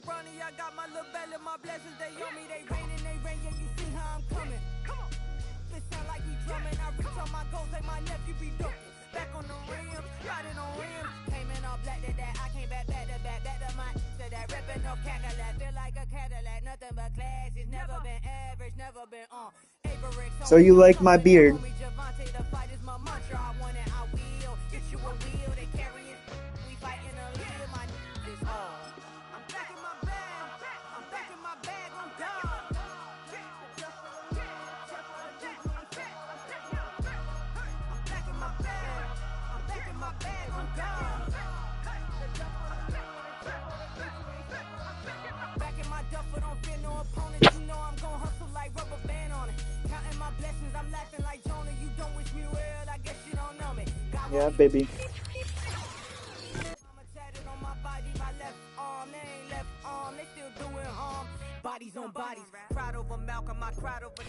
I got my little belly, my blessings, they on me, they rain, yeah, you see how I'm coming. Come on. It sound like we drumming, I reach on my goals, like my nephew be dope. Back on the rim, riding on rims. Came in all black to that, I came back to my, to that ripping no Cadillac. Feel like a Cadillac, nothing but class. It's never been average, never been on. So you like my beard? The fight is my mantra, I want it, I will. Get you a wheel, they carry it. We fighting a lead, my is I'm back in my bag, I'm back in my bag, on God. Back in my duffel, don't fear no opponents. You know I'm gon' hustle like rubber band on it. Counting my blessings, I'm laughing like Jonah. You don't wish me well, I guess you don't know me. Yeah, baby. I'm tatted on my body, my left arm. They ain't left arm, they still doing harm. Bodies on bodies, cried over Malcolm, I cried over.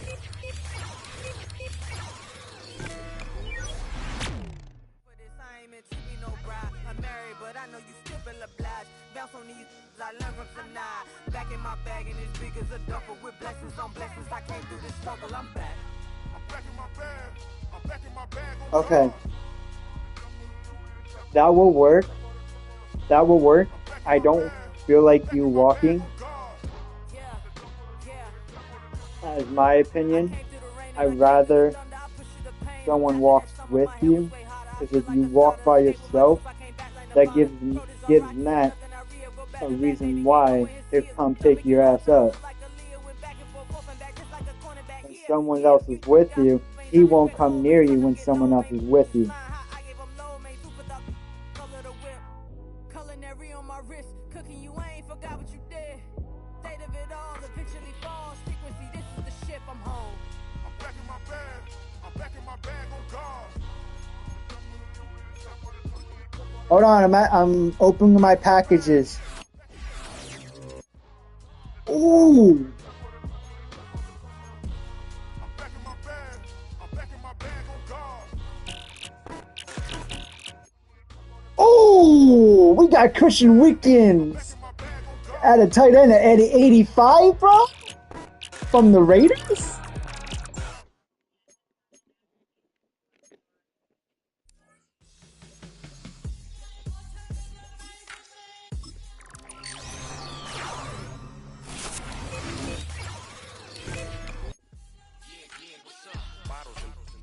No bride. I'm married, but I know you still feel obliged. Bounce on these, I learned from Sanaa. Back in my bag, and it's big as a duffel with blessings on blessings. I came through this struggle. I'm back. I'm back in my bag. I'm back in my bag. Okay. That will work. That will work. I don't feel like you walking. As my opinion, I'd rather someone walks with you. Because if you walk by yourself, that gives Matt a reason why to come pick your ass up. When someone else is with you, he won't come near you when someone else is with you. Hold on, I'm opening my packages. Ooh! Oh, we got Christian Wickens at a tight end at 85, bro? From the Raiders?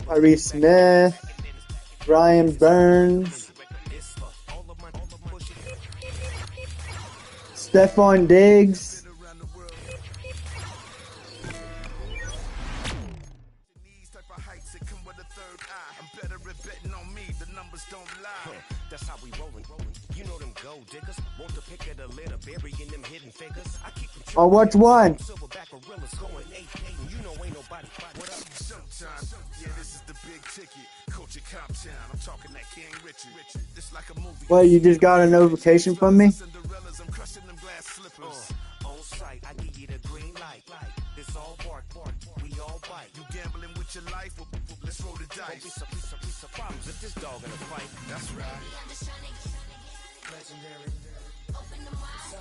Tyree Smith, Brian Burns, Stephon Diggs. That's how we rollin'. You know them gold diggers. Want to pick at a litter, burying them hidden figures. I keep them. Oh, which one? Silverback gorillas going 8-8. You know ain't nobody. What up? Sometimes, yeah, this is the big ticket. Coach at Comptown. I'm talking that King Richard. This like a movie. What, you just got a notification from me? I'm crushing them glass slippers. On site, I give you the green light. This all bark. We all bite. You gambling with your life? Let's roll the dice. Don't be some problems if this dog in a fight. That's right. Legendary. Open the wide.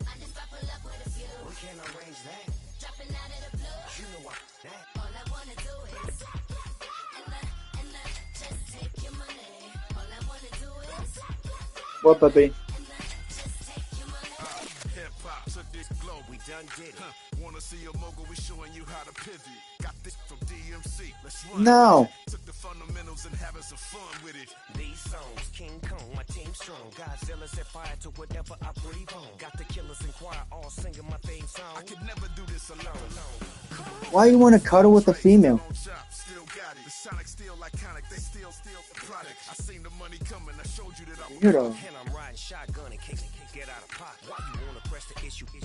I just pull up with a few. We can't arrange that. Dropping out of the blue. You know what? That. All I wanna do is and just take your money. All I wanna do is What, puppy? Hip hop to this globe. We done did it. Wanna see a mogul? We showing you how to pivot. Got this from DMC. Let's run. No. Took the fundamentals and having some fun with it. These songs, King Kong, my team strong. Godzilla set fire to whatever I breathe on. Got the killers in choir all singing my theme song. I could never do this alone. Why you want to cuddle with a female? Still got it. The Sonic still iconic. They still the product. I seen the money coming. I showed you that I'm Weirdo. and I'm riding shotgun in case they get out of pocket. Why you wanna press the issue? You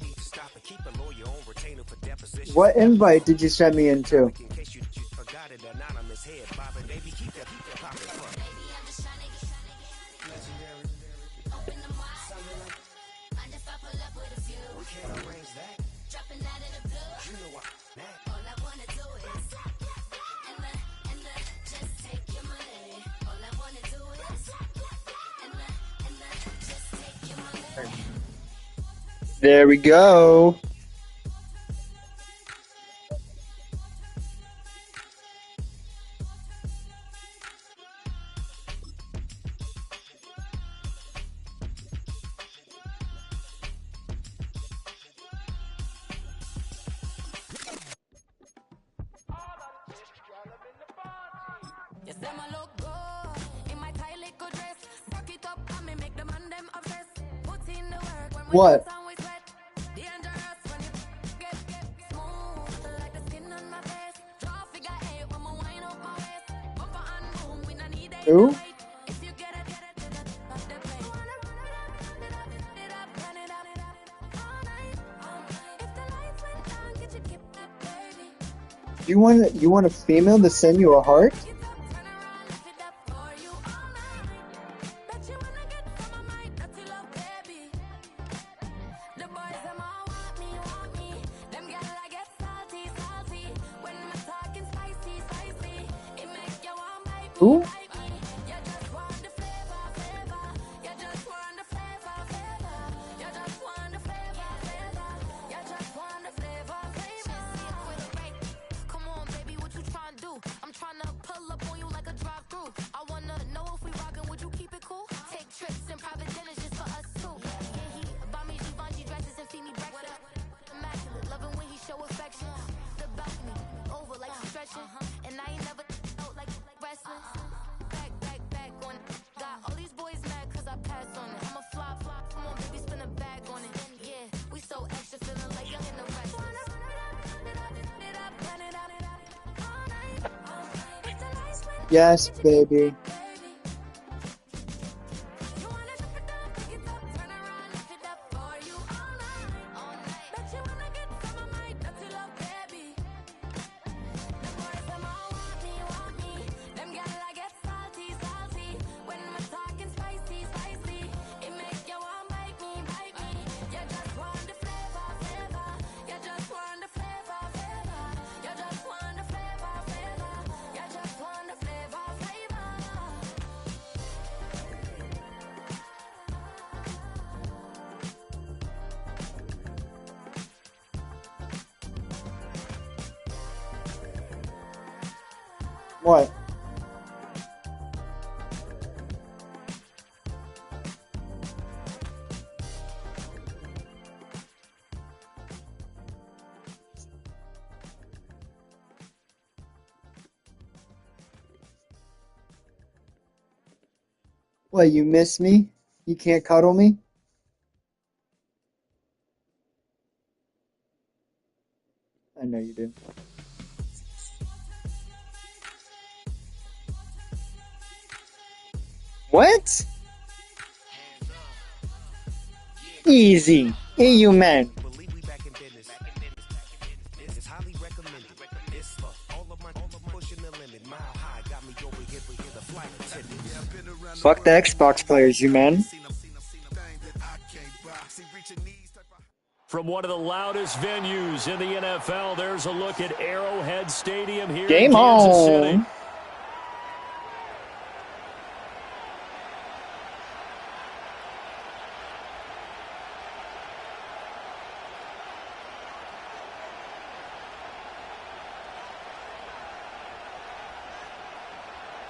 need to stop and keep a lawyer on retainer for deposition. What invite did you send me into? In case you forgot it, anonymous head bobbing, baby, keep that pocket front. Legendary. Open the wide. I just pull up with a few. We can't arrange that. Dropping out of the blue. You know what? All I wanna do is and just take your money. All I wanna do is and just take your money. There we go. Yes, them a look good in my tight little dress. Rock it up and me make them and them obsessed. Put in the work when we What? dance and we sweat. Dangerous when you get smooth like the skin on my face. Draw figure eight when me wind up my waist. Bumper and boom, we no need it to Who? wait. If you get it, off the plate. Wanna run it up, run it up, all night. If the lights went down, get your kip up, baby. You want a female to send you a heart? Who? I'm tryna pull up on you like a drive-through. I wanna know if we rockin', would you keep it cool? Take trips and private dinners just for us two. Yeah, he buy me Givenchy dresses and feed me breakfast. Immaculate, loving when he show affection. The balcony, over like he's stretching. And I ain't never felt like wrestling. Back on it. Got all these boys mad cause I passed on it. I'm a flop, come on baby, spin a bag on it. Yeah, we so extra, feeling like young and the rest. Yes, baby. What? What, you miss me? You can't cuddle me? I know you do. What? Easy. Hey, you man. Believe we back in business. This is highly recommended. This all of my pushing the limit. Mile high got me over here for the flight attendant. Fuck the Xbox players, you man. From one of the loudest venues in the NFL, there's a look at Arrowhead Stadium here Game in Kansas City. on.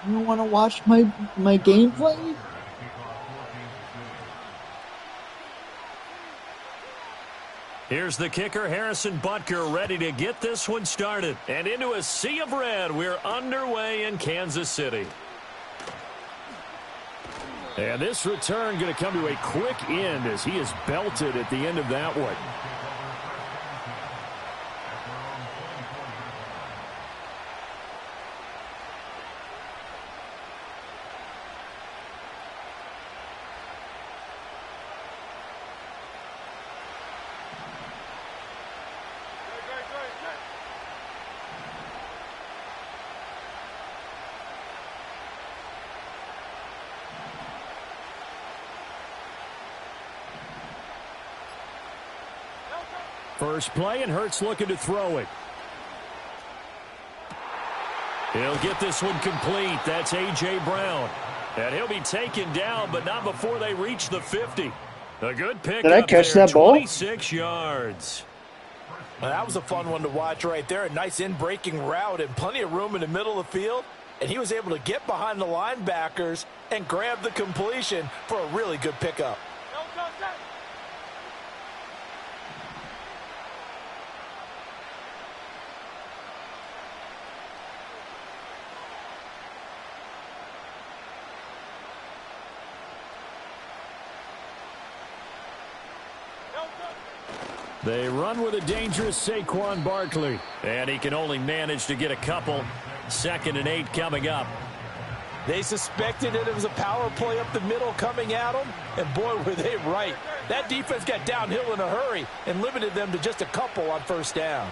You don't want to watch my gameplay? Here's the kicker, Harrison Butker, ready to get this one started. And into a sea of red, we're underway in Kansas City. And this return going to come to a quick end as he is belted at the end of that one. First play, and Hurts looking to throw it. He'll get this one complete. That's A.J. Brown. And he'll be taken down, but not before they reach the 50. A good pick. Did I catch that ball? 26 yards. Well, that was a fun one to watch right there. A nice in-breaking route and plenty of room in the middle of the field. And he was able to get behind the linebackers and grab the completion for a really good pickup. They run with a dangerous Saquon Barkley. And he can only manage to get a couple. 2nd and 8 coming up. They suspected it was a power play up the middle coming at them. And boy, were they right. That defense got downhill in a hurry and limited them to just a couple on 1st down.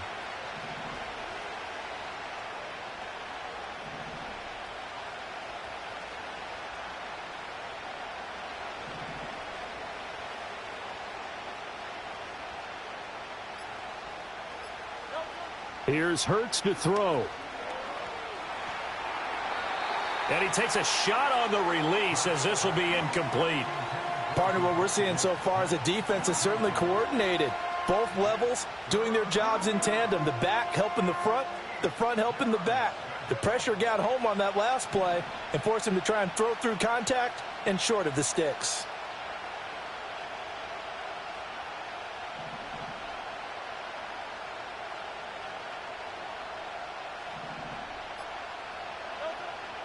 Here's Hurts to throw. And he takes a shot on the release as this will be incomplete. Partner, what we're seeing so far is the defense is certainly coordinated. Both levels doing their jobs in tandem. The back helping the front helping the back. The pressure got home on that last play and forced him to try and throw through contact and short of the sticks.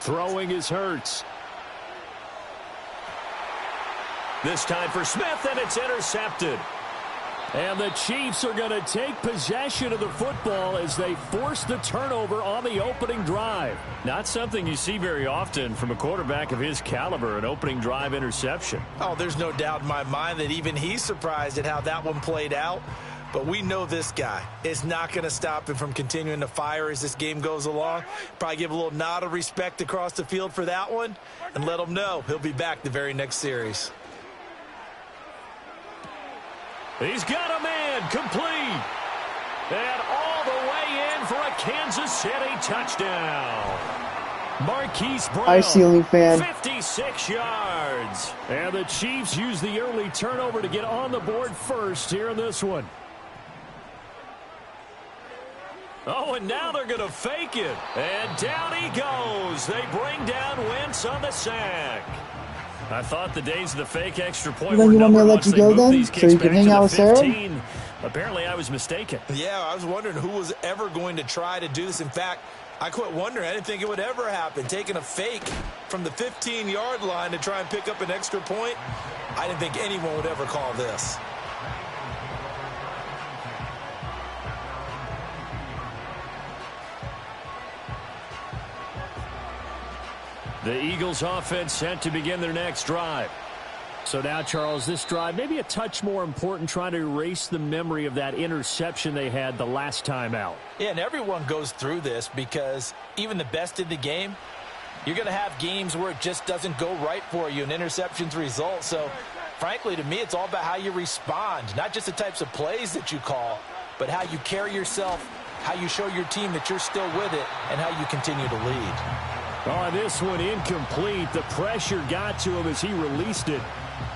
Throwing is Hurts. This time for Smith, and it's intercepted. And the Chiefs are going to take possession of the football as they force the turnover on the opening drive. Not something you see very often from a quarterback of his caliber, an opening drive interception. Oh, there's no doubt in my mind that even he's surprised at how that one played out. But we know this guy is not going to stop him from continuing to fire as this game goes along. Probably give a little nod of respect across the field for that one and let him know he'll be back the very next series. He's got a man complete. And all the way in for a Kansas City touchdown. Marquise Brown, Hi, ceiling fan. 56 yards. And the Chiefs use the early turnover to get on the board first here in this one. Oh, and now they're going to fake it. And down he goes. They bring down Wentz on the sack. I thought the days of the fake extra point Then were you want me to numbered let once you they go moved then, these so kicks you can back hang to out the with Sarah? 15. Apparently, I was mistaken. Yeah, I was wondering who was ever going to try to do this. In fact, I quit wondering. I didn't think it would ever happen. Taking a fake from the 15-yard line to try and pick up an extra point, I didn't think anyone would ever call this. The Eagles offense set to begin their next drive. So now, Charles, this drive maybe a touch more important, trying to erase the memory of that interception they had the last time out. Yeah, and everyone goes through this because even the best in the game, you're going to have games where it just doesn't go right for you and interceptions result. So, frankly, to me, it's all about how you respond, not just the types of plays that you call, but how you carry yourself, how you show your team that you're still with it, and how you continue to lead. Oh, this one incomplete. The pressure got to him as he released it.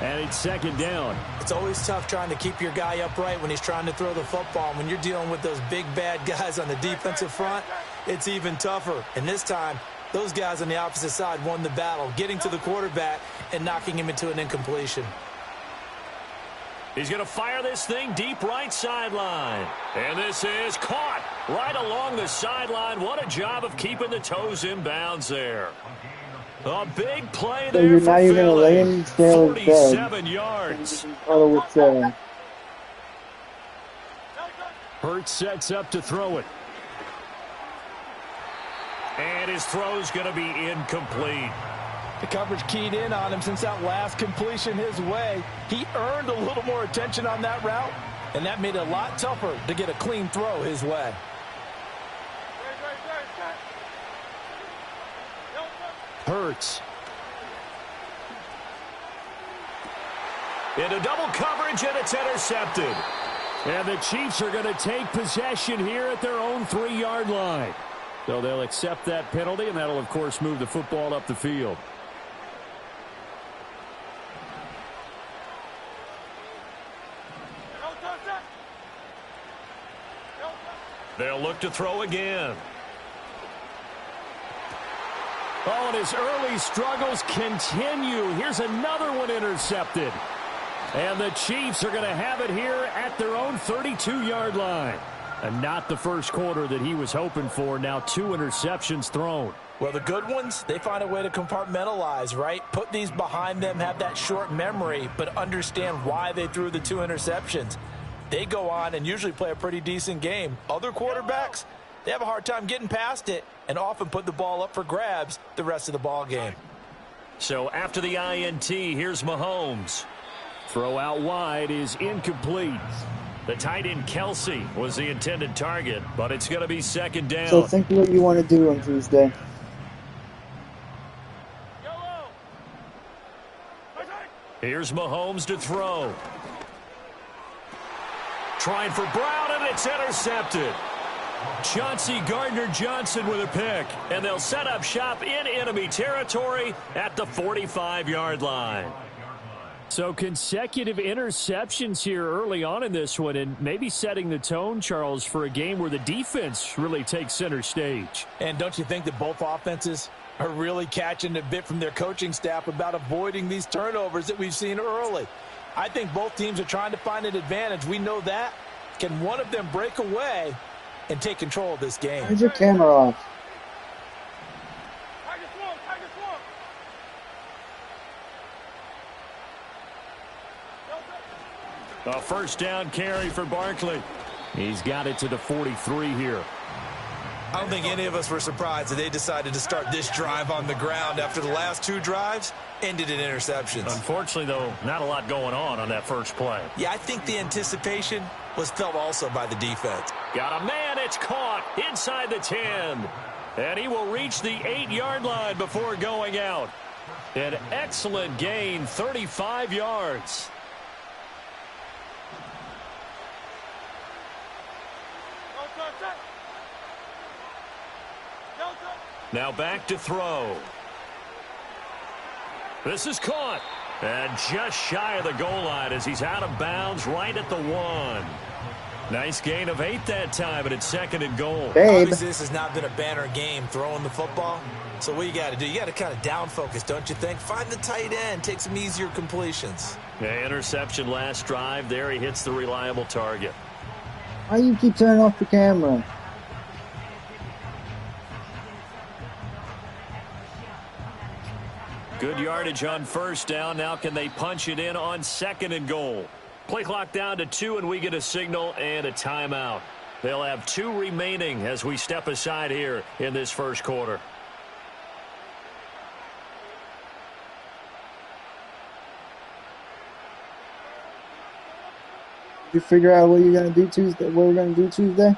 And it's 2nd down. It's always tough trying to keep your guy upright when he's trying to throw the football. When you're dealing with those big, bad guys on the defensive front, it's even tougher. And this time, those guys on the opposite side won the battle, getting to the quarterback and knocking him into an incompletion. He's going to fire this thing deep right sideline. And this is caught right along the sideline. What a job of keeping the toes in bounds there. A big play So there you're for not even going to let Philly. him stay with 47 yards. Huddle with Sarah. Hurts sets up to throw it. And his throw's going to be incomplete. The coverage keyed in on him since that last completion his way. He earned a little more attention on that route, and that made it a lot tougher to get a clean throw his way. Hurts. Into double coverage, and it's intercepted. And the Chiefs are going to take possession here at their own 3-yard line. So they'll accept that penalty, and that'll, of course, move the football up the field. They'll look to throw again. Oh, and his early struggles continue. Here's another one intercepted. And the Chiefs are going to have it here at their own 32-yard line. And not the first quarter that he was hoping for. Now 2 interceptions thrown. Well, the good ones, they find a way to compartmentalize, right? Put these behind them, have that short memory, but understand why they threw the 2 interceptions. They go on and usually play a pretty decent game. Other quarterbacks, they have a hard time getting past it and often put the ball up for grabs the rest of the ball game. So after the INT, here's Mahomes. Throw out wide is incomplete. The tight end Kelsey was the intended target, but it's going to be second down. So think what you want to do on Tuesday. Here's Mahomes to throw. Trying for Brown, and it's intercepted. Chauncey Gardner-Johnson with a pick, and they'll set up shop in enemy territory at the 45-yard line. So consecutive interceptions here early on in this one, and maybe setting the tone, Charles, for a game where the defense really takes center stage. And don't you think that both offenses are really catching a bit from their coaching staff about avoiding these turnovers that we've seen early? I think both teams are trying to find an advantage. We know that. Can one of them break away and take control of this game? Turn your camera off. A first down carry for Barkley. He's got it to the 43 here. I don't think any of us were surprised that they decided to start this drive on the ground after the last 2 drives ended in interceptions. Unfortunately, though, not a lot going on that first play. Yeah, I think the anticipation was felt also by the defense. Got a man, it's caught inside the 10. And he will reach the 8-yard line before going out. An excellent gain, 35 yards. Now back to throw. This is caught. And just shy of the goal line as he's out of bounds right at the 1. Nice gain of 8 that time, but it's second and goal. Babe. Obviously, this has not been a banner game throwing the football. So what you got to do, you got to kind of down focus, don't you think? Find the tight end, take some easier completions. Yeah, interception last drive. There he hits the reliable target. Why you keep turning off the camera? Good yardage on first down. Now can they punch it in on second and goal? Play clock down to 2, and we get a signal and a timeout. They'll have 2 remaining as we step aside here in this first quarter. Did you figure out what you're gonna do Tuesday? What we're gonna do Tuesday?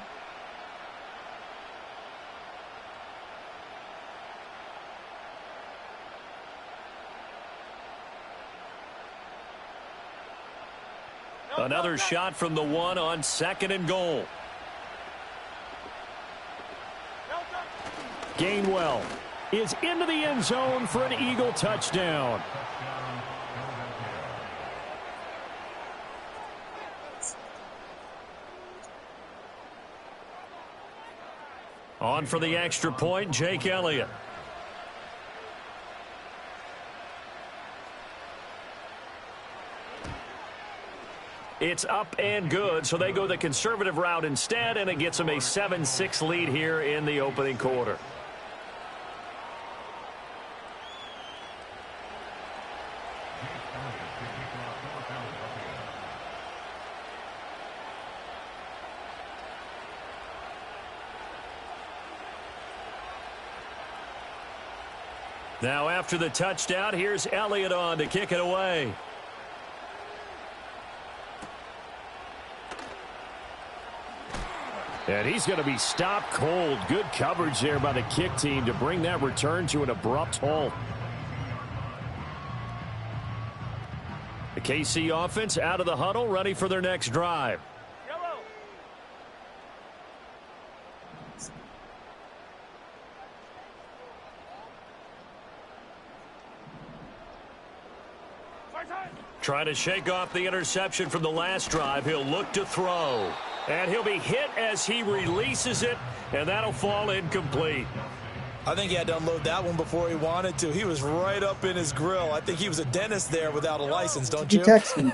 Another shot from the 1 on second and goal. Gainwell is into the end zone for an Eagle touchdown. On for the extra point, Jake Elliott. It's up and good, so they go the conservative route instead, and it gets them a 7-6 lead here in the opening quarter. Now after the touchdown, here's Elliott on to kick it away. And he's going to be stopped cold. Good coverage there by the kick team to bring that return to an abrupt halt. The KC offense out of the huddle, ready for their next drive. Trying to shake off the interception from the last drive. He'll look to throw. And he'll be hit as he releases it, and that'll fall incomplete. I think he had to unload that one before he wanted to. He was right up in his grill. I think he was a dentist there without a license, don't you? Text me.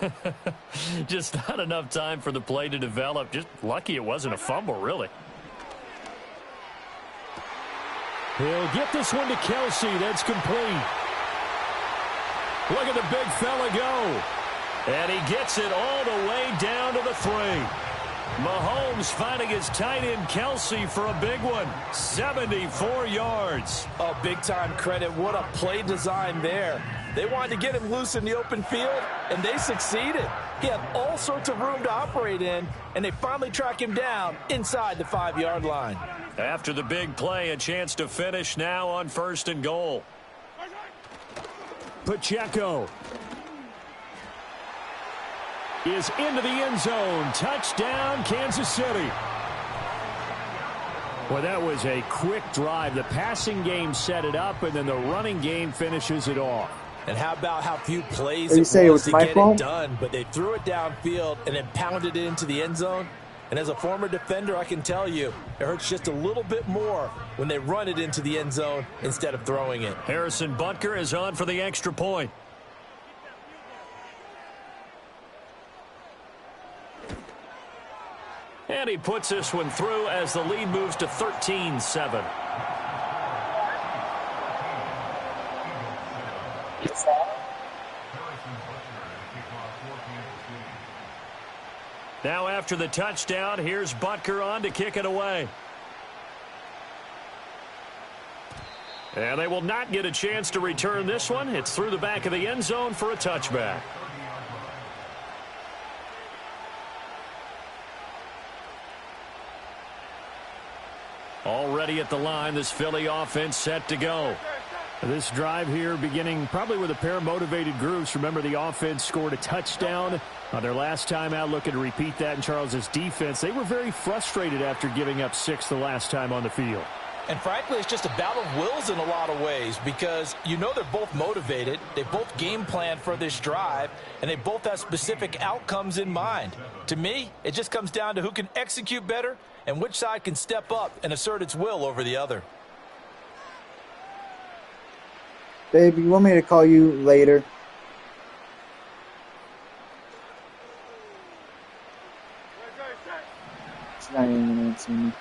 Just not enough time for the play to develop. Just lucky it wasn't a fumble, really. He'll get this one to Kelsey. That's complete. Look at the big fella go. And he gets it all the way down to the 3. Mahomes finding his tight end Kelsey for a big one. 74 yards. Oh, big-time credit. What a play design there. They wanted to get him loose in the open field, and they succeeded. He had all sorts of room to operate in, and they finally track him down inside the 5-yard line. After the big play, a chance to finish now on 1st and goal. Pacheco is into the end zone. Touchdown, Kansas City. Well, that was a quick drive. The passing game set it up, and then the running game finishes it off. And how about how few plays it was to my get fault? it done, but they threw it downfield and then pounded it into the end zone. And as a former defender, I can tell you, it hurts just a little bit more when they run it into the end zone instead of throwing it. Harrison Butker is on for the extra point. And he puts this one through as the lead moves to 13-7. Now after the touchdown, here's Butker on to kick it away. And they will not get a chance to return this one. It's through the back of the end zone for a touchback. Already at the line, this Philly offense set to go. This drive here beginning probably with a pair of motivated groups. Remember, the offense scored a touchdown on their last time out. Looking to repeat that in Charles's defense. They were very frustrated after giving up 6 the last time on the field. And frankly, it's just a battle of wills in a lot of ways because you know they're both motivated. They both game plan for this drive, and they both have specific outcomes in mind. To me, it just comes down to who can execute better and which side can step up and assert its will over the other. Babe, you want me to call you later? It's not even going to answer me.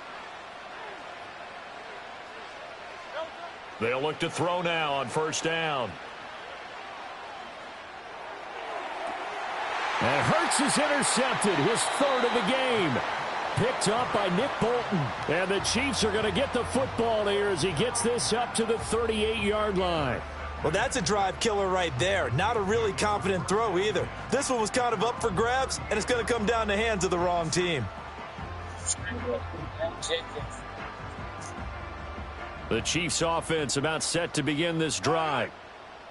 They'll look to throw now on 1st down. And Hurts is intercepted, his 3rd of the game. Picked up by Nick Bolton. And the Chiefs are going to get the football here as he gets this up to the 38-yard line. Well, that's a drive killer right there. Not a really confident throw either. This one was kind of up for grabs, and it's going to come down the hands of the wrong team. The Chiefs offense about set to begin this drive.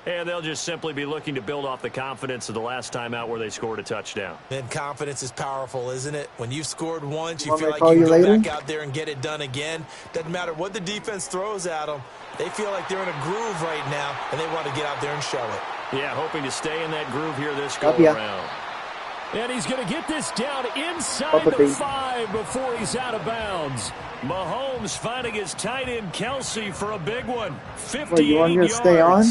And they'll just simply be looking to build off the confidence of the last time out where they scored a touchdown. And confidence is powerful, isn't it? When you've scored once, you Want feel me to like call you can you go later? back out there and get it done again. Doesn't matter what the defense throws at them. They feel like they're in a groove right now, and they want to get out there and show it. Yeah, hoping to stay in that groove here this Love ya. go-around. And he's going to get this down inside the 5 before he's out of bounds. Mahomes finding his tight end Kelsey for a big one. 58 Wait, you want me to yards. stay on?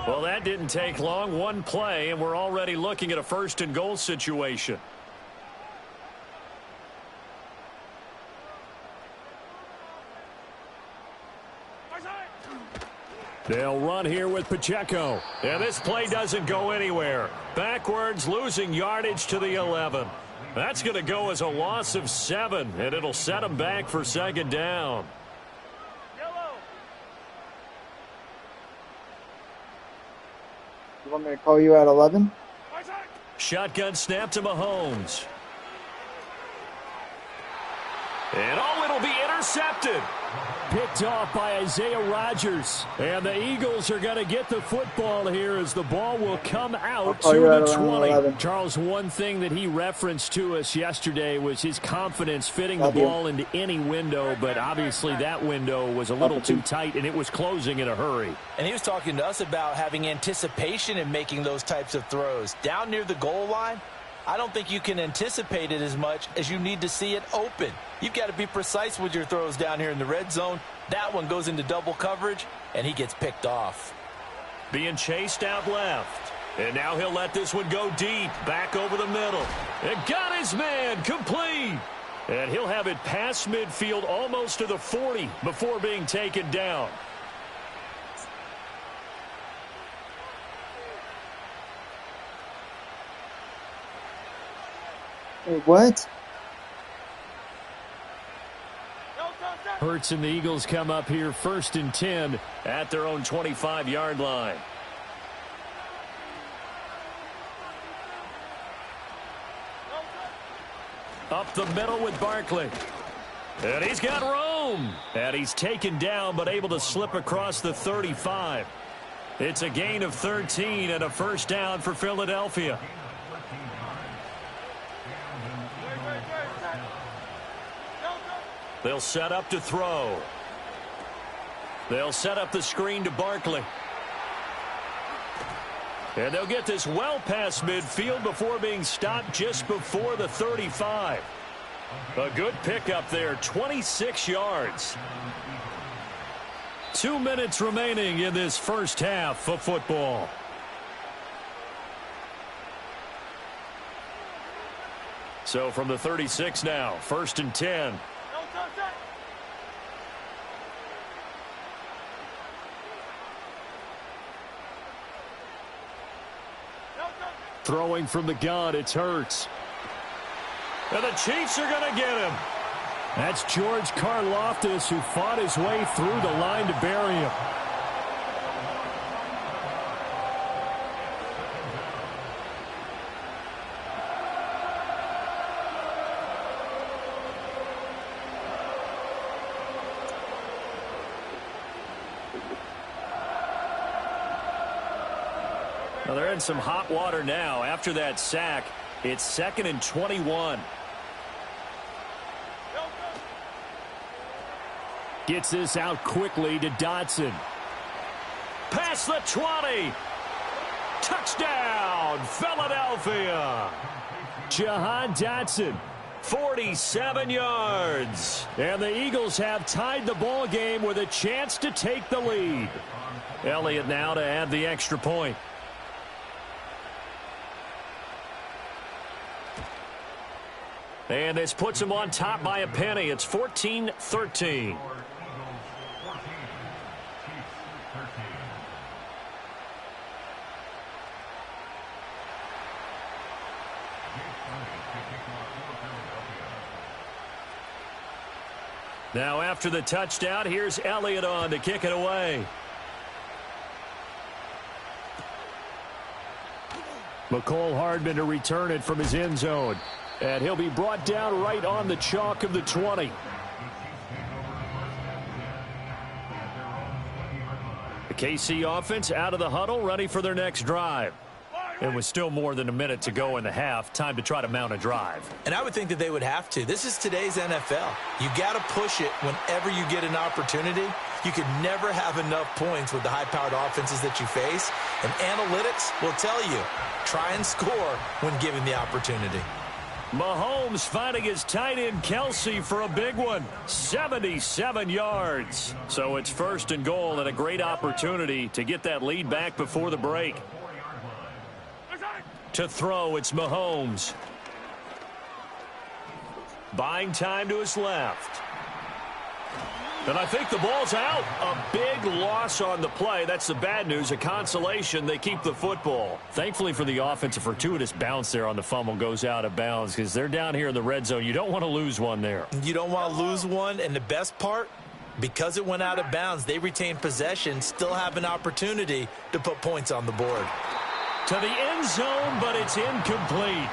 Well, that didn't take long. One play, and we're already looking at a 1st and goal situation. They'll run here with Pacheco. And this play doesn't go anywhere. Backwards, losing yardage to the 11. That's going to go as a loss of 7, and it'll set them back for 2nd down. You want me to call you at 11? Shotgun snap to Mahomes. And it'll be intercepted. intercepted. Picked off by Isaiah Rodgers. And the Eagles are going to get the football here as the ball will come out to the 20. Charles, one thing that he referenced to us yesterday was his confidence fitting the ball into any window, but obviously that window was a little too tight, and it was closing in a hurry. And he was talking to us about having anticipation in making those types of throws. Down near the goal line, I don't think you can anticipate it as much as you need to see it open. You've got to be precise with your throws down here in the red zone. That one goes into double coverage, and he gets picked off. Being chased out left. And now he'll let this one go deep, back over the middle. And got his man complete. And he'll have it past midfield almost to the 40 before being taken down. Wait, what? Hurts and the Eagles come up here 1st and 10 at their own 25-yard line. Up the middle with Barkley. And he's got room. And he's taken down but able to slip across the 35. It's a gain of 13 and a first down for Philadelphia. They'll set up to throw. They'll set up the screen to Barkley. And they'll get this well past midfield before being stopped just before the 35. A good pickup there, 26 yards. 2 minutes remaining in this first half of football. So from the 36 now, 1st and 10. Throwing from the gun, it's Hurts. And the Chiefs are going to get him. That's George Karlaftis, who fought his way through the line to bury him. Well, they're in some hot water now. After that sack, it's 2nd and 21. Gets this out quickly to Dotson. Past the 20. Touchdown, Philadelphia. Jahan Dotson, 47 yards. And the Eagles have tied the ball game with a chance to take the lead. Elliott now to add the extra point. And this puts him on top by a penny. It's 14-13. Now after the touchdown, here's Elliott on to kick it away. McCole Hardman to return it from his end zone. And he'll be brought down right on the chalk of the 20. The KC offense out of the huddle, ready for their next drive. And with still more than a minute to go in the half, time to try to mount a drive. And I would think that they would have to. This is today's NFL. You got to push it whenever you get an opportunity. You could never have enough points with the high-powered offenses that you face. And analytics will tell you, try and score when given the opportunity. Mahomes finding his tight end Kelsey for a big one. 77 yards. So it's 1st and goal and a great opportunity to get that lead back before the break. To throw, it's Mahomes. Buying time to his left. And I think the ball's out. A big loss on the play. That's the bad news. A consolation, they keep the football. Thankfully for the offense, a fortuitous bounce there on the fumble goes out of bounds because they're down here in the red zone. You don't want to lose one there. You don't want to lose one, and the best part, because it went out of bounds, they retain possession, still have an opportunity to put points on the board. To the end zone, but it's incomplete.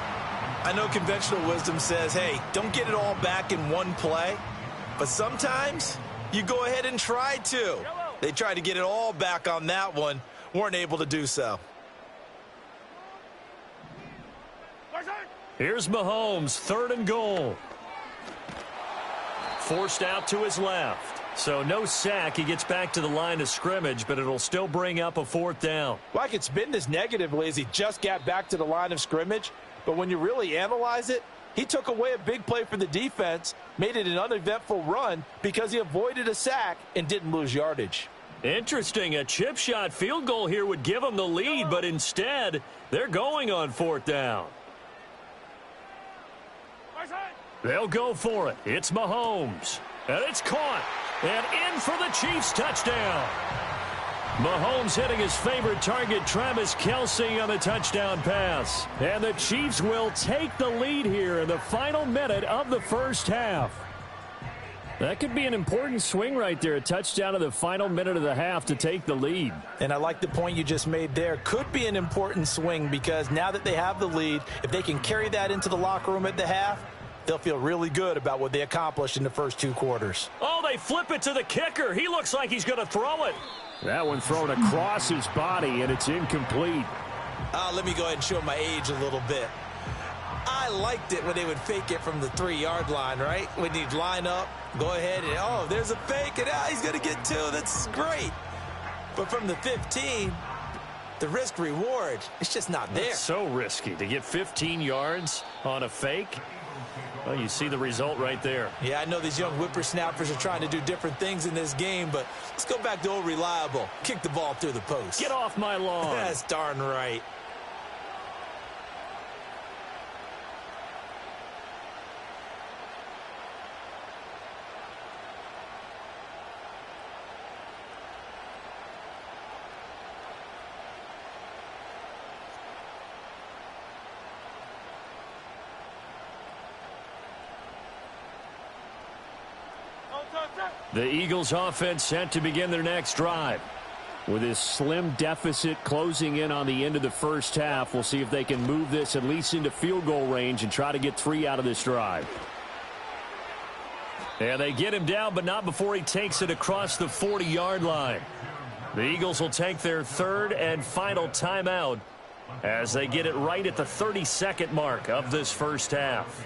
I know conventional wisdom says, hey, don't get it all back in one play. But sometimes you go ahead and try to. They tried to get it all back on that one. Weren't able to do so. Here's Mahomes, 3rd and goal. Forced out to his left. So no sack. He gets back to the line of scrimmage, but it'll still bring up a 4th down. Well, I could spin this negatively as he just got back to the line of scrimmage. But when you really analyze it, he took away a big play for the defense, made it an uneventful run because he avoided a sack and didn't lose yardage. Interesting. A chip shot field goal here would give them the lead, but instead, they're going on 4th down. They'll go for it. It's Mahomes. And it's caught. And in for the Chiefs touchdown. Mahomes hitting his favorite target, Travis Kelce, on the touchdown pass. And the Chiefs will take the lead here in the final minute of the first half. That could be an important swing right there. A touchdown in the final minute of the half to take the lead. And I like the point you just made there. Could be an important swing because now that they have the lead, if they can carry that into the locker room at the half, they'll feel really good about what they accomplished in the first 2 quarters. Oh, they flip it to the kicker. He looks like he's going to throw it. That one thrown across his body, and it's incomplete. Let me go ahead and show my age a little bit. I liked it when they would fake it from the 3-yard line, right? When you'd line up, go ahead and, oh, there's a fake, and he's going to get 2. That's great. But from the 15, the risk-reward, it's just not there. That's so risky to get 15 yards on a fake. Well, you see the result right there. Yeah, I know these young whippersnappers are trying to do different things in this game, but let's go back to old reliable. Kick the ball through the post. Get off my lawn. That's darn right. The Eagles offense set to begin their next drive. With this slim deficit closing in on the end of the first half, we'll see if they can move this at least into field goal range and try to get 3 out of this drive. And they get him down, but not before he takes it across the 40-yard line. The Eagles will take their 3rd and final timeout as they get it right at the 30-second mark of this first half.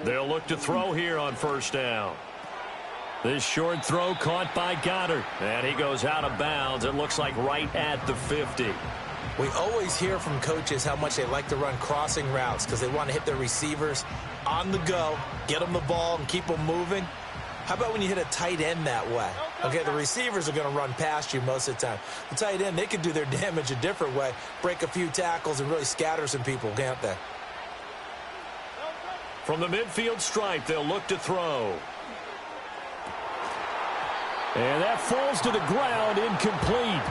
They'll look to throw here on first down. This short throw caught by Goddard. And he goes out of bounds. It looks like right at the 50. We always hear from coaches how much they like to run crossing routes because they want to hit their receivers on the go, get them the ball, and keep them moving. How about when you hit a tight end that way? Okay, the receivers are going to run past you most of the time. The tight end, they can do their damage a different way, break a few tackles, and really scatter some people, can't they? From the midfield stripe, they'll look to throw. And that falls to the ground, incomplete.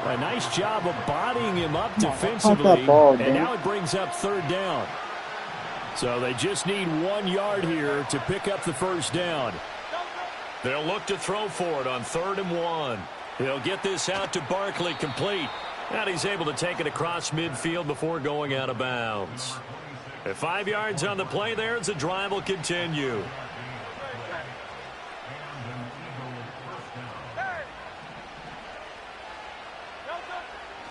A nice job of bodying him up defensively. And now it brings up 3rd down. So they just need 1 yard here to pick up the first down. They'll look to throw for it on 3rd and 1. They'll get this out to Barkley, complete. And he's able to take it across midfield before going out of bounds. At 5 yards on the play there as the drive will continue.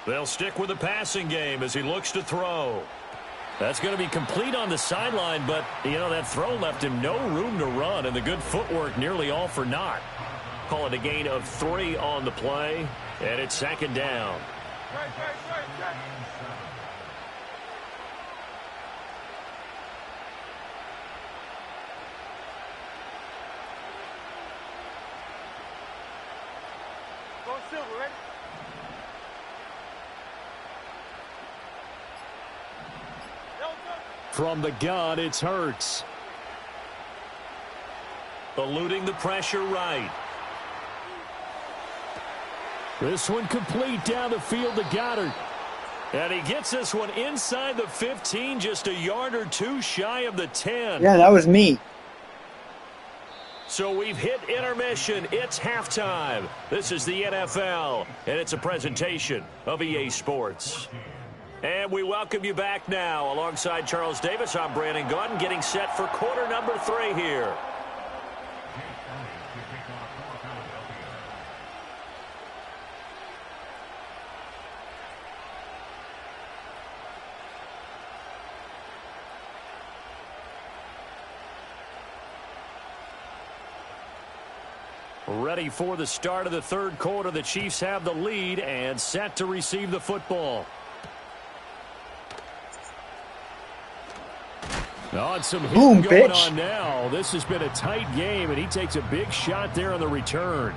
They'll stick with the passing game as he looks to throw. That's going to be complete on the sideline, but, you know, that throw left him no room to run, and the good footwork nearly all for naught. Call it a gain of 3 on the play, and it's 2nd down. From the gun, it's Hurts. Eluding the pressure right. This one complete down the field to Goddard. And he gets this one inside the 15, just a yard or two shy of the 10. Yeah, that was me. So we've hit intermission. It's halftime. This is the NFL, and it's a presentation of EA Sports. And we welcome you back now. Alongside Charles Davis, I'm Brandon Gaudin, getting set for quarter number 3 here. Ready for the start of the third quarter. The Chiefs have the lead and set to receive the football. On some hitting going on now. This has been a tight game, and he takes a big shot there on the return.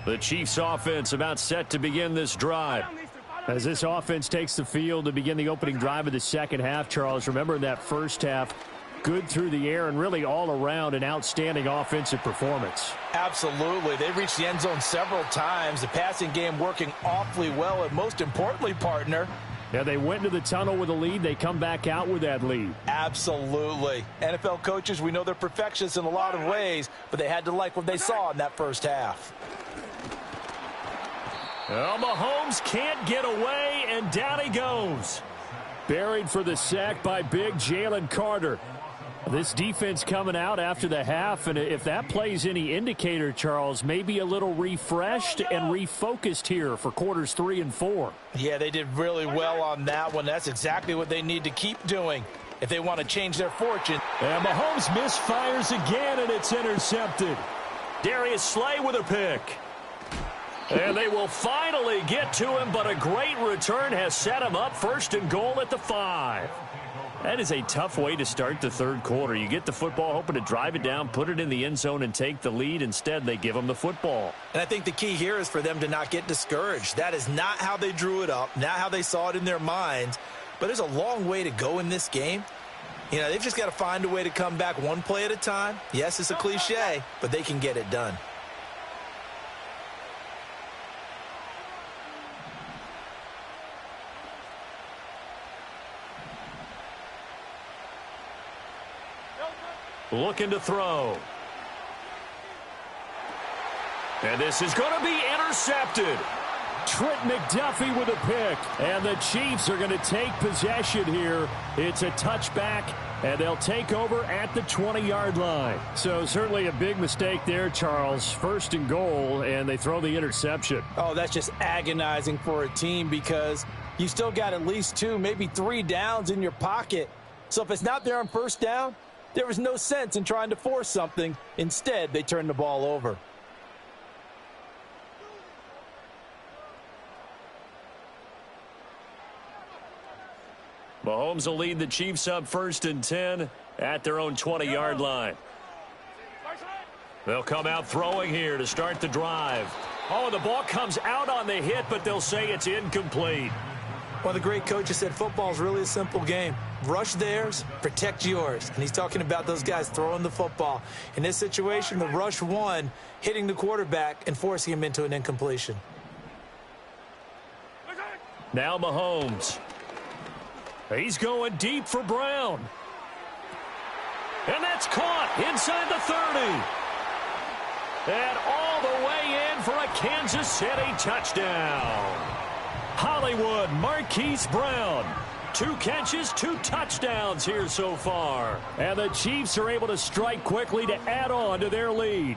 The Chiefs offense about set to begin this drive. As this offense takes the field to begin the opening drive of the second half, Charles, remember in that first half, good through the air and really all around an outstanding offensive performance. Absolutely. They reached the end zone several times. The passing game working awfully well, and most importantly, partner, yeah, they went into the tunnel with a lead. They come back out with that lead. Absolutely. NFL coaches, we know they're perfectionists in a lot of ways, but they had to like what they saw in that first half. Well, Mahomes can't get away, and down he goes. Buried for the sack by big Jalen Carter. This defense coming out after the half, and if that plays any indicator, Charles, maybe a little refreshed and refocused here for quarters 3 and 4. Yeah, they did really well on that one. That's exactly what they need to keep doing if they want to change their fortune. And Mahomes misfires again, and it's intercepted. Darius Slay with a pick. And they will finally get to him, but a great return has set him up first and goal at the 5. That is a tough way to start the third quarter. You get the football, hoping to drive it down, put it in the end zone, and take the lead. Instead, they give them the football. And I think the key here is for them to not get discouraged. That is not how they drew it up, not how they saw it in their minds. But there's a long way to go in this game. You know, they've just got to find a way to come back one play at a time. Yes, it's a cliche, but they can get it done. Looking to throw. And this is going to be intercepted. Trent McDuffie with a pick. And the Chiefs are going to take possession here. It's a touchback, and they'll take over at the 20-yard line. So certainly a big mistake there, Charles. First and goal, and they throw the interception. Oh, that's just agonizing for a team because you still got at least 2, maybe 3 downs in your pocket. So if it's not there on first down, there was no sense in trying to force something. Instead, they turned the ball over. Mahomes will lead the Chiefs up first and 10 at their own 20-yard line. They'll come out throwing here to start the drive. Oh, the ball comes out on the hit, but they'll say it's incomplete. Well, the great coach has said football is really a simple game. Rush theirs, protect yours. And he's talking about those guys throwing the football. In this situation, the rush one, hitting the quarterback and forcing him into an incompletion. Now Mahomes. He's going deep for Brown. And that's caught inside the 30. And all the way in for a Kansas City touchdown. Hollywood Marquise Brown. 2 catches, 2 touchdowns here so far. And the Chiefs are able to strike quickly to add on to their lead.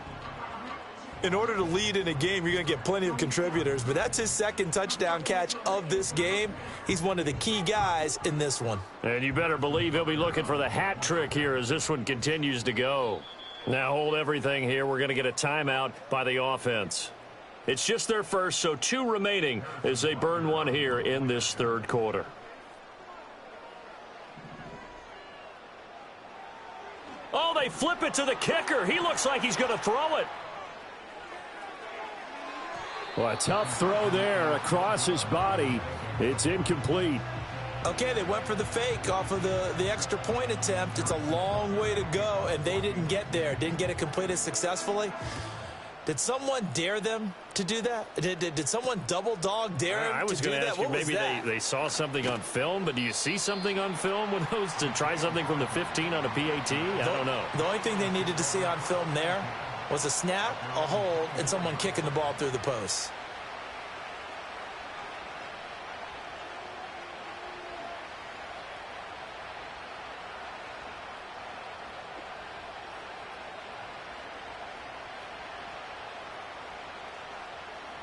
In order to lead in a game, you're going to get plenty of contributors, but that's his second touchdown catch of this game. He's one of the key guys in this one. And you better believe he'll be looking for the hat trick here as this one continues to go. Now hold everything here. We're going to get a timeout by the offense. It's just their first, so 2 remaining as they burn one here in this third quarter. Oh, they flip it to the kicker. He looks like he's going to throw it. Well, a tough throw there across his body. It's incomplete. Okay, they went for the fake off of the extra point attempt. It's a long way to go, and they didn't get there. Didn't get it completed successfully. Did someone dare them to do that? Did someone double dog dare them to do that? I was going to ask you, maybe they saw something on film, but do you see something on film with those to try something from the 15 on a PAT? I don't know. The only thing they needed to see on film there was a snap, a hold, and someone kicking the ball through the post.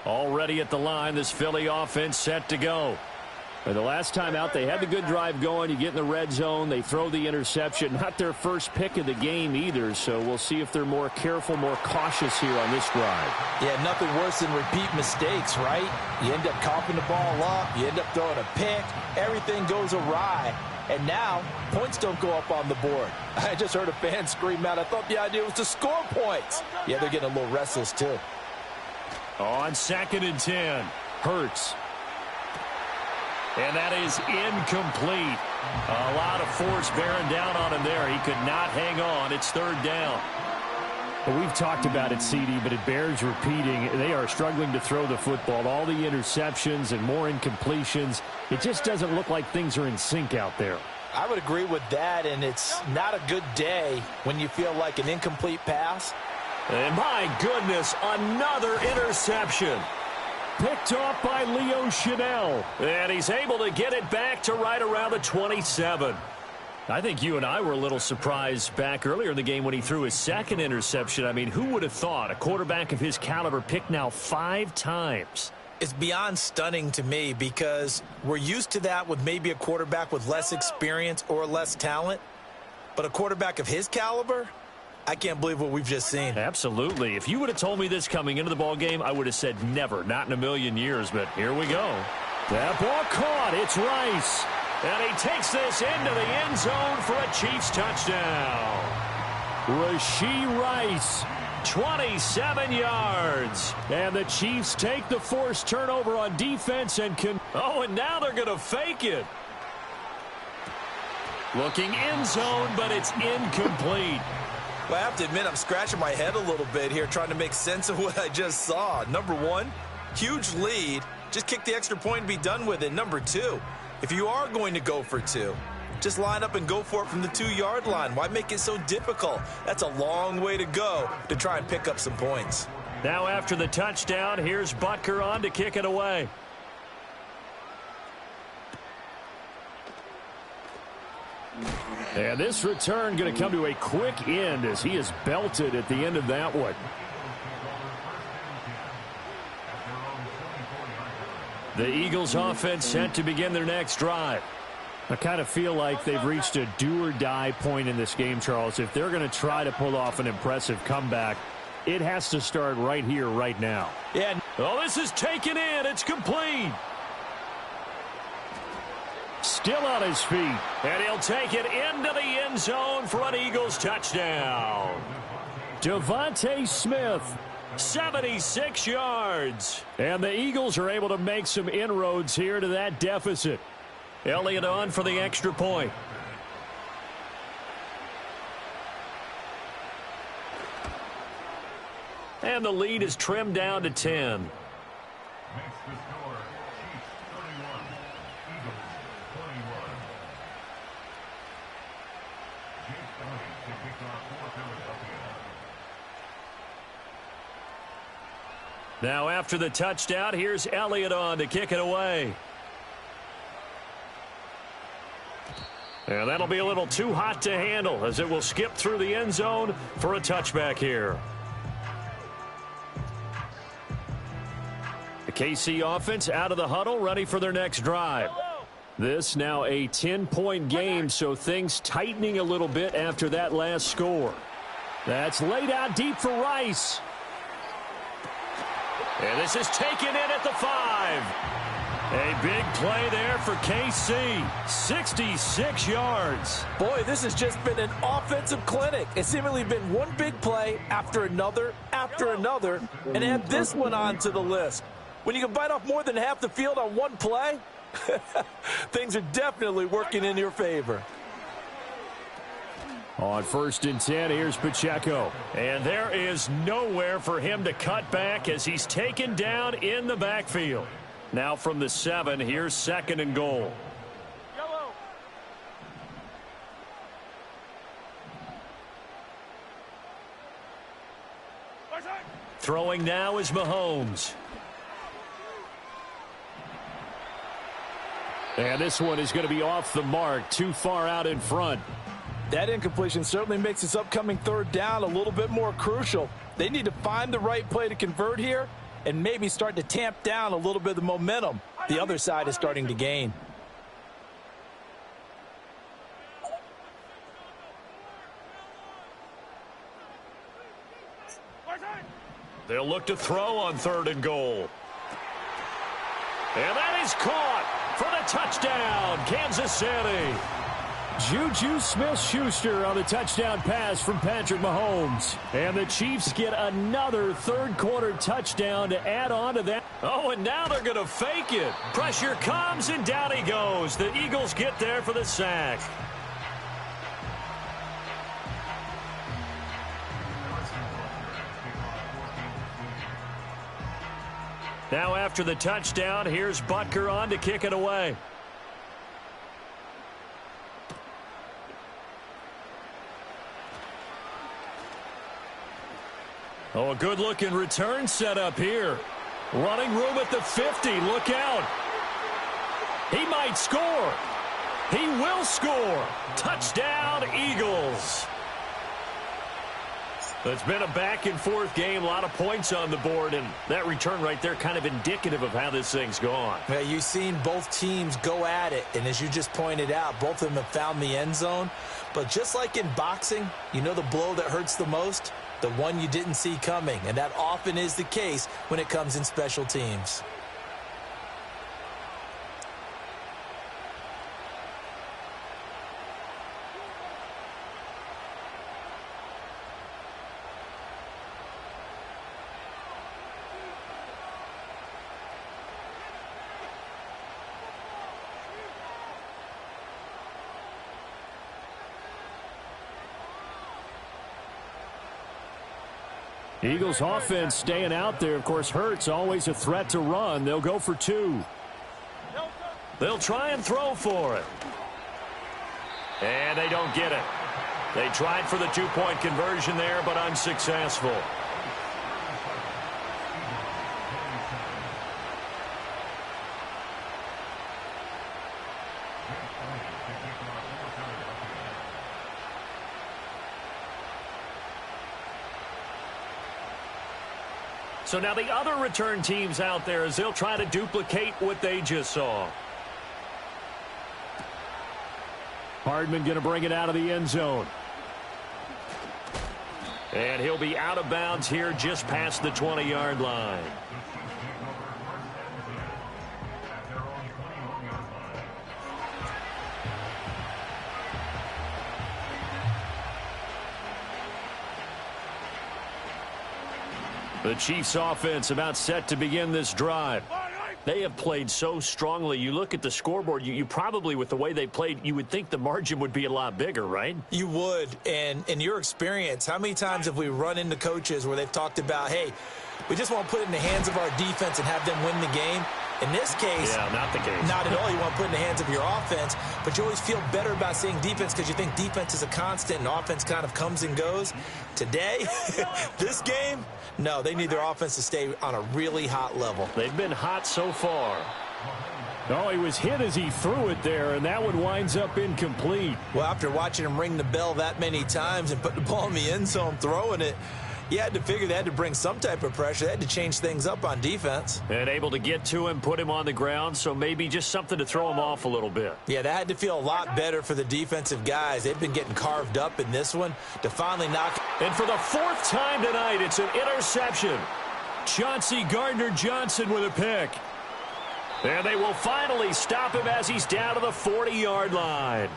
Already at the line, this Philly offense set to go. And the last time out, they had the good drive going. You get in the red zone, they throw the interception. Not their first pick of the game either, so we'll see if they're more careful, more cautious here on this drive. Yeah, nothing worse than repeat mistakes, right? You end up coughing the ball up, you end up throwing a pick, everything goes awry. And now, points don't go up on the board. I just heard a fan scream out, I thought the idea was to score points. Yeah, they're getting a little restless too. On 2nd and 10, Hurts. And that is incomplete. A lot of force bearing down on him there. He could not hang on. It's 3rd down. Well, we've talked about it, CD, but it bears repeating. They are struggling to throw the football. All the interceptions and more incompletions. It just doesn't look like things are in sync out there. I would agree with that, and it's not a good day when you feel like an incomplete pass. And my goodness, another interception. Picked off by Leo Chanel. And he's able to get it back to right around the 27. I think you and I were a little surprised back earlier in the game when he threw his 2nd interception. I mean, who would have thought a quarterback of his caliber picked now 5 times? It's beyond stunning to me because we're used to that with maybe a quarterback with less experience or less talent. But a quarterback of his caliber, I can't believe what we've just seen. Absolutely. If you would have told me this coming into the ball game, I would have said never, not in a million years. But here we go. That ball caught. It's Rice. And he takes this into the end zone for a Chiefs touchdown. Rashee Rice, 27 yards. And the Chiefs take the forced turnover on defense and can... Oh, and now they're going to fake it. Looking end zone, but it's incomplete. Well, I have to admit, I'm scratching my head a little bit here trying to make sense of what I just saw. Number one, huge lead. Just kick the extra point and be done with it. Number two, if you are going to go for 2, just line up and go for it from the 2-yard line. Why make it so difficult? That's a long way to go to try and pick up some points. Now after the touchdown, here's Butker on to kick it away. And this return going to come to a quick end as he is belted at the end of that one. The Eagles offense set to begin their next drive. I kind of feel like they've reached a do-or-die point in this game, Charles. If they're going to try to pull off an impressive comeback, it has to start right here, right now. Yeah. Oh, this is taken in. It's complete. Still on his feet, and he'll take it into the end zone for an Eagles touchdown. Devontae Smith, 76 yards. And the Eagles are able to make some inroads here to that deficit. Elliott on for the extra point. And the lead is trimmed down to 10. Now after the touchdown, here's Elliott on to kick it away. And that'll be a little too hot to handle as it will skip through the end zone for a touchback here. The KC offense out of the huddle, ready for their next drive. This now a 10-point game, so things tightening a little bit after that last score. That's laid out deep for Rice. And this is taken in at the 5. A big play there for KC. 66 yards. Boy, this has just been an offensive clinic. It's seemingly been one big play after another, and add this one on to the list. When you can bite off more than half the field on one play, Things are definitely working in your favor. On 1st and 10, here's Pacheco. And there is nowhere for him to cut back as he's taken down in the backfield. Now from the 7, here's 2nd and goal. Throwing now is Mahomes. And this one is going to be off the mark, too far out in front. That incompletion certainly makes this upcoming 3rd down a little bit more crucial. They need to find the right play to convert here and maybe start to tamp down a little bit of the momentum the other side is starting to gain. They'll look to throw on 3rd and goal. And that is caught for the touchdown, Kansas City. Juju Smith-Schuster on the touchdown pass from Patrick Mahomes. And the Chiefs get another 3rd quarter touchdown to add on to that. Oh, and now they're going to fake it. Pressure comes, and down he goes. The Eagles get there for the sack. Now after the touchdown, here's Butker on to kick it away. Oh, a good-looking return set up here. Running room at the 50. Look out. He might score. He will score. Touchdown, Eagles. It's been a back-and-forth game, a lot of points on the board, and that return right there kind of indicative of how this thing's gone. Yeah, you've seen both teams go at it, and as you just pointed out, both of them have found the end zone. But just like in boxing, you know the blow that hurts the most? The one you didn't see coming, and that often is the case when it comes in special teams. Eagles offense staying out there. Of course, Hurts always a threat to run. They'll go for 2. They'll try and throw for it. And they don't get it. They tried for the 2-point conversion there, but unsuccessful. So now the other return teams out there as they'll try to duplicate what they just saw. Hardman going to bring it out of the end zone. And he'll be out of bounds here just past the 20-yard line. The Chiefs offense about set to begin this drive. They have played so strongly. You look at the scoreboard, you probably, with the way they played, you would think the margin would be a lot bigger, right? You would. And in your experience, how many times have we run into coaches where they've talked about, hey, we just want to put it in the hands of our defense and have them win the game? In this case, yeah, not the case. Not at all. You want to put it in the hands of your offense, but you always feel better about saying defense because you think defense is a constant and offense kind of comes and goes. Today, this game, no, they need their offense to stay on a really hot level. They've been hot so far. Oh, he was hit as he threw it there, and that one winds up incomplete. Well, after watching him ring the bell that many times and put the ball in the end zone throwing it, you had to figure they had to bring some type of pressure. They had to change things up on defense. And able to get to him, put him on the ground, so maybe just something to throw him off a little bit. Yeah, that had to feel a lot better for the defensive guys. They've been getting carved up in this one to finally knock. And for the 4th time tonight, it's an interception. Chauncey Gardner-Johnson with a pick. And they will finally stop him as he's down to the 40-yard line.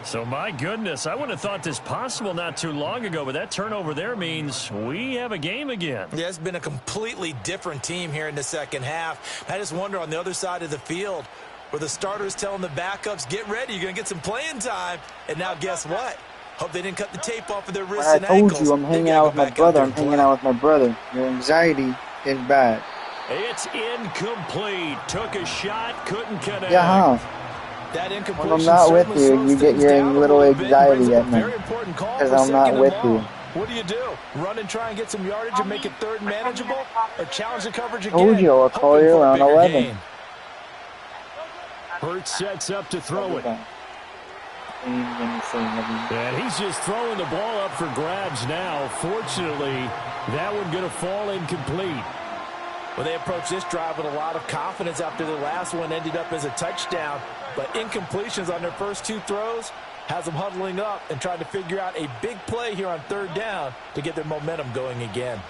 So, my goodness, I wouldn't have thought this possible not too long ago, but that turnover there means we have a game again. Yeah, it's been a completely different team here in the second half. I just wonder on the other side of the field, where the starters telling the backups, get ready, you're going to get some playing time. And now guess what? Hope they didn't cut the tape off of their wrists and I told ankles. you I'm hanging out with my brother. I'm hanging out with my brother. Your anxiety is bad. It's incomplete. Took a shot, couldn't connect. Yeah, That when I'm not with you, you get your little anxiety at me. Because I'm not with you. What do? Run and try and get some yardage and make it third and manageable? Or challenge the coverage again? Told you I'll call you around 11. Hurts sets up to throw it. And he's just throwing the ball up for grabs now. Fortunately, that one going to fall incomplete. Well, they approached this drive with a lot of confidence after the last one ended up as a touchdown. But incompletions on their first two throws has them huddling up and trying to figure out a big play here on third down to get their momentum going again.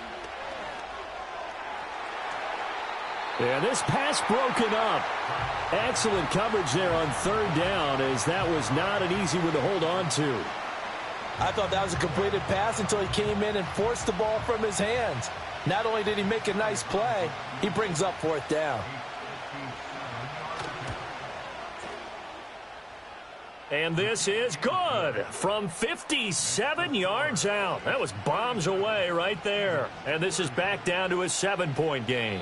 And this pass broken up. Excellent coverage there on third down, as that was not an easy one to hold on to. I thought that was a completed pass until he came in and forced the ball from his hands. Not only did he make a nice play, he brings up fourth down. And this is good from 57 yards out. That was bombs away right there. And this is back down to a 7-point game.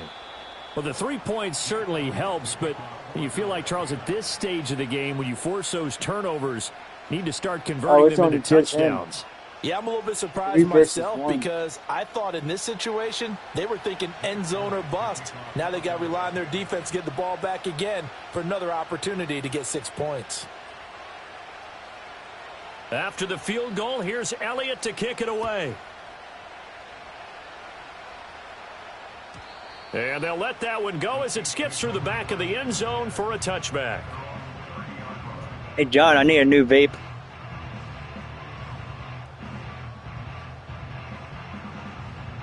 Well, the 3 points certainly helps, but you feel like, Charles, at this stage of the game, when you force those turnovers, you need to start converting them into touchdowns. Yeah, I'm a little bit surprised myself because I thought in this situation they were thinking end zone or bust. Now they got to rely on their defense to get the ball back again for another opportunity to get 6 points. After the field goal, here's Elliott to kick it away. And they'll let that one go as it skips through the back of the end zone for a touchback. Hey, John, I need a new vape.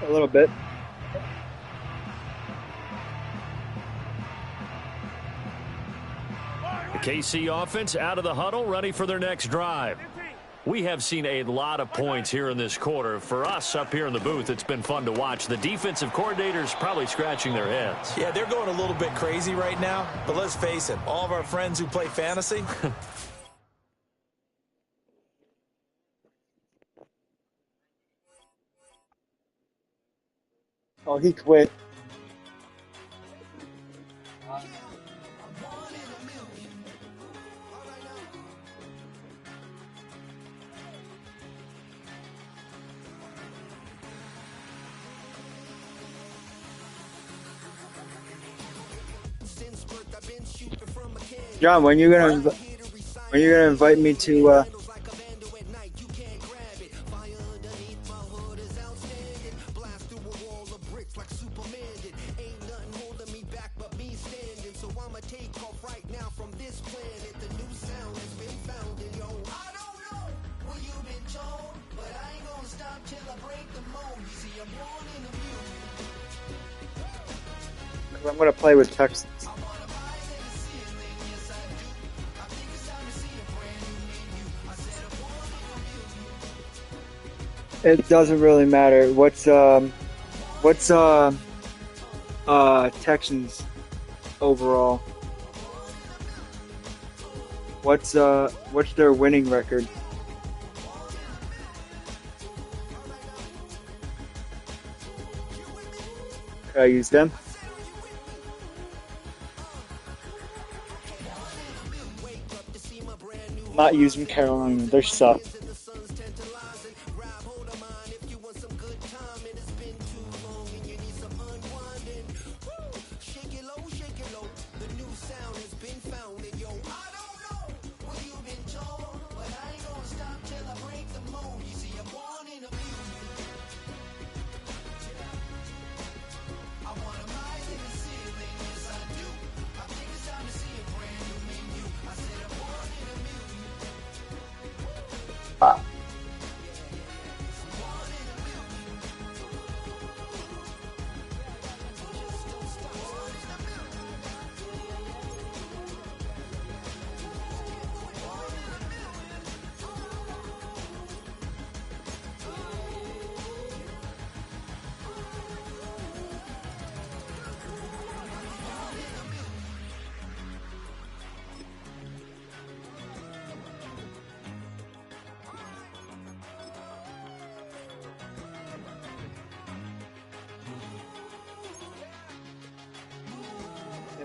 A little bit. The KC offense out of the huddle, ready for their next drive. We have seen a lot of points here in this quarter. For us up here in the booth, it's been fun to watch. The defensive coordinators probably scratching their heads. Yeah, they're going a little bit crazy right now, but let's face it, all of our friends who play fantasy Oh, he quit. John, when you gonna invite me to I'm gonna play with Texans. It doesn't really matter. What's Texans overall? What's their winning record? Can I use them? I'm not using Carolina. They're suck.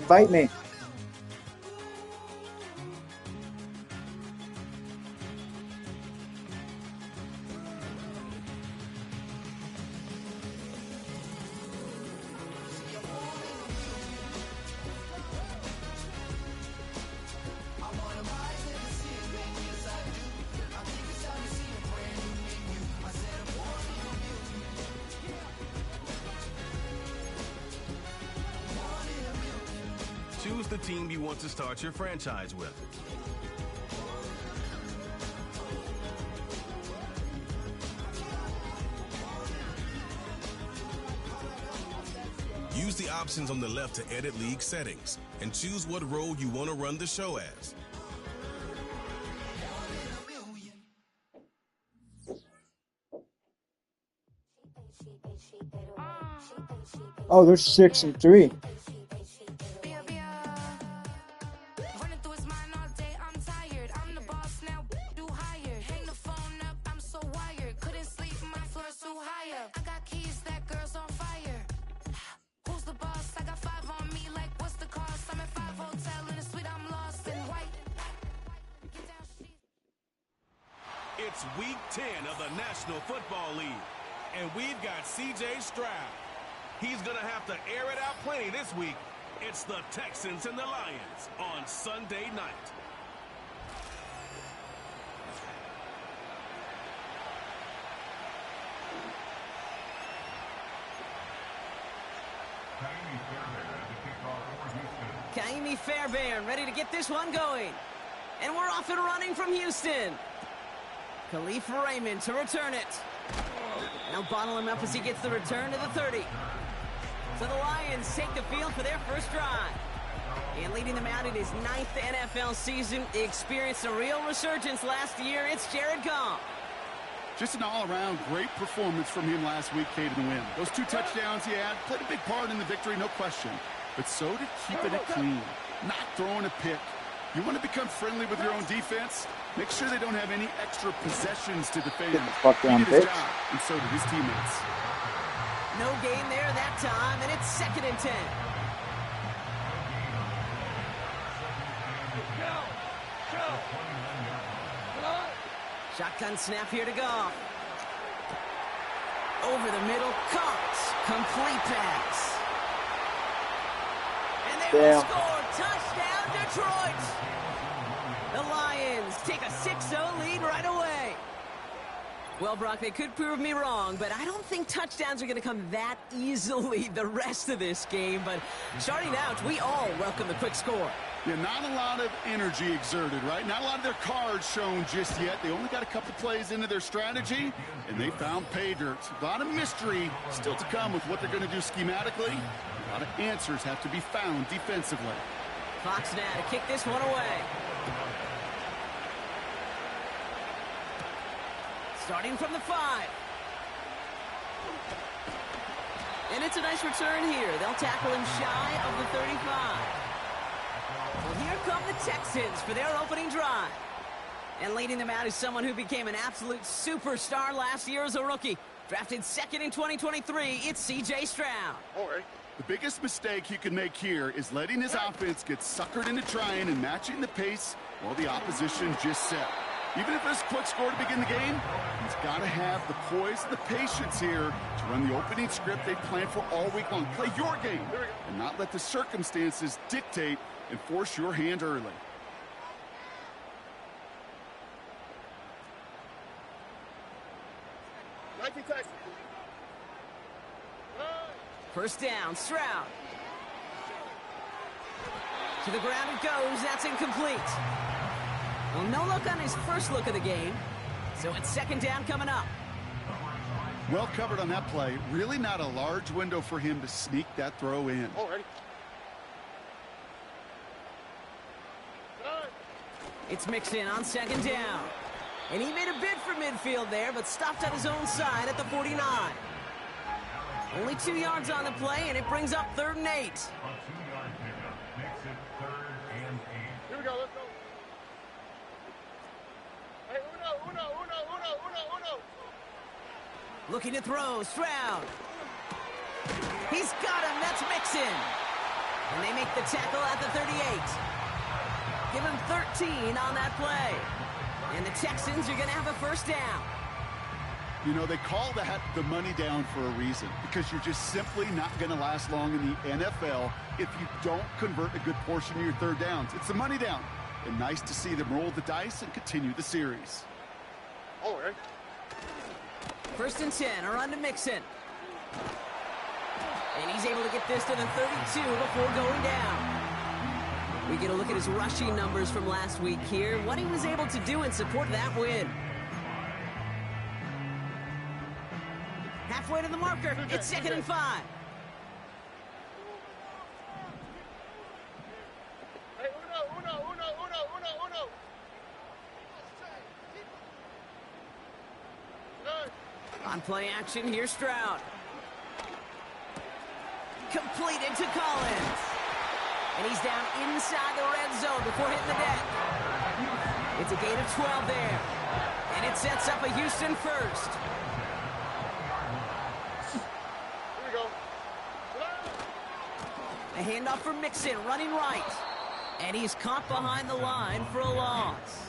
Invite me. Choose the team you want to start your franchise with. Use the options on the left to edit league settings and choose what role you want to run the show as. Oh, they're 6-3. It's week 10 of the National Football League, and we've got C.J. Stroud. He's going to have to air it out plenty this week. It's the Texans and the Lions on Sunday night. Kaimi Fairbairn ready to get this one going. And we're off and running from Houston. Khalif Raymond to return it. Now bottle him up as he gets the return to the 30. So the Lions take the field for their first drive. And leading them out in his 9th NFL season, he experienced a real resurgence last year. It's Jared Goff. Just an all-around great performance from him last week, Cade, in the win. Those 2 touchdowns he had played a big part in the victory, no question. But so did keeping it clean, not throwing a pick. You want to become friendly with your own defense? Make sure they don't have any extra possessions to defend. Get the fuck down, he did his bitch. job, and so did his teammates. No gain there that time, and it's 2nd and 10. Shotgun snap here to Goff. Over the middle, caught. Complete pass. And they will score. Touchdown, Detroit. The Lions take a 6-0 lead right away. Well, Brock, they could prove me wrong, but I don't think touchdowns are going to come that easily the rest of this game. But starting out, we all welcome the quick score. Yeah, not a lot of energy exerted, right? Not a lot of their cards shown just yet. They only got a couple plays into their strategy, and they found pay dirt. A lot of mystery still to come with what they're going to do schematically. A lot of answers have to be found defensively. Fox now to kick this one away. Starting from the 5. And it's a nice return here. They'll tackle him shy of the 35. Well, here come the Texans for their opening drive. And leading them out is someone who became an absolute superstar last year as a rookie. Drafted 2nd in 2023, it's C.J. Stroud. All right. The biggest mistake he can make here is letting his offense get suckered into trying and matching the pace while the opposition just set. Even if it's a quick score to begin the game, he's got to have the poise and the patience here to run the opening script they planned for all week long. Play your game and not let the circumstances dictate and force your hand early. First down, Stroud. To the ground it goes. That's incomplete. Well, no look on his first look of the game. So it's 2nd down coming up. Well covered on that play. Really not a large window for him to sneak that throw in. Already. It's mixed in on 2nd down. And he made a bid for midfield there, but stopped at his own side at the 49. Only 2 yards on the play, and it brings up 3rd and 8. Here we go, let's go. Hey, uno. Looking to throw, Stroud. He's got him, that's Mixon. And they make the tackle at the 38. Give him 13 on that play. And the Texans are going to have a first down. You know, they call that the money down for a reason, because you're just simply not going to last long in the NFL if you don't convert a good portion of your third downs. It's the money down. And nice to see them roll the dice and continue the series. All right. First and 10, a run to Mixon. And he's able to get this to the 32 before going down. We get a look at his rushing numbers from last week here, what he was able to do in support of that win. Halfway to the marker, it's 2nd and 5. Hey, uno. On play action, here's Stroud. Completed to Collins. And he's down inside the red zone before hitting the deck. It's a gain of 12 there. And it sets up a Houston first. Here we go. A handoff for Mixon, running right. And he's caught behind the line for a loss.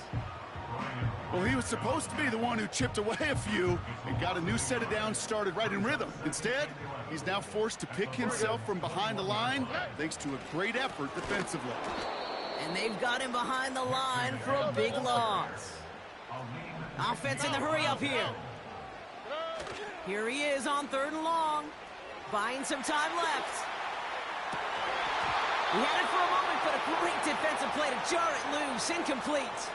Well, he was supposed to be the one who chipped away a few and got a new set of downs started right in rhythm. Instead, he's now forced to pick himself from behind the line thanks to a great effort defensively. And they've got him behind the line for a big loss. Offense in the hurry up here. Here he is on 3rd and long. Buying some time left. He had it for a moment, but a great defensive play to jar it loose. Incomplete.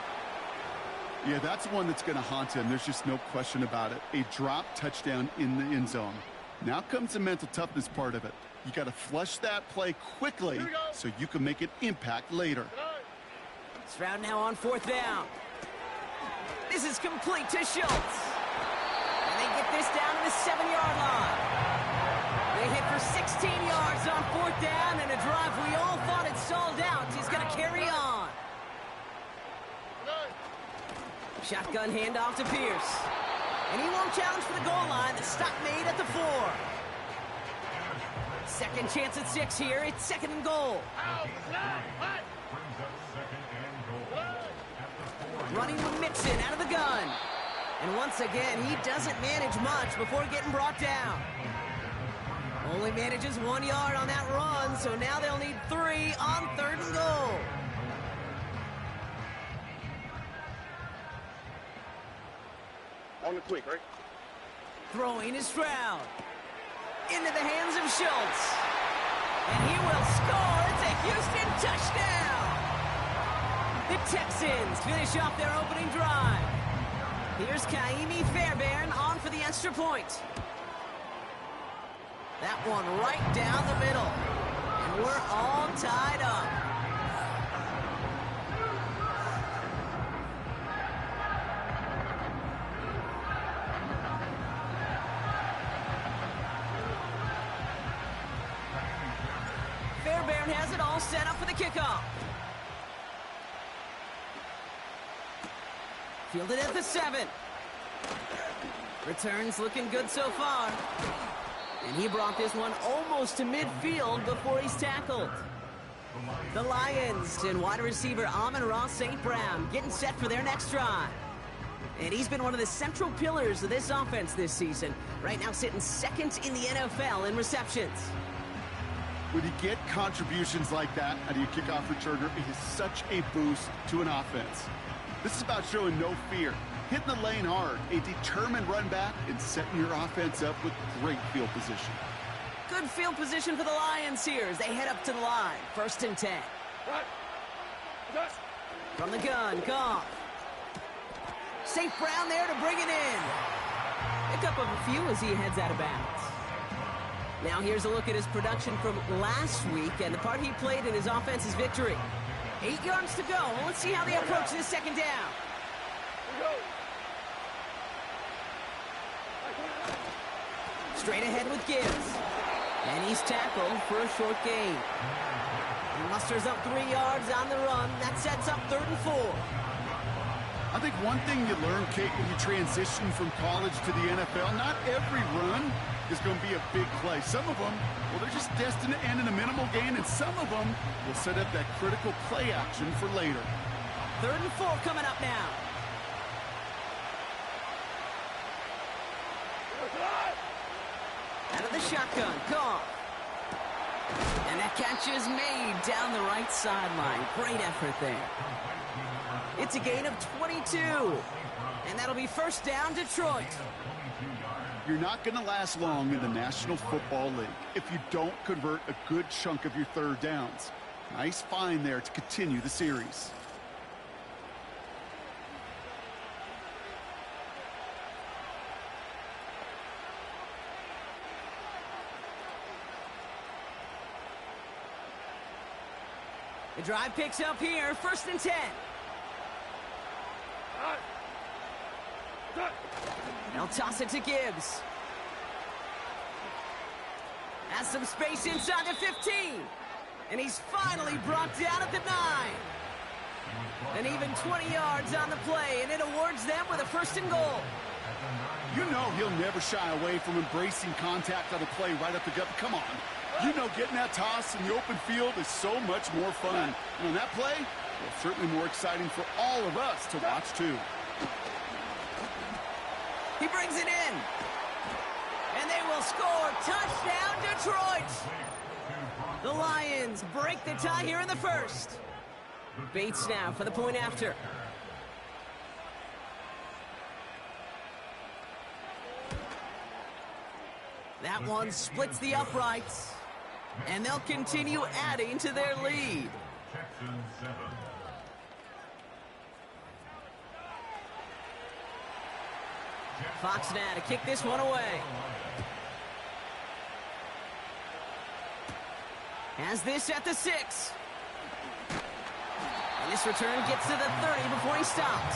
Yeah, that's one that's going to haunt him. There's just no question about it. A drop touchdown in the end zone. Now comes the mental toughness part of it. You got to flush that play quickly so you can make an impact later. Stroud now on 4th down. This is complete to Schultz. And they get this down to the 7-yard line. They hit for 16 yards on 4th down, and a drive we all thought had stalled out. He's going to carry on. Shotgun handoff to Pierce. And he won't challenge for the goal line. The stop made at the 4. Second chance at 6 here. It's 2nd and goal. Running with Mixon out of the gun. And once again, he doesn't manage much before getting brought down. Only manages 1 yard on that run, so now they'll need 3 on 3rd and goal. On the quick, right? Throwing is Stroud. Into the hands of Schultz. And he will score. It's a Houston touchdown. The Texans finish off their opening drive. Here's Kaimi Fairbairn on for the extra point. That one right down the middle. And we're all tied up. Fairbairn has it all set up for the kickoff. Fielded at the 7. Returns looking good so far. And he brought this one almost to midfield before he's tackled. The Lions and wide receiver Amon-Ra St. Brown getting set for their next drive. And he's been one of the central pillars of this offense this season. Right now sitting 2nd in the NFL in receptions. When you get contributions like that out of your kickoff returner, it is such a boost to an offense. This is about showing no fear, hitting the lane hard, a determined run back, and setting your offense up with great field position. Good field position for the Lions here as they head up to the line. 1st and 10. From the gun, Goff. St. Brown there to bring it in. Pick up a few as he heads out of bounds. Now here's a look at his production from last week and the part he played in his offense's victory. 8 yards to go. Let's see how they approach this 2nd down. Straight ahead with Gibbs. And he's tackled for a short gain. He musters up 3 yards on the run. That sets up 3rd and 4. I think one thing you learn, Kate, when you transition from college to the NFL, not every run is going to be a big play. Some of them, well, they're just destined to end in a minimal gain, and some of them will set up that critical play action for later. 3rd and 4 coming up now. Out of the shotgun, Goff. And that catch is made down the right sideline. Great effort there. It's a gain of 22. And that'll be 1st down, Detroit. You're not going to last long in the National Football League if you don't convert a good chunk of your 3rd downs. Nice find there to continue the series. The drive picks up here, 1st and 10. They'll toss it to Gibbs. Has some space inside the 15. And he's finally brought down at the 9. And even 20 yards on the play, and it awards them with a 1st and goal. You know he'll never shy away from embracing contact on a play right up the gut. Come on. You know getting that toss in the open field is so much more fun. And on that play, well, certainly more exciting for all of us to watch, too. He brings it in. And they will score. Touchdown, Detroit. The Lions break the tie here in the 1st. Bates now for the point after. That one splits the uprights. And they'll continue adding to their lead. Fox now to kick this one away. Has this at the 6. And this return gets to the 30 before he stopped.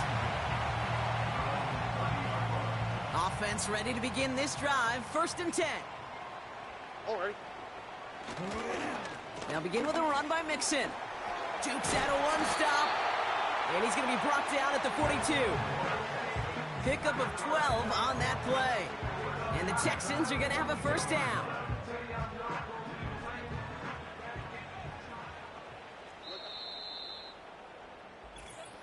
Offense ready to begin this drive. 1st and 10. All right. Now begin with a run by Mixon. Dukes out a 1-stop. And he's going to be brought down at the 42. Pickup of 12 on that play. And the Texans are going to have a 1st down.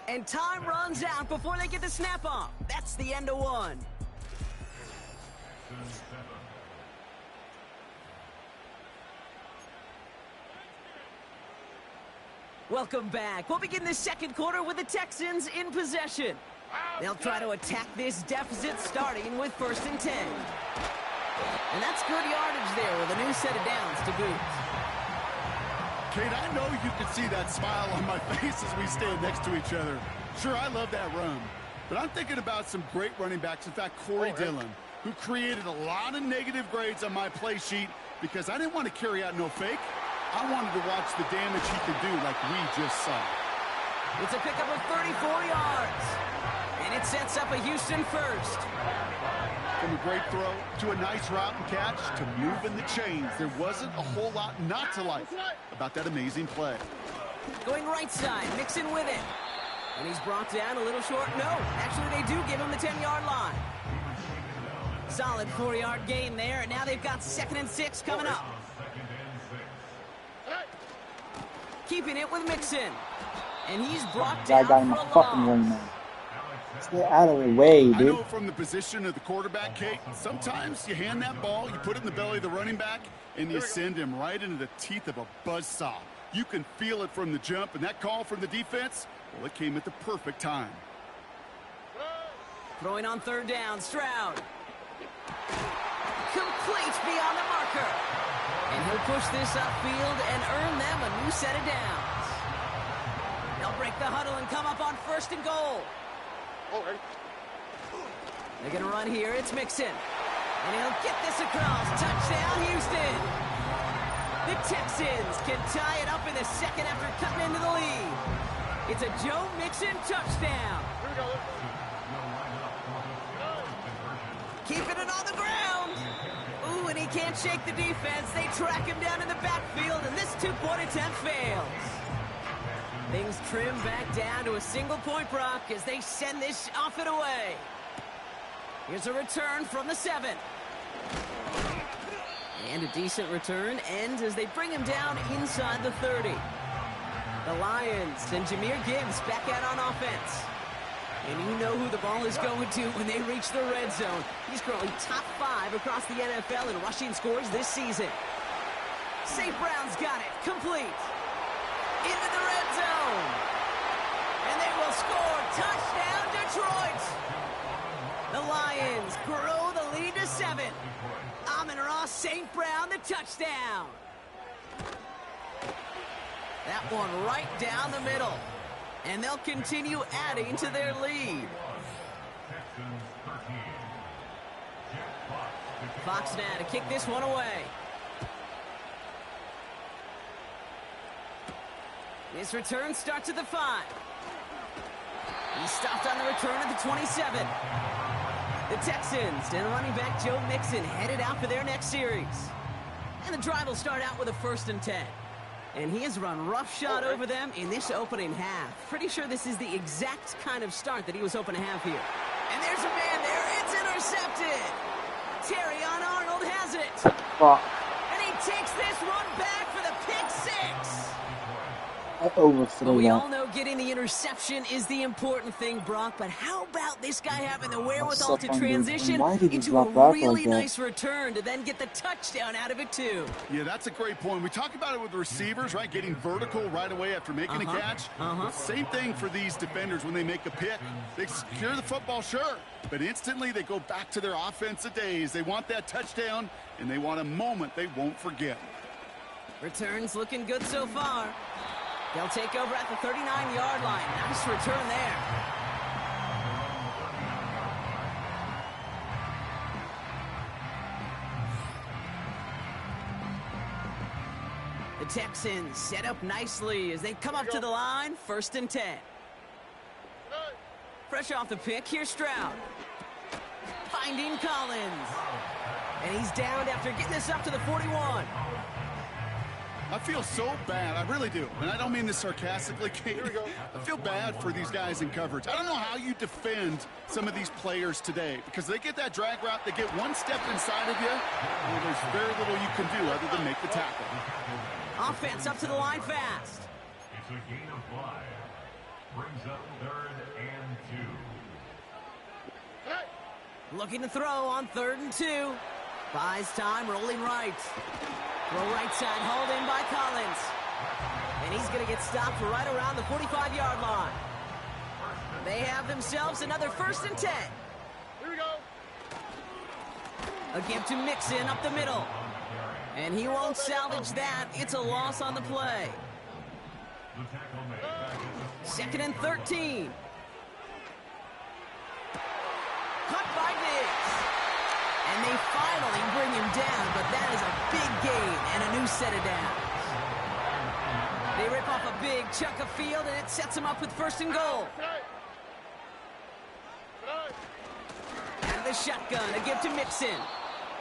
And time runs out before they get the snap off. That's the end of 1. Welcome back. We'll begin the 2nd quarter with the Texans in possession. They'll try to attack this deficit starting with 1st and 10. And that's good yardage there with a new set of downs to boot. Kate, I know you can see that smile on my face as we stand next to each other. Sure, I love that run. But I'm thinking about some great running backs. In fact, Corey Dillon, who created a lot of negative grades on my play sheet because I didn't want to carry out no fake. I wanted to watch the damage he could do like we just saw. It's a pickup of 34 yards. And it sets up a Houston 1st. From a great throw to a nice route and catch to moving the chains, there wasn't a whole lot not to like about that amazing play. Going right side, Mixon with it. And he's brought down a little short. No, actually they do give him the 10-yard line. Solid 4-yard gain there, and now they've got 2nd and 6 coming up. Keeping it with Mixon. And he's brought down got him for a a fucking loss. ring, man. Stay out of the way, dude. I know from the position of the quarterback, Kate, sometimes you hand that ball, you put it in the belly of the running back, and you send him right into the teeth of a buzzsaw. You can feel it from the jump, and that call from the defense, well, it came at the perfect time. Throwing on 3rd down, Stroud. Complete beyond the marker. And he'll push this upfield and earn them a new set of downs. They'll break the huddle and come up on 1st and goal. All right. They're going to run here. It's Mixon. And he'll get this across. Touchdown, Houston. The Texans can tie it up in the 2nd after cutting into the lead. It's a Joe Mixon touchdown. Here we go. Keeping it on the ground. Ooh, and he can't shake the defense. They track him down in the backfield, and this 2-point attempt fails. Things trim back down to a single-point Brock as they send this off and away. Here's a return from the 7. And a decent return ends as they bring him down inside the 30. The Lions send Jahmyr Gibbs back out on offense. And you know who the ball is going to when they reach the red zone. He's currently top 5 across the NFL in rushing scores this season. St. Brown's got it. Complete. Into the red zone. And they will score. Touchdown, Detroit. The Lions grow the lead to 7. Amon-Ra St. Brown, the touchdown. That one right down the middle. And they'll continue adding to their lead. Fox now to kick this one away. This return starts at the 5. He stopped on the return at the 27. The Texans and running back Joe Mixon headed out for their next series. And the drive will start out with a 1st and 10. And he has run roughshod over them in this opening half. Pretty sure this is the exact kind of start that he was hoping to have here. And there's a man there. It's intercepted. Terrion Arnold has it. And he takes this one back for the pick 6. I overthrew Well, we that. all know getting the interception is the important thing, Brock, but how about this guy having the wherewithal to transition into a really nice return to then get the touchdown out of it, too? Yeah, that's a great point. We talk about it with the receivers, right? Getting vertical right away after making a catch. Same thing for these defenders when they make a pick. They secure the football, sure, but instantly they go back to their offensive days. They want that touchdown, and they want a moment they won't forget. Returns looking good so far. They'll take over at the 39-yard line. Nice return there. The Texans set up nicely as they come up to the line. 1st and 10. Fresh off the pick, here's Stroud. Finding Collins. And he's downed after getting this up to the 41. I feel so bad. I really do. And I don't mean this sarcastically, Kate. I feel bad for these guys in coverage. I don't know how you defend some of these players today because they get that drag route, they get one step inside of you, and there's very little you can do other than make the tackle. Offense up to the line fast. It's a gain of 5. Brings up 3rd and 2. Looking to throw on 3rd and 2. Buys time, rolling right. Throw right side, hauled in by Collins. And he's going to get stopped right around the 45-yard line. They have themselves another 1st and 10. Here we go. A give to Mixon up the middle. And he won't salvage that. It's a loss on the play. 2nd and 13. Cut by Diggs. And they finally bring him down, but that is a big gain and a new set of downs. They rip off a big chunk of field, and it sets them up with 1st and goal. Out of the shotgun, a give to Mixon.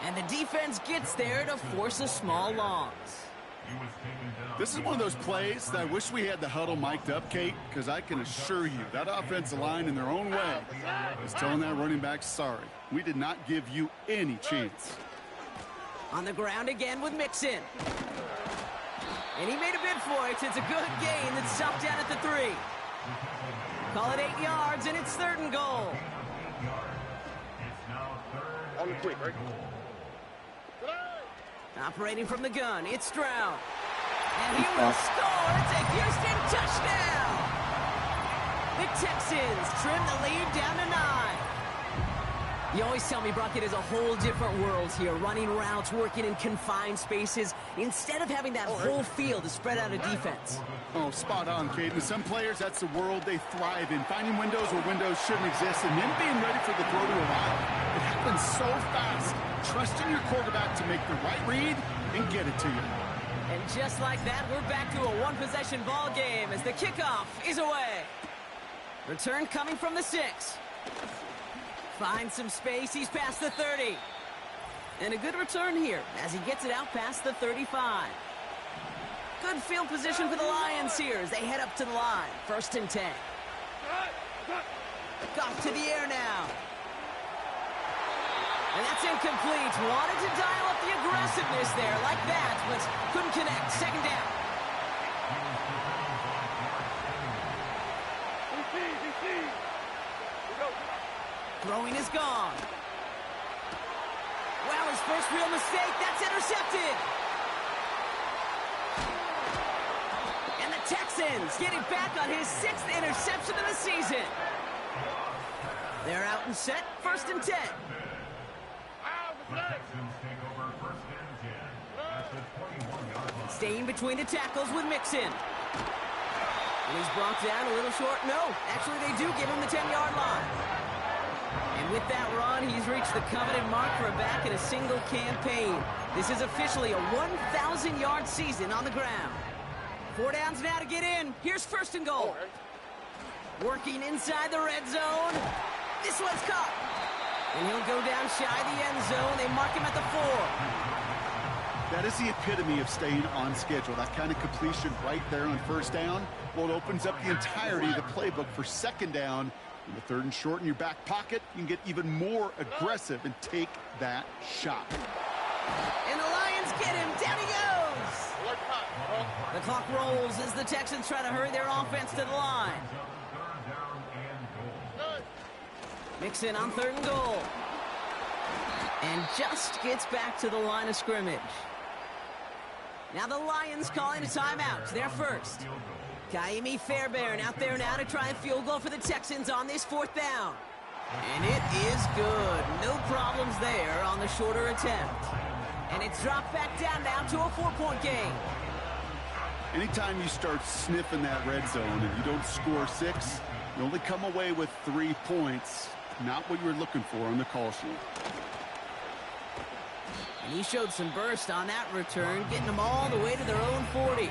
And the defense gets there to force a small loss. This is one of those plays that I wish we had the huddle mic'd up, Kate, because I can assure you that offensive line in their own way is telling that running back, sorry, we did not give you any chance. On the ground again with Mixon. And he made a bid for it. It's a good gain that's stopped down at the 3. Call it 8 yards, and it's 3rd and goal. On the quick, right? Operating from the gun, it's Stroud. And he will score. It's a Houston touchdown. The Texans trim the lead down to 9. You always tell me, Brock, it is a whole different world here. Running routes, working in confined spaces, instead of having that whole field to spread out a defense. Oh, spot on, Kate. And some players, that's the world they thrive in. Finding windows where windows shouldn't exist and then being ready for the throw to arrive. It happens so fast. Trusting your quarterback to make the right read and get it to you. And just like that, we're back to a one-possession ball game as the kickoff is away. Return coming from the 6. Finds some space. He's past the 30. And a good return here as he gets it out past the 35. Good field position for the Lions here as they head up to the line. 1st and 10. Off to the air now. And that's incomplete. Wanted to dial up the aggressiveness there like that, but couldn't connect. Second down. Throwing is gone. Wow, his first real mistake. That's intercepted. And the Texans getting back on his 6th interception of the season. They're out and set. 1st and 10. The Texans take over 1st and 10 at the 21-yard line. Staying between the tackles with Mixon. And he's brought down a little short. No, actually they do give him the 10-yard line. And with that run, he's reached the coveted mark for a back in a single campaign. This is officially a 1,000-yard season on the ground. 4 downs now to get in. Here's 1st and goal. Working inside the red zone. This one's caught. And he'll go down shy of the end zone. They mark him at the 4. That is the epitome of staying on schedule. That kind of completion right there on 1st down. Well, it opens up the entirety of the playbook for 2nd down. In the 3rd and short in your back pocket, you can get even more aggressive and take that shot. And the Lions get him. Down he goes. The clock rolls as the Texans try to hurry their offense to the line. Mixon on 3rd and goal. And just gets back to the line of scrimmage. Now the Lions calling a timeout. They're first. Kaimi Fairbairn out there now to try and field goal for the Texans on this 4th down. And it is good. No problems there on the shorter attempt. And it's dropped back down now to a 4-point game. Anytime you start sniffing that red zone and you don't score 6, you only come away with 3 points. Not what you were looking for on the call sheet. And he showed some burst on that return, getting them all the way to their own 40.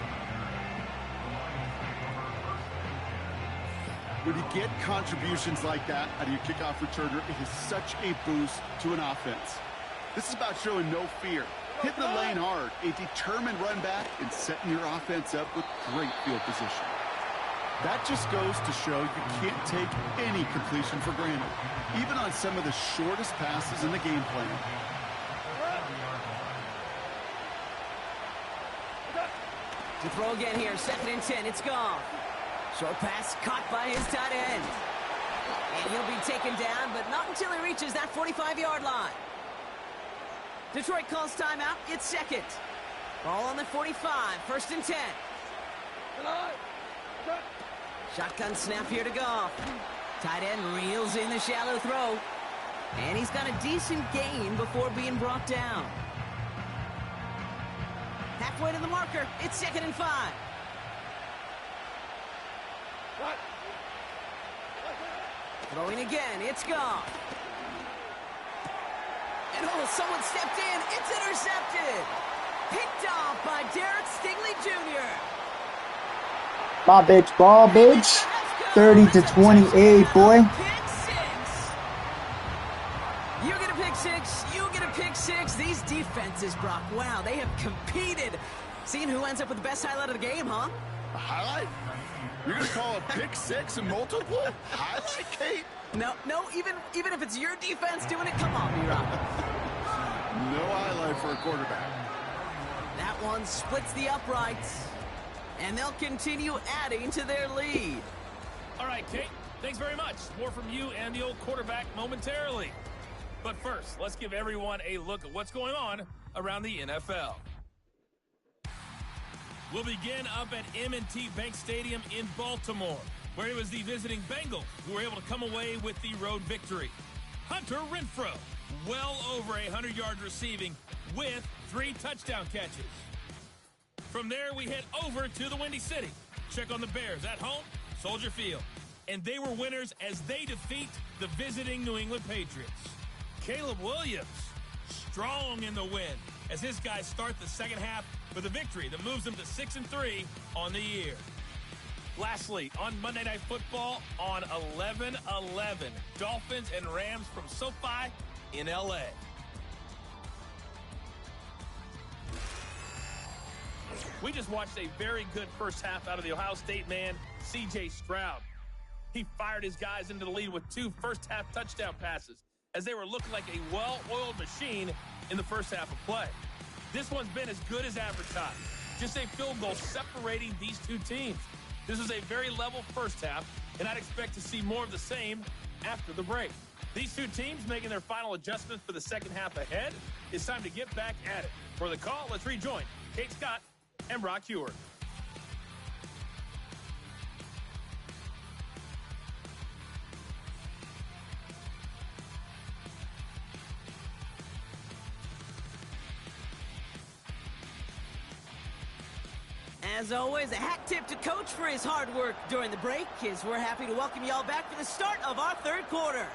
When you get contributions like that out of your kickoff returner, it is such a boost to an offense. This is about showing no fear, hitting the lane hard, a determined run back, and setting your offense up with great field position. That just goes to show you can't take any completion for granted, even on some of the shortest passes in the game plan. To throw again here, 2nd and 10, it's gone. Short pass caught by his tight end. And he'll be taken down, but not until he reaches that 45-yard line. Detroit calls timeout. It's 2nd. Ball on the 45. 1st and 10. Shotgun snap here to Goff. Tight end reels in the shallow throw. And he's got a decent gain before being brought down. Halfway to the marker. It's 2nd and 5. Throwing again, it's Goff. And oh, someone stepped in. It's intercepted. Picked off by Derek Stingley Jr. Ball, bitch. 30-28, boy. Pick 6. You get a pick 6. You get a pick 6. These defenses, Brock, wow, they have competed. Seeing who ends up with the best highlight of the game, huh? A highlight? You're going to call a pick 6 and multiple? Highlight, Kate? No, even if it's your defense doing it, come on, B-Rock. No highlight for a quarterback. That one splits the uprights, and they'll continue adding to their lead. All right, Kate, thanks very much. More from you and the old quarterback momentarily. But first, let's give everyone a look at what's going on around the NFL. We'll begin up at M&T Bank Stadium in Baltimore, where it was the visiting Bengals who were able to come away with the road victory. Hunter Renfrow, well over 100 yards receiving with 3 touchdown catches. From there, we head over to the Windy City. Check on the Bears at home, Soldier Field. And they were winners as they defeat the visiting New England Patriots. Caleb Williams, strong in the win, as his guys start the second half with a victory that moves them to 6-3 on the year. Lastly, on Monday Night Football on 11/11, Dolphins and Rams from SoFi in L.A. We just watched a very good first half out of the Ohio State man, C.J. Stroud. He fired his guys into the lead with 2 first-half touchdown passes as they were looking like a well-oiled machine in the first half of play. This one's been as good as advertised. Just a field goal separating these two teams. This was a very level first half, and I'd expect to see more of the same after the break. These two teams making their final adjustments for the second half ahead. It's time to get back at it. For the call, let's rejoin Kate Scott and Brock Heward. As always, a hat tip to Coach for his hard work during the break, as we're happy to welcome y'all back for the start of our third quarter.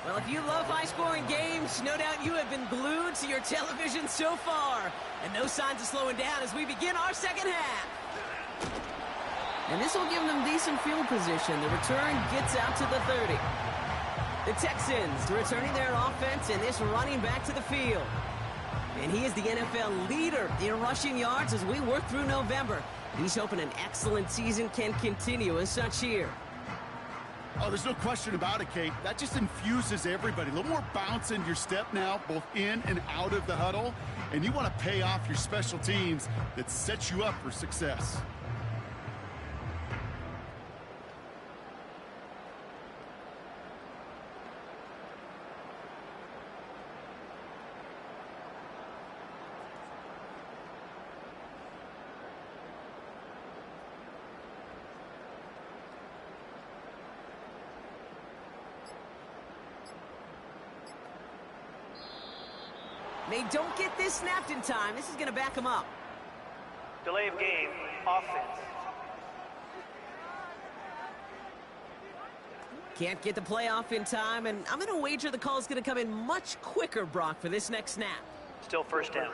Well, if you love high-scoring games, no doubt you have been glued to your television so far. And no signs of slowing down as we begin our second half. And this will give them decent field position. The return gets out to the 30. The Texans returning their offense and this running back to the field. And he is the NFL leader in rushing yards as we work through November. He's hoping an excellent season can continue as such here. Oh, there's no question about it, Kate. That just infuses everybody. A little more bounce in your step now, both in and out of the huddle. And you want to pay off your special teams that sets you up for success. They don't get this snapped in time. This is going to back them up. Delay of game, offense. Can't get the play off in time, and I'm going to wager the call is going to come in much quicker, Brock, for this next snap. Still first down.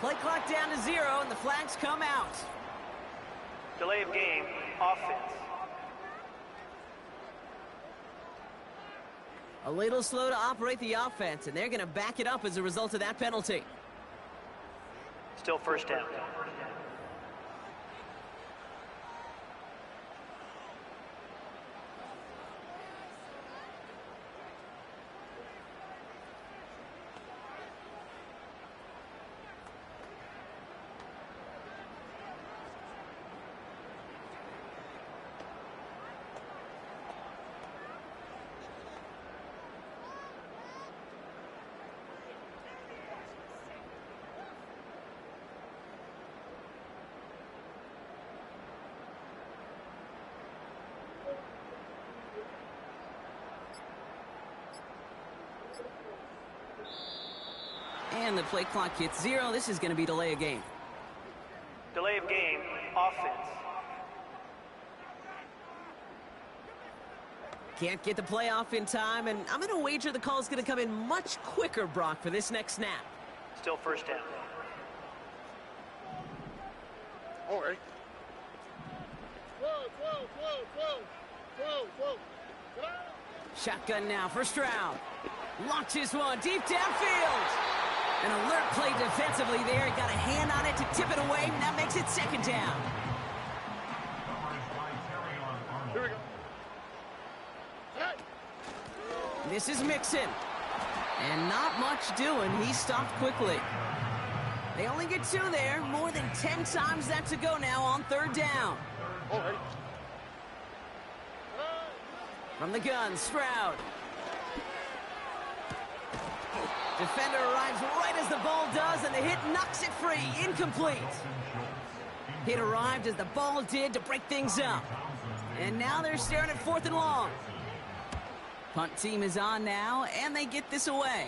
Play clock down to 0, and the flags come out. Delay of game, offense. A little slow to operate the offense, and they're going to back it up as a result of that penalty. Still first down. And the play clock hits 0. This is going to be delay of game. Delay of game, offense. Can't get the play off in time, and I'm going to wager the call is going to come in much quicker, Brock, for this next snap. Still first down. All right. Whoa. Shotgun now for Stroud. Launches one deep downfield. An alert play defensively there. Got a hand on it to tip it away. That makes it second down. Here we go. This is Mixon. And not much doing. He stopped quickly. They only get 2 there. More than 10 times that to go now on third down. All right. From the gun, Stroud. Defender arrives right as the ball does, and the hit knocks it free. Incomplete. Hit arrived as the ball did to break things up. And now they're staring at 4th and long. Punt team is on now, and they get this away.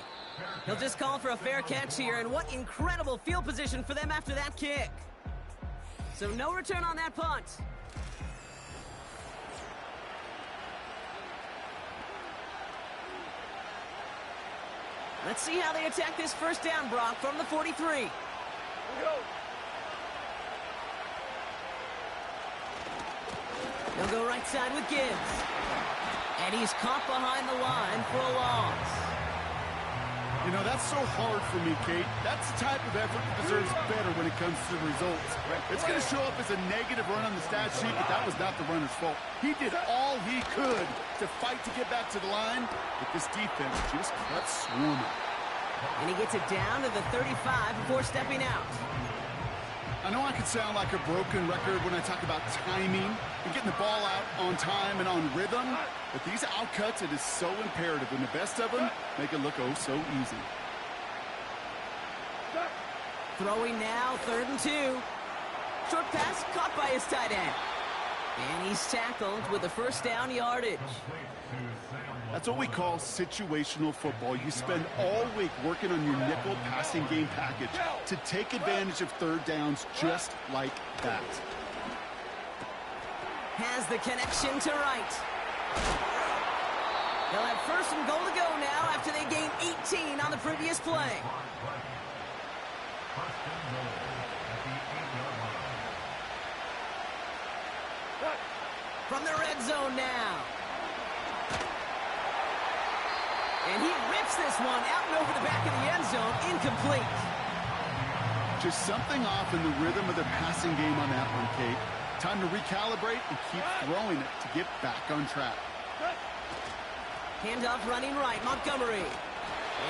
He'll just call for a fair catch here, and what incredible field position for them after that kick. So no return on that punt. Let's see how they attack this first down, Brock, from the 43. They'll go right side with Gibbs. And he's caught behind the line for a loss. You know, that's so hard for me, Kate. That's the type of effort that deserves better when it comes to the results. It's going to show up as a negative run on the stat sheet, but that was not the runner's fault. He did all he could to fight to get back to the line, but this defense just kept swarming. And he gets it down to the 35 before stepping out. I know I could sound like a broken record when I talk about timing and getting the ball out on time and on rhythm, but these outcuts, it is so imperative, and the best of them make it look oh so easy. Throwing now, 3rd and 2. Short pass caught by his tight end. And he's tackled with the first down yardage. That's what we call situational football. You spend all week working on your nickel passing game package to take advantage of 3rd downs just like that. Has the connection to right. They'll have 1st and goal to go now after they gain 18 on the previous play. From the red zone now. And he rips this one out and over the back of the end zone. Incomplete. Just something off in the rhythm of the passing game on that one, Kate. Time to recalibrate and keep throwing it to get back on track. Handoff running right, Montgomery.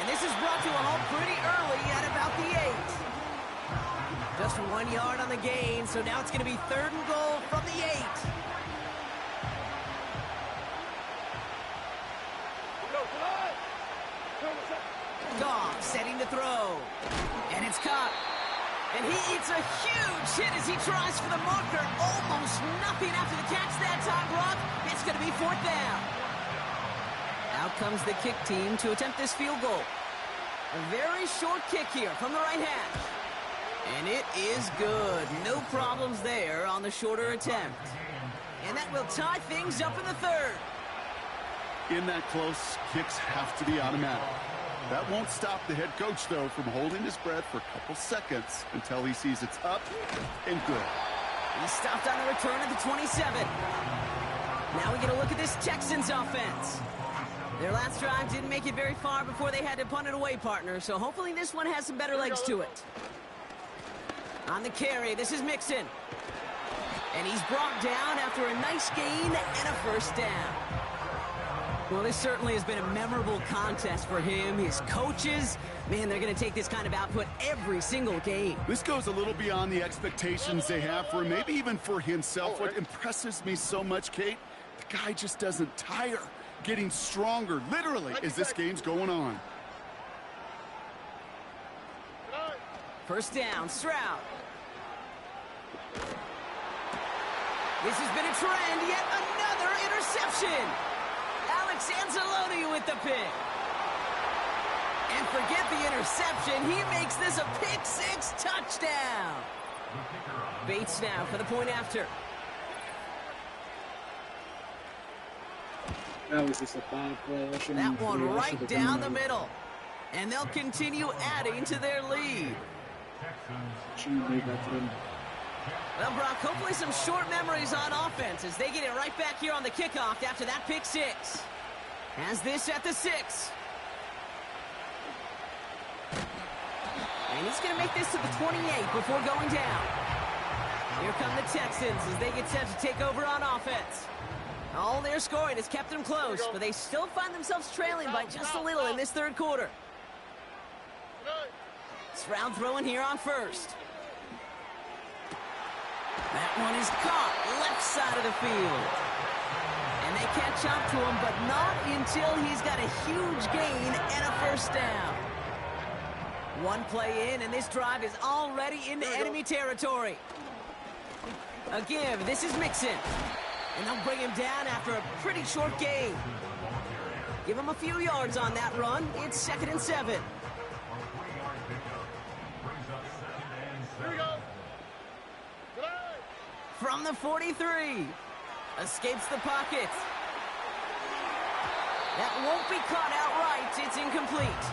And this is brought to a halt pretty early at about the 8. Just 1 yard on the gain, so now it's going to be 3rd and goal from the 8. Goff setting to throw. And it's caught. And he eats a huge hit as he tries for the marker. Almost nothing after the catch that time, Brock. It's going to be 4th down. Out comes the kick team to attempt this field goal. A very short kick here from the right hash. And it is good. No problems there on the shorter attempt. And that will tie things up in the 3rd. In that close, kicks have to be automatic. That won't stop the head coach, though, from holding his breath for a couple seconds until he sees it's up and good. He stopped on the return at the 27. Now we get a look at this Texans offense. Their last drive didn't make it very far before they had to punt it away, partner, so hopefully this one has some better legs to it. On the carry, this is Mixon. And he's brought down after a nice gain and a 1st down. Well, this certainly has been a memorable contest for him. His coaches, man, they're going to take this kind of output every single game. This goes a little beyond the expectations they have for him, maybe even for himself. What impresses me so much, Kate, the guy just doesn't tire. Getting stronger, literally, as this game's going on. 1st down, Stroud. This has been a trend, yet another interception. Alex Anzalone with the pick. And forget the interception. He makes this a pick-6 touchdown. Bates now for the point after. That was just a bad play. That one right down the middle. And they'll continue adding to their lead. Well, Brock, hopefully some short memories on offense as they get it right back here on the kickoff after that pick-6. Has this at the 6. And he's going to make this to the 28 before going down. Here come the Texans as they get set to take over on offense. All their scoring has kept them close, but they still find themselves trailing by just a little in this 3rd quarter. Stroud throwing here on 1st. That one is caught left side of the field. And they catch up to him, but not until he's got a huge gain and a 1st down. One play in, and this drive is already into enemy territory. A give. This is Mixon. And they'll bring him down after a pretty short gain. Give him a few yards on that run. It's 2nd and 7. Here we go. From the 43. Escapes the pocket. That won't be caught outright. It's incomplete.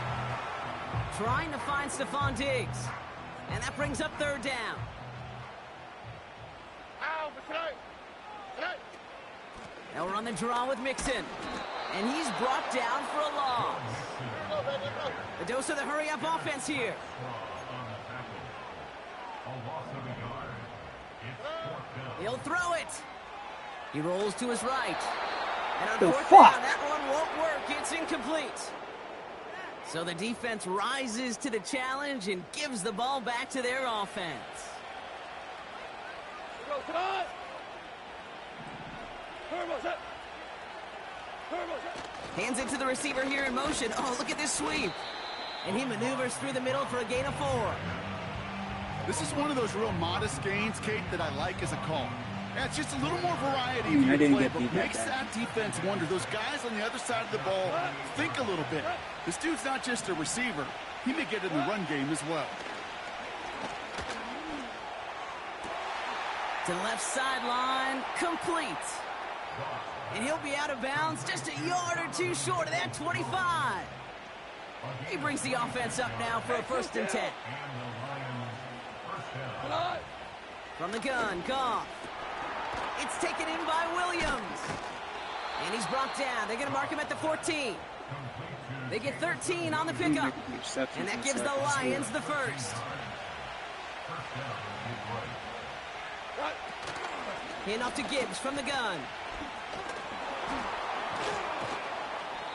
Trying to find Stephon Diggs. And that brings up 3rd down. Now we're on the draw with Mixon. And he's brought down for a loss. A dose of the hurry-up offense here. He'll throw it. He rolls to his right. And on 4th down, that one won't work. It's incomplete. So the defense rises to the challenge and gives the ball back to their offense. Hands it to the receiver here in motion. Oh, look at this sweep. And he maneuvers through the middle for a gain of 4. This is one of those real modest gains, Kate, that I like as a call. Yeah, it's just a little more variety in your play, but makes that defense wonder. Those guys on the other side of the ball think a little bit. This dude's not just a receiver. He may get in the run game as well. To the left sideline, complete. And he'll be out of bounds just a yard or two short of that 25. He brings the offense up now for a 1st and 10. From the gun, Goff. It's taken in by Williams. And he's brought down. They're going to mark him at the 14. They get 13 on the pickup. And that gives the Lions the 1st. Hand off to Gibbs from the gun.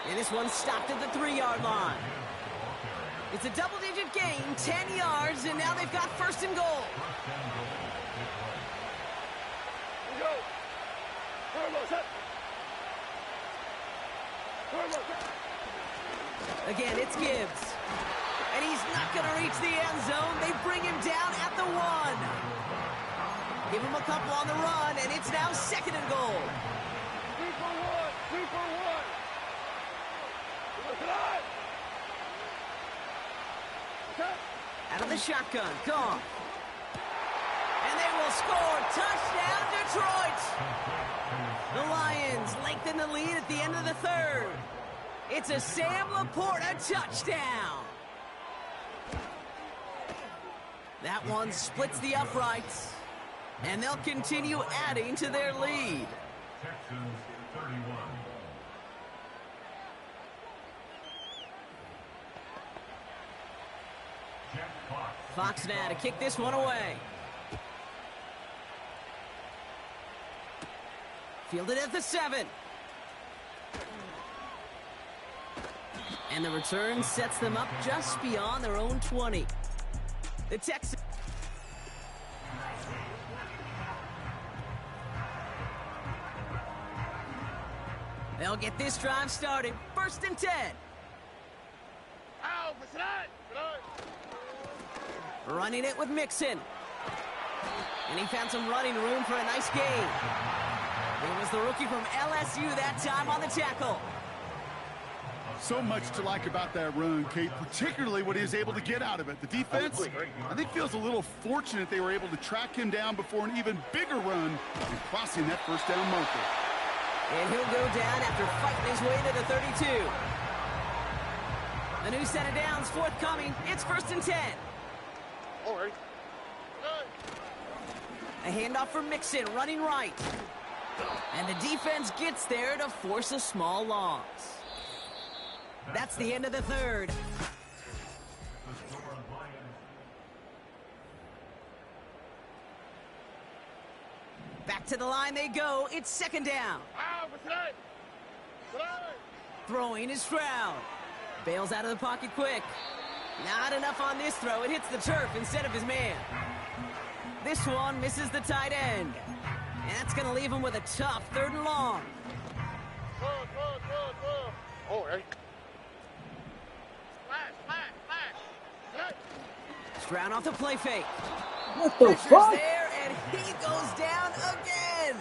And this one's stopped at the 3-yard line. It's a double-digit gain, 10 yards, and now they've got 1st and goal. Again, it's Gibbs. And he's not going to reach the end zone. They bring him down at the 1. Give him a couple on the run, and it's now 2nd and goal. 2 for 1. 2 for 1. Out of the shotgun, Goff. And they will score. Touchdown, Detroit. The Lions lengthen the lead at the end of the 3rd. It's a Sam Laporta touchdown. That one splits the uprights. And they'll continue adding to their lead. Texans 31. Fox now to kick this one away. Fielded at the 7. And the return sets them up just beyond their own 20. The Texans. They'll get this drive started. 1st and 10. Running it with Mixon. And he found some running room for a nice gain. It was the rookie from LSU that time on the tackle. So much to like about that run, Kate, particularly what he was able to get out of it. The defense, I think, feels a little fortunate they were able to track him down before an even bigger run and crossing that 1st down marker. And he'll go down after fighting his way to the 32. A new set of downs forthcoming. It's 1st and 10. All right. A handoff for Mixon, running right. And the defense gets there to force a small loss. That's the end of the 3rd. Back to the line they go. It's 2nd down. Throwing is Stroud. Bails out of the pocket quick. Not enough on this throw. It hits the turf instead of his man. This one misses the tight end. And that's going to leave him with a tough 3rd and long. All right. Stroud off the play fake. What the Pressure's fuck? there, and he goes down again.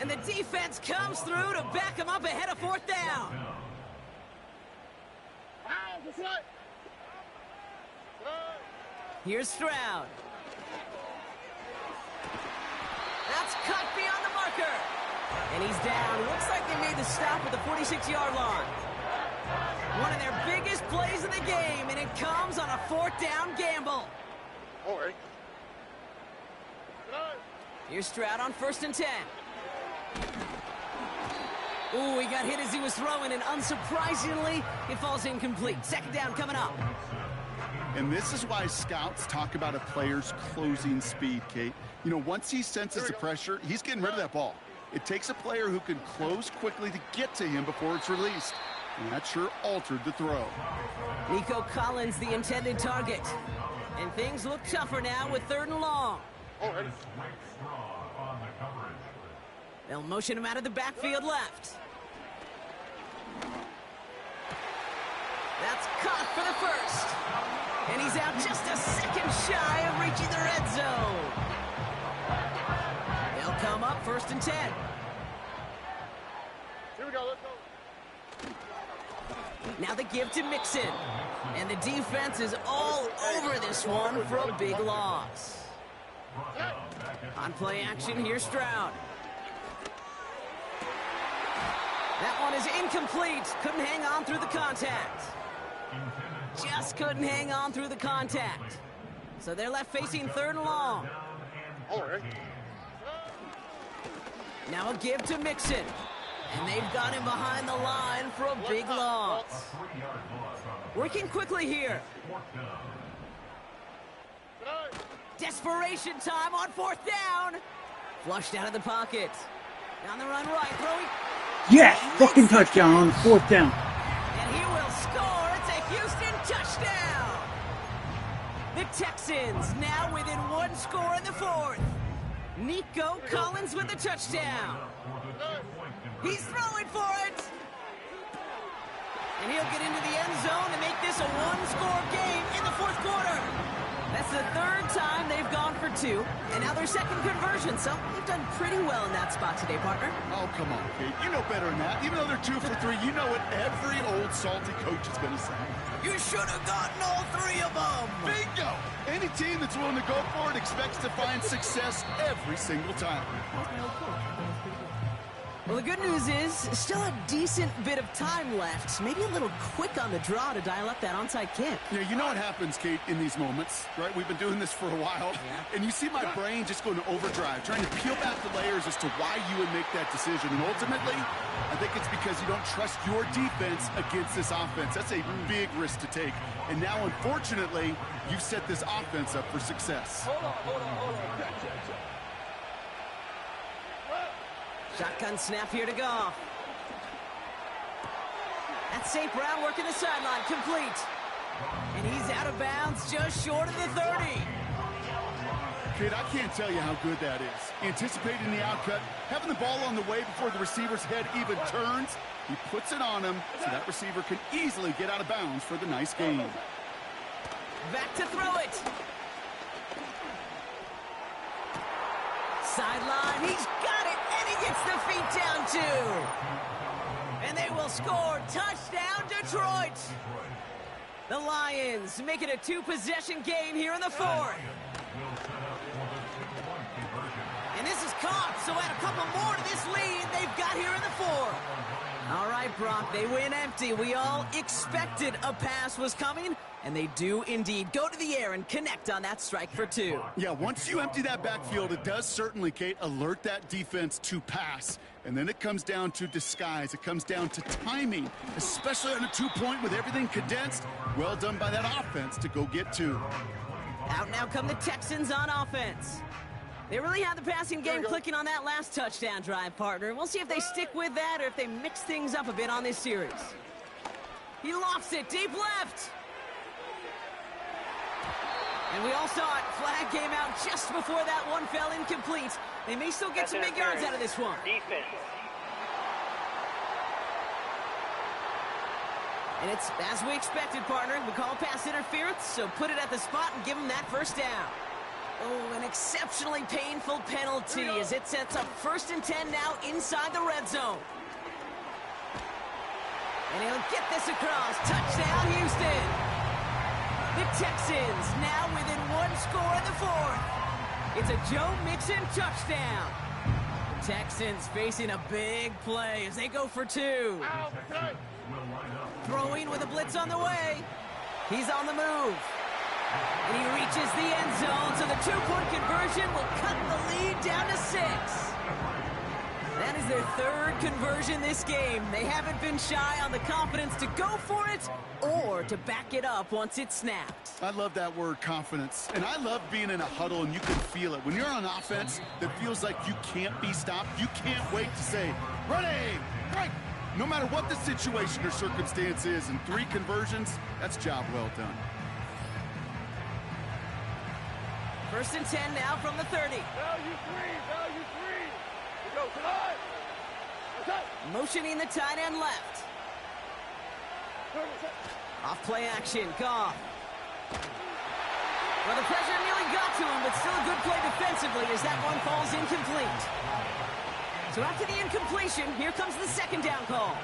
And the defense comes through to back him up ahead of 4th down. Here's Stroud. That's cut beyond the marker. And he's down. Looks like they made the stop at the 46-yard line. One of their biggest plays of the game, and it comes on a 4th down gamble. Here's Stroud on 1st and 10. Ooh, he got hit as he was throwing, and unsurprisingly, it falls incomplete. 2nd down coming up. And this is why scouts talk about a player's closing speed, Kate. You know, once he senses the pressure, he's getting rid of that ball. It takes a player who can close quickly to get to him before it's released. And that sure altered the throw. Nico Collins, the intended target. And things look tougher now with 3rd and long. They'll motion him out of the backfield left. That's caught for the 1st. And he's out just a second shy of reaching the red zone. They'll come up 1st and 10. Here we go, let's go. Now the give to Mixon. And the defense is all over this one for a big loss. On play action, here's Stroud. That one is incomplete. Couldn't hang on through the contact. Just couldn't hang on through the contact. So they're left facing 3rd and long. Now a give to Mixon. And they've got him behind the line for a big loss. Working quickly here. Desperation time on 4th down. Flushed out of the pocket. Down the run right, throwing. Yes, fucking touchdown on 4th down. And he will score. It's a Houston touchdown. The Texans now within 1 score in the 4th. Nico Collins with the touchdown. He's throwing for it. And he'll get into the end zone to make this a 1-score game in the 4th quarter. That's the 3rd time they've gone for 2, and now their 2nd conversion, so they've done pretty well in that spot today, partner. Oh, come on, Kate. You know better than that. Even though they're 2 for 3, you know what every old salty coach is going to say. You should have gotten all 3 of them. Bingo! Any team that's willing to go for it expects to find success every single time. Well, the good news is, still a decent bit of time left. Maybe a little quick on the draw to dial up that onside kick. Yeah, you know what happens, Kate, in these moments, right? We've been doing this for a while, and you see my brain just going to overdrive, trying to peel back the layers as to why you would make that decision. And ultimately, I think it's because you don't trust your defense against this offense. That's a big risk to take. And now, unfortunately, you've set this offense up for success. Hold on. Shotgun snap here to Goff. That's St. Brown working the sideline, complete. And he's out of bounds just short of the 30. Kid, I can't tell you how good that is. Anticipating the outcut, having the ball on the way before the receiver's head even turns. He puts it on him so that receiver can easily get out of bounds for the nice gain. Back to throw it. Sideline, he's got it, and he gets the feet down too. And they will score. Touchdown, Detroit. The Lions make it a 2-possession game here in the 4th. And this is caught, so add a couple more to this lead they've got here in the 4th. All right, Brock, they win empty. We all expected a pass was coming, and they do indeed go to the air and connect on that strike for 2. Yeah, once you empty that backfield, it does certainly, Kate, alert that defense to pass. And then it comes down to disguise. It comes down to timing, especially on a 2-point with everything condensed. Well done by that offense to go get 2. Out now come the Texans on offense. They really had the passing game clicking on that last touchdown drive, partner. We'll see if they stick with that or if they mix things up a bit on this series. He lofts it deep left. And we all saw it. Flag came out just before that one fell incomplete. They may still get some big yards out of this one. Defense. And it's as we expected, partner. We call pass interference, so put it at the spot and give them that first down. Oh, an exceptionally painful penalty as it sets up 1st and 10 now inside the red zone. And he'll get this across. Touchdown, Houston. The Texans now within 1 score in the 4th. It's a Joe Mixon touchdown. Texans facing a big play as they go for 2. Throwing with a blitz on the way. He's on the move. And he reaches the end zone, so the 2-point conversion will cut the lead down to 6. That is their 3rd conversion this game. They haven't been shy on the confidence to go for it or to back it up once it's snapped. I love that word, confidence. And I love being in a huddle and you can feel it. When you're on offense that feels like you can't be stopped, you can't wait to say, running, right. No matter what the situation or circumstance is, in 3 conversions, that's job well done. 1st and 10 now from the 30. Value 3, value 3. We go tonight. Motioning the tight end left. Off play action, Goff. Well, the pressure nearly got to him, but still a good play defensively as that one falls incomplete. So after the incompletion, here comes the 2nd down call.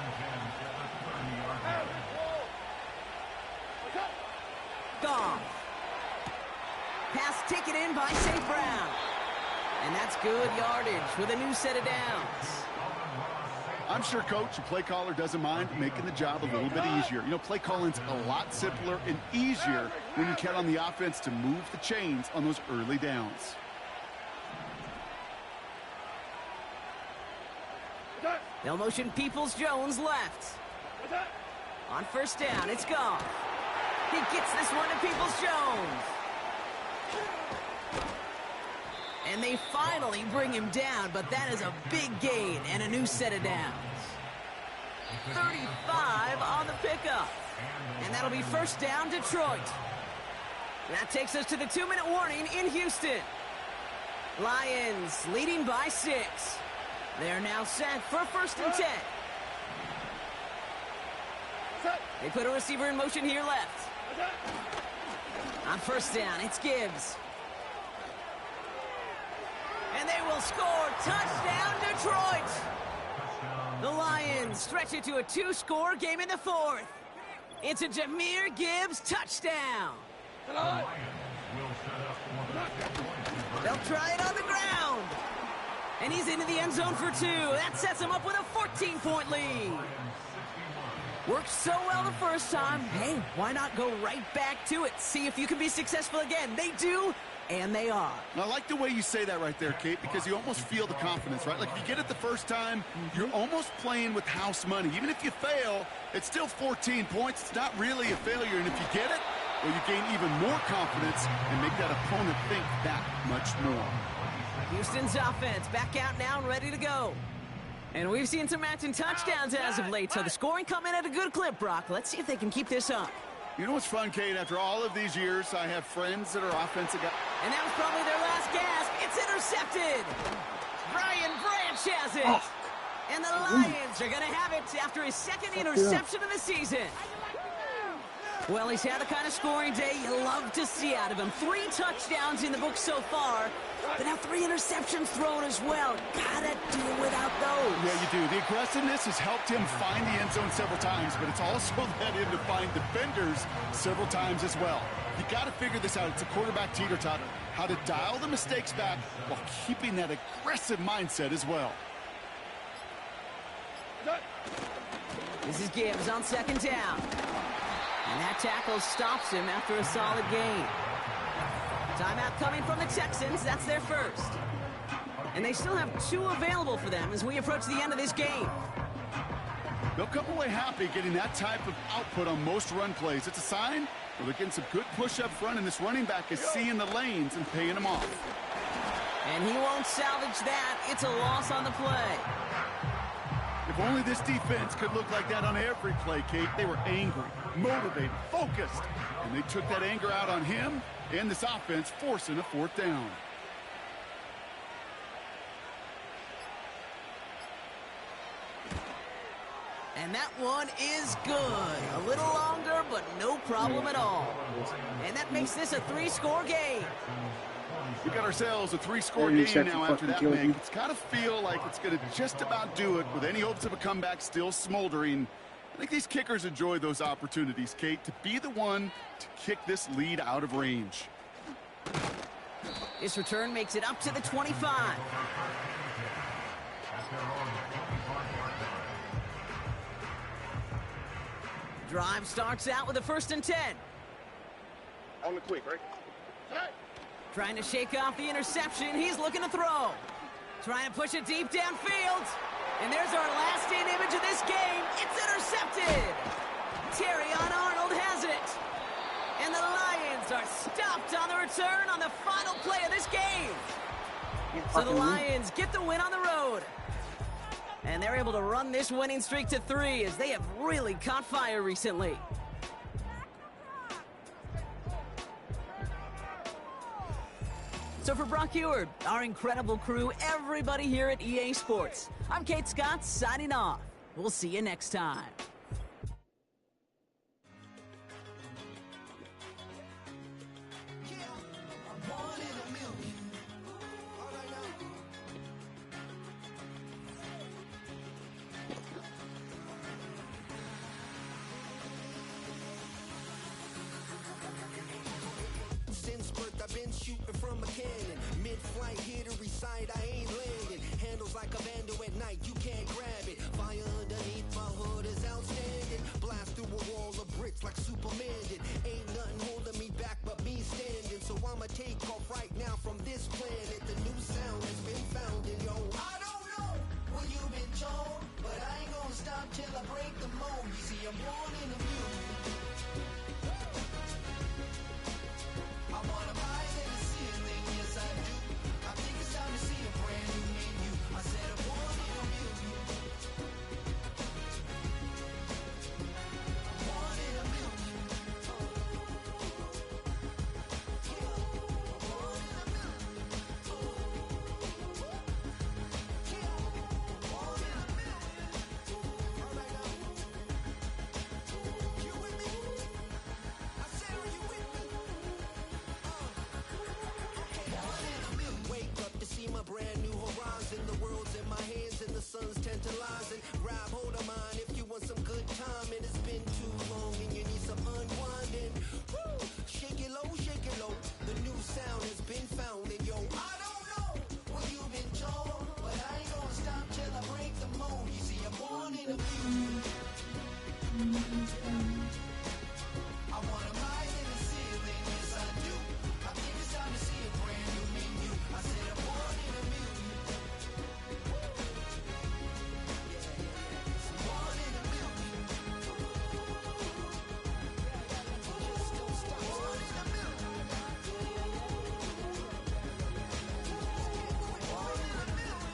Goff. Pass taken in by St. Brown. And that's good yardage with a new set of downs. I'm sure, Coach, a play caller doesn't mind making the job a little bit easier. You know, play calling's a lot simpler and easier when you count on the offense to move the chains on those early downs. They'll motion Peoples-Jones left. On 1st down, it's Goff. He gets this one to Peoples-Jones. And they finally bring him down, but that is a big gain and a new set of downs. 35 on the pickup. And that'll be 1st down, Detroit. That takes us to the 2-minute warning in Houston. Lions leading by 6. They're now set for 1st and 10. They put a receiver in motion here left. On 1st down, it's Gibbs. And they will score. Touchdown, Detroit. The Lions stretch it to a 2-score game in the 4th. It's a Jahmyr Gibbs touchdown. They'll try it on the ground. And he's into the end zone for 2. That sets him up with a 14-point lead. Worked so well the first time. Hey, why not go right back to it? See if you can be successful again. They do. And they are. And I like the way you say that right there, Kate, because you almost feel the confidence, right? Like if you get it the first time, you're almost playing with house money. Even if you fail, it's still 14 points. It's not really a failure. And if you get it, well, you gain even more confidence and make that opponent think that much more. Houston's offense back out now and ready to go. And we've seen some matching touchdowns as of late, so the scoring coming at a good clip, Brock. Let's see if they can keep this up. You know what's fun, Kate? After all of these years, I have friends that are offensive guys. And that was probably their last gasp. It's intercepted. Brian Branch has it. And the Lions are going to have it after his 2nd interception of the season. Well, he's had the kind of scoring day you love to see out of him. 3 touchdowns in the book so far, but now 3 interceptions thrown as well. Gotta do without those. Yeah, you do. The aggressiveness has helped him find the end zone several times, but it's also led him to find defenders several times as well. You got to figure this out. It's a quarterback teeter-totter. How to dial the mistakes back while keeping that aggressive mindset as well. This is Gibbs on 2nd down. And that tackle stops him after a solid gain. Timeout coming from the Texans. That's their 1st. And they still have 2 available for them as we approach the end of this game. They'll come away happy getting that type of output on most run plays. It's a sign where they're getting some good push up front, and this running back is seeing the lanes and paying them off. And he won't salvage that. It's a loss on the play. If only this defense could look like that on every play, Kate. They were angry, motivated, focused, and they took that anger out on him and this offense, forcing a 4th down. And that one is good. A little longer, but no problem at all. And that makes this a 3-score game. We got ourselves a 3-score game now after that make. It's got to feel like it's going to just about do it with any hopes of a comeback still smoldering. I think these kickers enjoy those opportunities, Kate, to be the one to kick this lead out of range. This return makes it up to the 25. Drive starts out with a 1st and 10. On the quick, right? Trying to shake off the interception. He's looking to throw. Trying to push it deep downfield. And there's our last-in image of this game. It's intercepted. Terrion Arnold has it. And the Lions are stopped on the return on the final play of this game. So the Lions get the win on the road. And they're able to run this winning streak to 3 as they have really caught fire recently. So for Brock Eward, our incredible crew, everybody here at EA Sports, I'm Kate Scott signing off. We'll see you next time. Since birth, I've been shooting from a cannon. Mid-flight, here to recite, I ain't landing. Handles like a vandal at night, you can't grab it. Fire underneath my hood is outstanding. Blast through a wall of bricks like Superman did. Ain't nothing holding me back but me standing. So I'ma take off right now from this planet. The new sound has been found in yo. I don't know what you've been told, but I ain't gonna stop till I break the mold. You see, I'm born in a mule. I wanna rise in the ceiling, yes I do. I think it's time to see a brand new menu. I said I'm born in a million. Born in a million. Born in a million. Born in a million. All right now. You with me? I said, are you with me? Wake up to see my brand new horizon. The world's in my hands and the sun's tantalizing. Grab hold of mine if you want some good time. And it's been too long and you need some unwinding. Woo! Shake it low, shake it low. The new sound has been found. And yo, I don't know what you've been told, but I ain't gonna stop till I break the mold. You see, I'm born in a few. I wanna rise in the ceiling, yes I do. I think it's time to see a brand new menu. I said I'm born in a million. Born in a million. Just don't stop. Born in a million. Born in a million.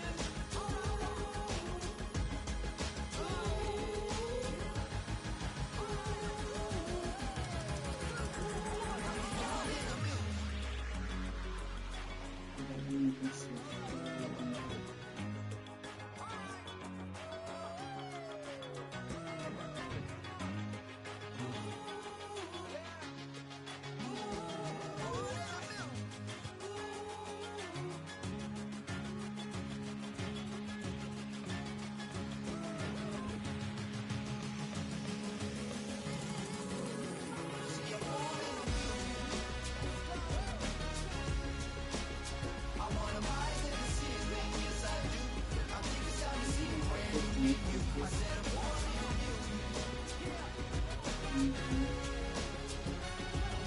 I wanna rise in the ceiling, yes I do. I think it's time to see a brand new menu. I said I'm born in a million.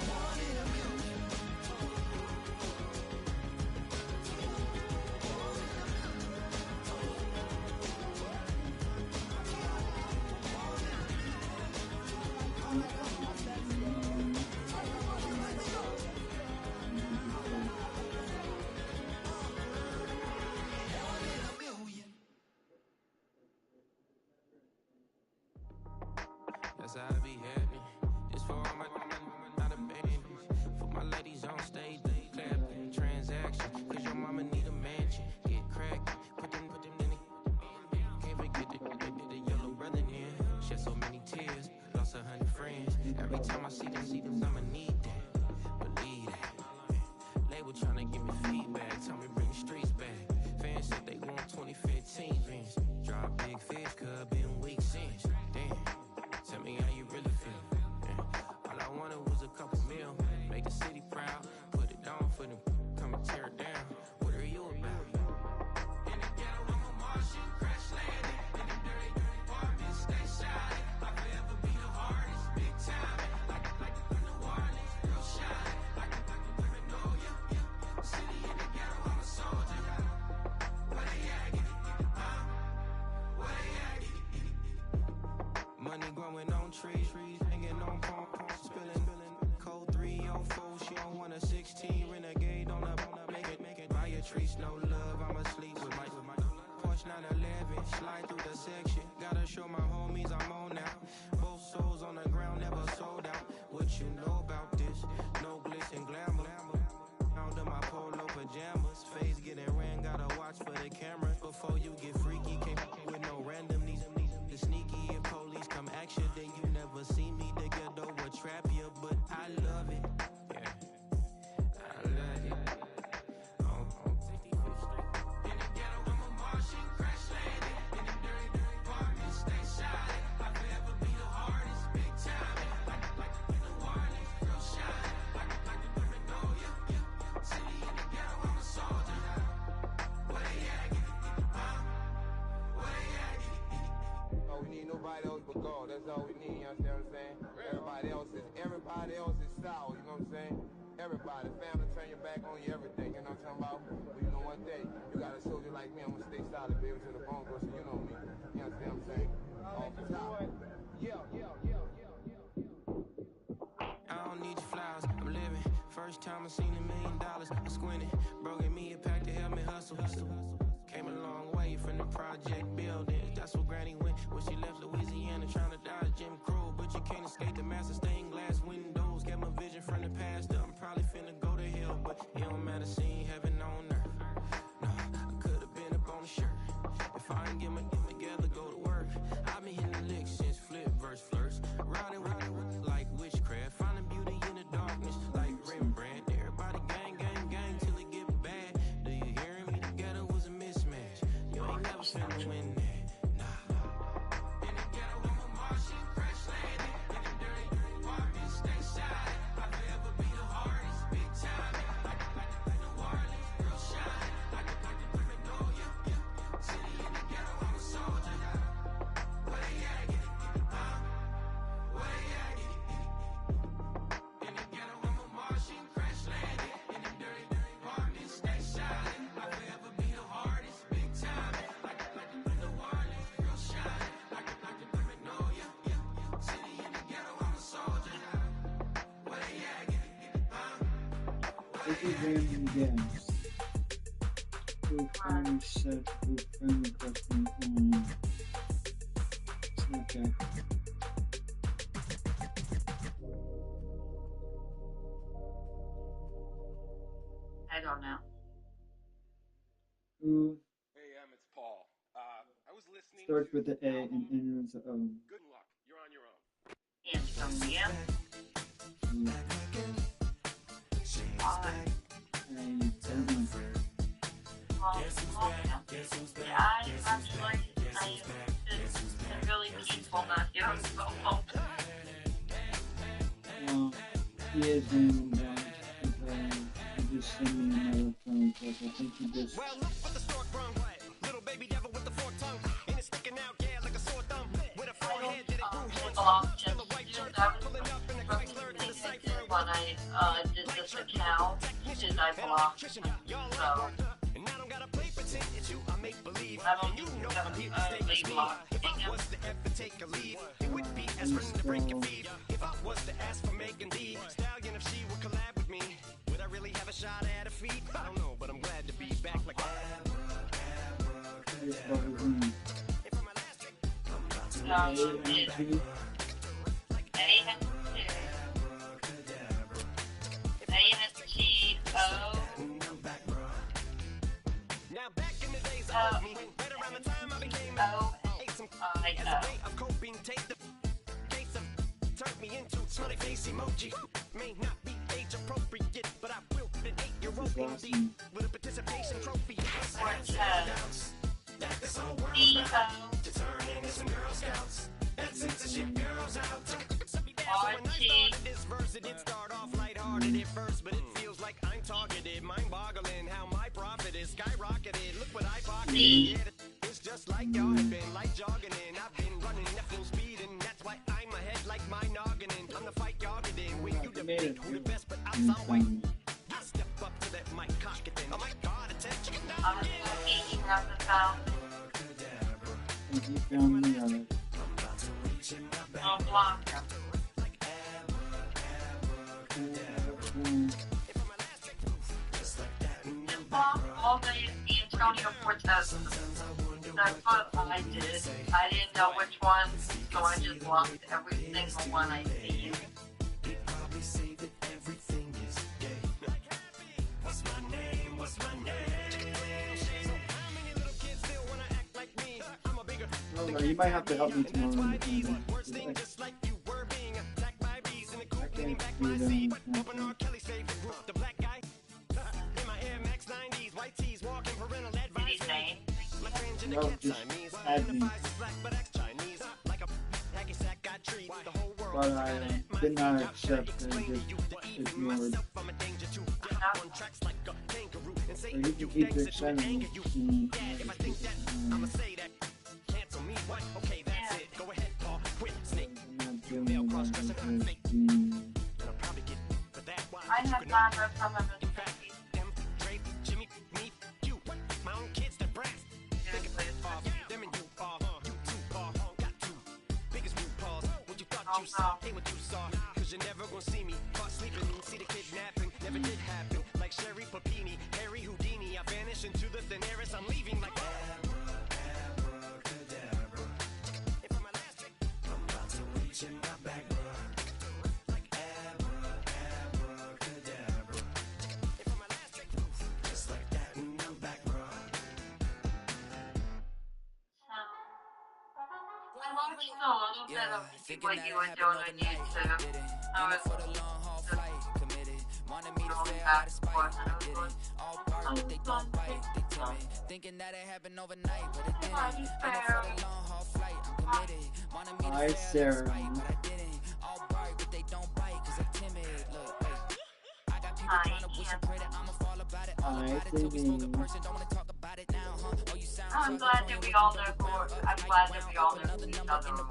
Born in a million. That's how I be happy. This for all my not abandoned. For my ladies on stage, they clapping. Transaction, cause your mama need a mansion. Get cracked, put them in the. Can't forget the yellow brother in. Shed so many tears, lost 100 friends. Every time I see them, I'ma need that. Believe that. Label tryna give me 9/11, slide through the section. Gotta show my homies I'm on now. Both souls on the ground, never sold out. What you know about this? No glitz and glamour. Under my polo pajamas, face getting ran. Gotta watch for the cameras before you get freaky. Can't with no random these the sneaky. If police come action, then you never see me. The ghetto will trap you, but I love it. Yeah, I love it. Nobody else but God. That's all we need, you understand what I'm saying? Everybody else is sour, you know what I'm saying? Everybody, family, turn your back on you, everything, you know what I'm talking about? But you know one thing, you got a soldier like me, I'm gonna stay solid, baby, to the bone, bro, so you know me. You understand what I'm saying? Off the top. Yeah. I don't need your flowers, I'm living. First time I seen $1 million, I squinted. Bro, gave me a pack to help me hustle. Came a long way from the project buildings. That's where Granny went when she left Louisiana, trying to dodge Jim Crow. But you can't escape the master stained glass windows. Got my vision from the past. I'm probably finna go to hell, but it don't matter, seeing heaven on earth. No, I could have been up on the shirt. If I ain't get my together, go to work. I've been hitting the licks since flip verse first. Riding with like witchcraft, finding beauty in the darkness like Rembrandt. Everybody gang till it get bad. Do you hear me? Together was a mismatch. You ain't never finna win that. Nah. In the ghetto, I'm a Martian, crash landing. In the dirty apartment, stay shine. I forever be the hardest, big time. Like New Orleans, real shine. Like the Paranoia. City in the ghetto, I'm a soldier. Where they at? Where they at? In the ghetto, I'm a Martian, crash landing. In the dirty apartment, stay shine. I forever be the hardest, big time. Like New Orleans, real shine. Like the Paranoia. City in the ghetto, I'm a soldier. Where they at? This is random games. Who friendly said who friendly question on Snapchat. I don't know. Who Hey, it's Paul. I was listening starts to with the A and ends with the O? Good luck. You're on your own. Antonia. I really peaceful not here on the phone. Well, he is random guys because he just sent me another phone call. I think he just. Well, look what the stork brung. Little baby devil with the forked tongue. And it's sticking out, yeah, like a sore thumb. With a forehead that it grew handsome. Still a white shirt, pulling up in a Chrysler to the cipher. When I did this account, did I block? So and I don't gotta play pretend it's you, I make believe. And you know I'm here to stay with me. If I was to ever take a lead, it would be as for to break your feet. If I was to ask for Megan D Stallion, if she would collab with me, would I really have a shot at her feet? I don't know, but I'm glad to be back like Now back in the days of me, right around the time I became as a way of coping, take the case of turned me into smiley face emoji. May not be age appropriate, but I will an 8-year-old indeed with a participation trophy. That this whole world's about to turn into some Girl Scouts and censorship girls out. So when I started this verse, it did start off lighthearted at first, but it feels like I'm targeted, mind-boggling how my profit is skyrocketed. Look what I pocketed. Yeah, it's just like y'all have been like jogging in. I've been running at full speed, and that's why I'm ahead like my noggin. I'm the fight y'all in. When you debate who the best, but I'm some white. I step up to that mic, cock it then. Oh my God, attention now again. And he found the other. I'll block him. Just block all the Antonio Cortez. That's what I did. I didn't know which one, so I just locked every single one I see. Oh, no, you might have to help me tomorrow. I can't do Did he say? No, just add me. But I did not accept and just ignored. So you can keep your sending. I have not heard from him in Cause you're never gonna see me caught sleeping, see the kidnapping, never did happen. Like Sherry Papini, Harry Houdini, I vanish into the thin air as I'm leaving like abracadabra. And for my last trick, I'm about to reach in my bag, like abracadabra. And for my last trick, just like that, and I'm back, bro. I watched a little bit of what you were doing on YouTube. I was just going back and forth, and I was like, Thinking that it happened overnight, but it hi, Sarah. Hi, Sarah. Hi, baby. I'm glad that we all know who I'm glad that we all know who each other are.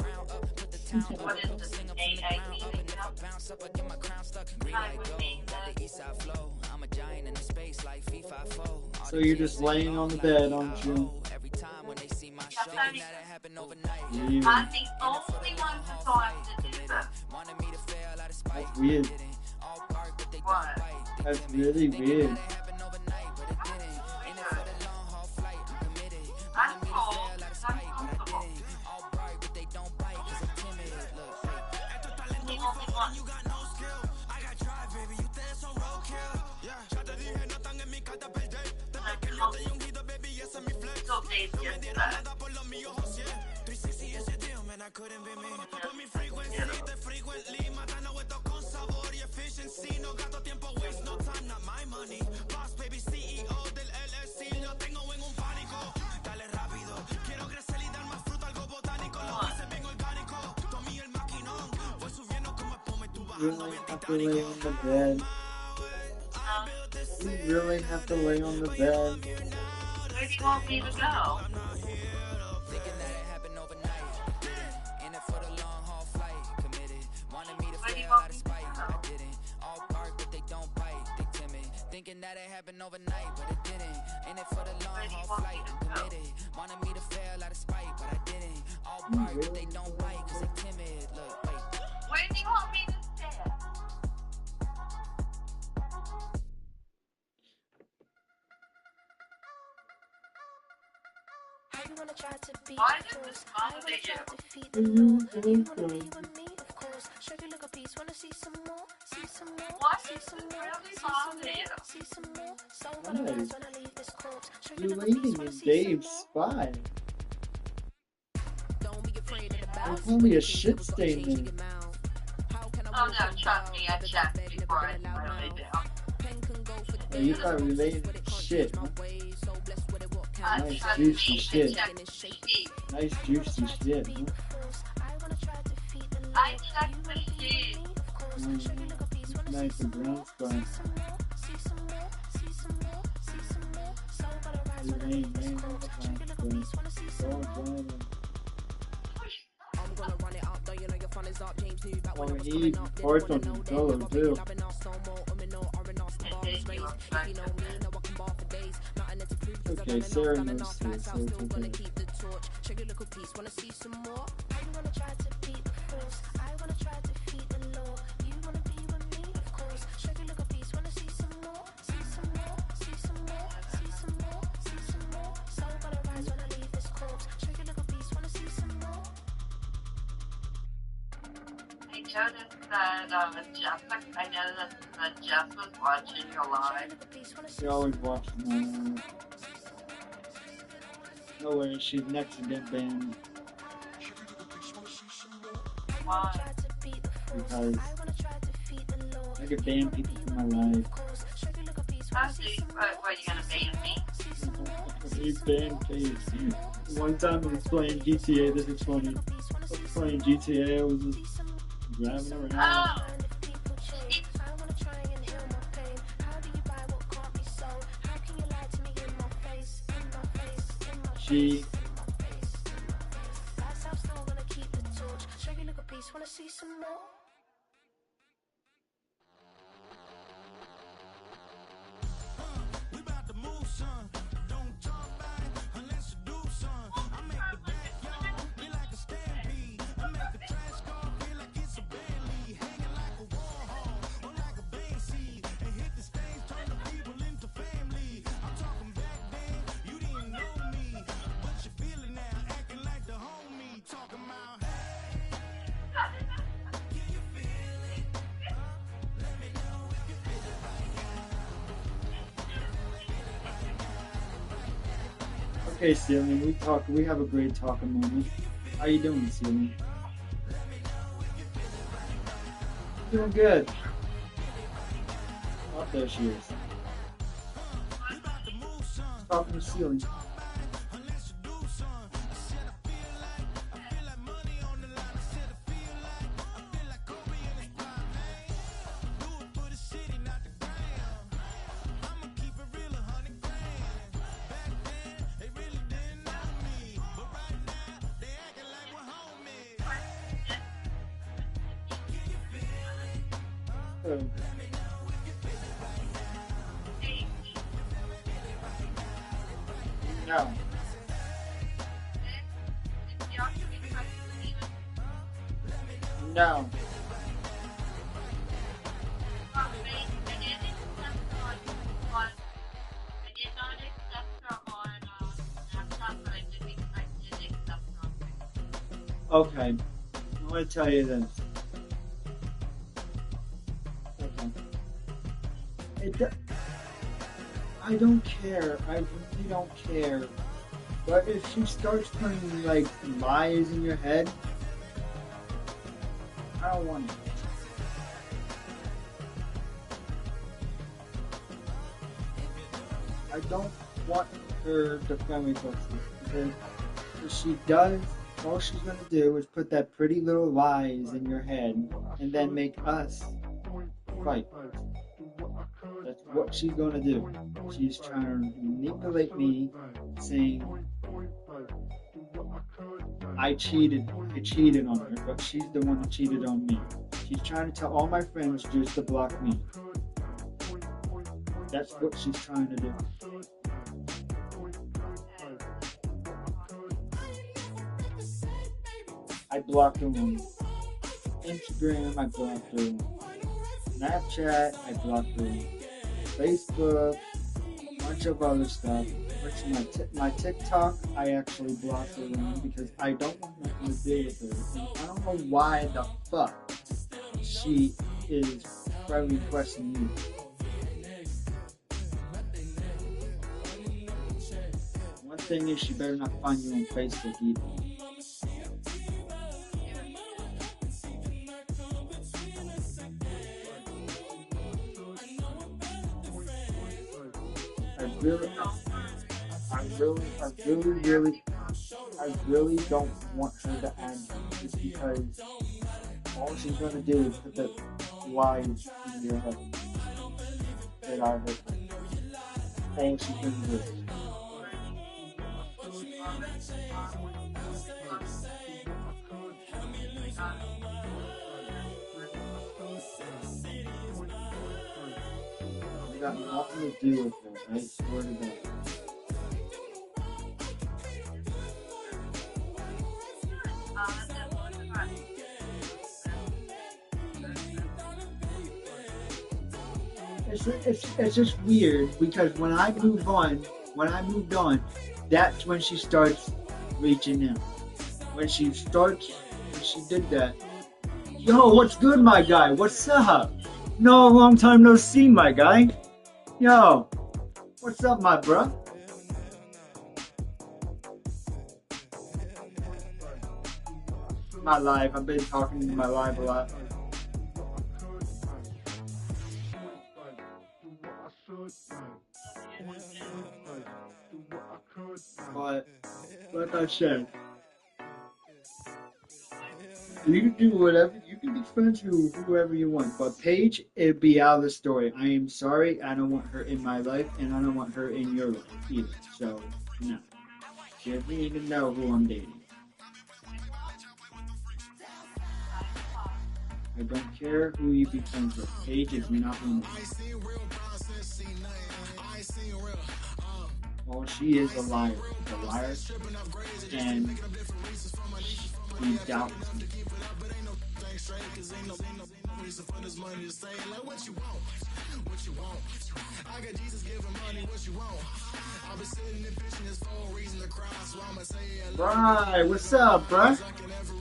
What is this? AA meeting now? Hi, So you're just laying on the bed, aren't you? I'm the only one who's going to do this. That's weird. What? That's really weird. I'm cool. I'm comfortable. The only one. So Dave just said. You really have to lay on the bed. You really have to lay on the bed. Where do you want me to go? Where do you want me to go? Thinking that it happened overnight, but it didn't. In it for the long haul flight, I'm committed. Wanted me to fail out of spite, but I didn't. All bark, but they don't bite, cause they timid. Look, wait. Where do you want me to stand? Why did this bother you? Why did this really bother you? You're leaving in Dave's spot. There's only a shit statement. Oh no, trust me, I checked before I wrote it down. Oh, you thought related shit, huh? Nice Trust juicy me, I shit. checked the sheet. Nice juicy shit, huh? I checked the sheet. Nice and brown spot. Oh, he parts on the color too. Okay, Sarah knows this, so it's okay. noticed that I noticed that Jeff was watching your live. She always watches my live. No way, she's next to get banned. Why? Because I could ban people from my life. Oh, so what, are you gonna ban me? You banned Paige. One time I was playing GTA, this is funny. I was playing GTA, I was just driving around. Oh! She Okay, Celine, we have a great talking moment. How you doing, Celine? Doing good. Oh, there she is. Talking to Celine. No. No. Okay. I'm gonna tell you this. Okay. I don't care. I really don't care. But if she starts putting like lies in your head, I don't want it. I don't want her to family close because if she does, all she's gonna do is put that pretty little lies in your head and then make us fight. That's what she's gonna do. She's trying to manipulate me, saying I cheated on her, but she's the one that cheated on me. She's trying to tell all my friends just to block me. That's what she's trying to do. I blocked her on Instagram, I blocked her on Snapchat, I blocked her on Facebook, a bunch of other stuff. My TikTok, I actually blocked her on because I don't want nothing to do with her. And I don't know why the fuck she is requesting me. One thing is she better not find you on Facebook either. I really don't want her to end just because all she's gonna do is put the lies in your head that I hurt her. All she's gonna do. I got nothing to do with her, I swear to God. It's just weird because when I moved on, that's when she starts reaching out. When she did that, Yo, what's good, my guy? What's up? No, long time no see, my guy. Yo, what's up, my bruh? My live. I've been talking in my live a lot. But like I said, you can do whatever. You can be friends with whoever you want. But Paige, it'd be out of the story. I am sorry. I don't want her in my life, and I don't want her in your life either. So no, she doesn't even know who I'm dating. I don't care who you be friends with. Paige is not one of them. Well, she is a liar. She's a liar, and she doubts me. Right, what's up, bruh?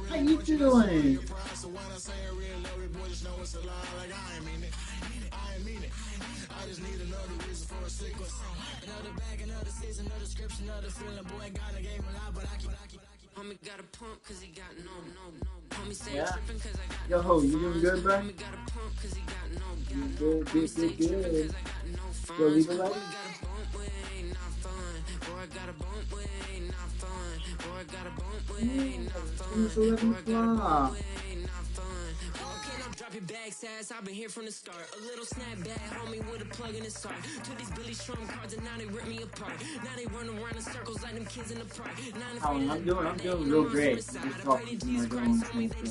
How you doing? Yeah. Yo, you doing good, bro? You good. Yo, leave it alone. It's 11 o'clock. Drop your bag, sass. I've been here from the start. A little snapback, homie, with a plug in his heart. To these Billy Strum cards, and now they rip me apart. Now they run around in circles like them kids in the park. I'm doing real great. Just talking to my girl on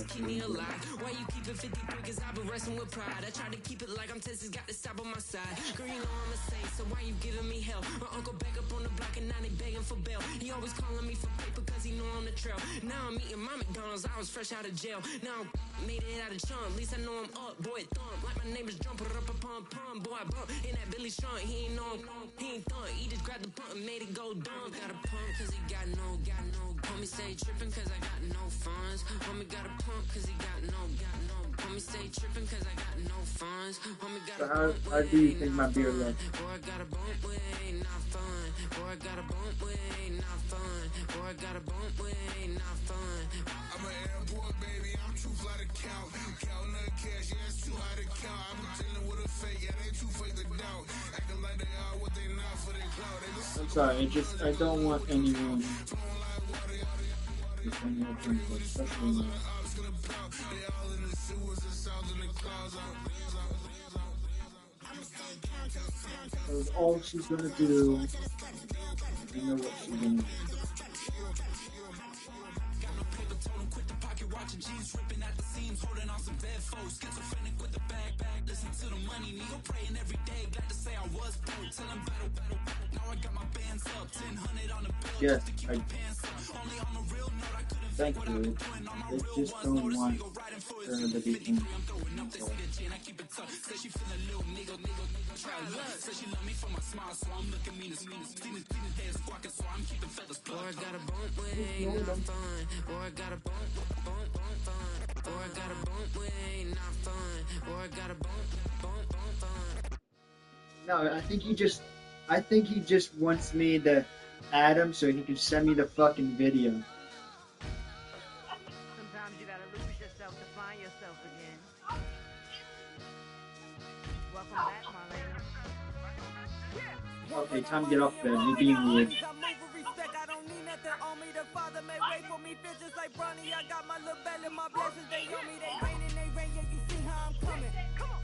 Keep me alive. Why you keep it 53? Cause I've been wrestling with pride. I try to keep it like I'm Texas, got the stop on my side. Girl, you know I'm a saint, so why you giving me hell? My uncle back up on the block, and now they begging for bail. He always calling me for paper, cause he know I'm the trail. Now I'm eating my McDonald's, I was fresh out of jail. Now I made it out of chunk, at least I know I'm up, boy, thump. Like my neighbors jumping up a pump, pump. Boy, I bump in that Billy Strong, he ain't know, he ain't thump. He just grabbed the pump and made it go dumb. Got a pump, cause he got no. Homie say tripping, cause I got no funds. Homie got a pump, cause he got no. Homie say tripping, cause I got no funds. Homie got a pump, how do you think my beer looks? boy, I got a bump, way not fun. Boy, I got a bump, way not fun. Boy, I got a bump, way not fun. I'm an airport baby, I'm too fly to count. Counting the cash, yeah, it's too high to count. I'm pretending with a fake, yeah, they too fake to doubt. Acting like they are what they not for their clout. I'm sorry, I don't want anyone. Especially because all she's gonna do, you know what she's gonna do. Yes, thank you. They just don't want her to be in. No, I think he just wants me to add him so he can send me the fucking video. Sometimes you gotta lose yourself to find yourself again. Welcome back, my lady. Okay, time to get off bed. You're being weird. I don't need nothing on me. The Father may wait for me. Feel just like Bronny. I got my little belly, my blessings, they on me. They rain. Yeah, you see how I'm coming. Come on.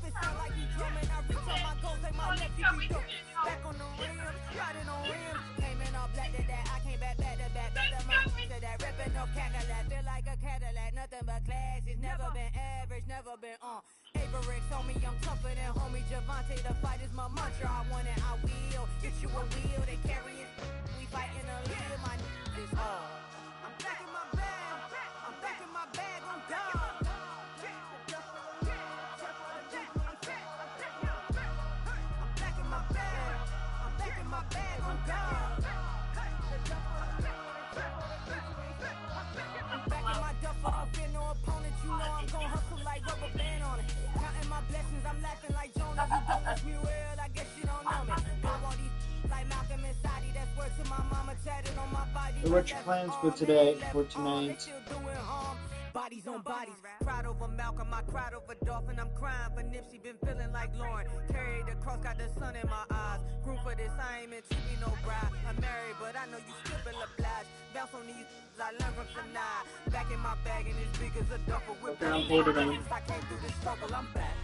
It sound like you drumming. I reach on my goals like my nephew be dope. Back on the rim, riding on rims. Came in all black to that. I came back to my to that ripping no Cadillac. Feel like a Cadillac, nothing but class. It's never been average, never been on. Averix on me, I'm tougher than homie Javante. The fight is my mantra. I want it, I will. Get you a wheel, they carry it. We fighting a little, my is I'm packing my bag, I'm done. What's your plans for today, for tonight? Bodies on bodies, cried over Malcolm, I cried over Dolphin, I'm crying for Nipsey, been feeling like Lauren, carried the cross, got the sun in my eyes, grew for this, I ain't meant to be no bride, I'm married, but I know you still feel obliged, bounce on these, I learned from Sanaa, back in my bag and as big as a duffel, with Okay, I'm holding on. I came through this struggle, I'm back.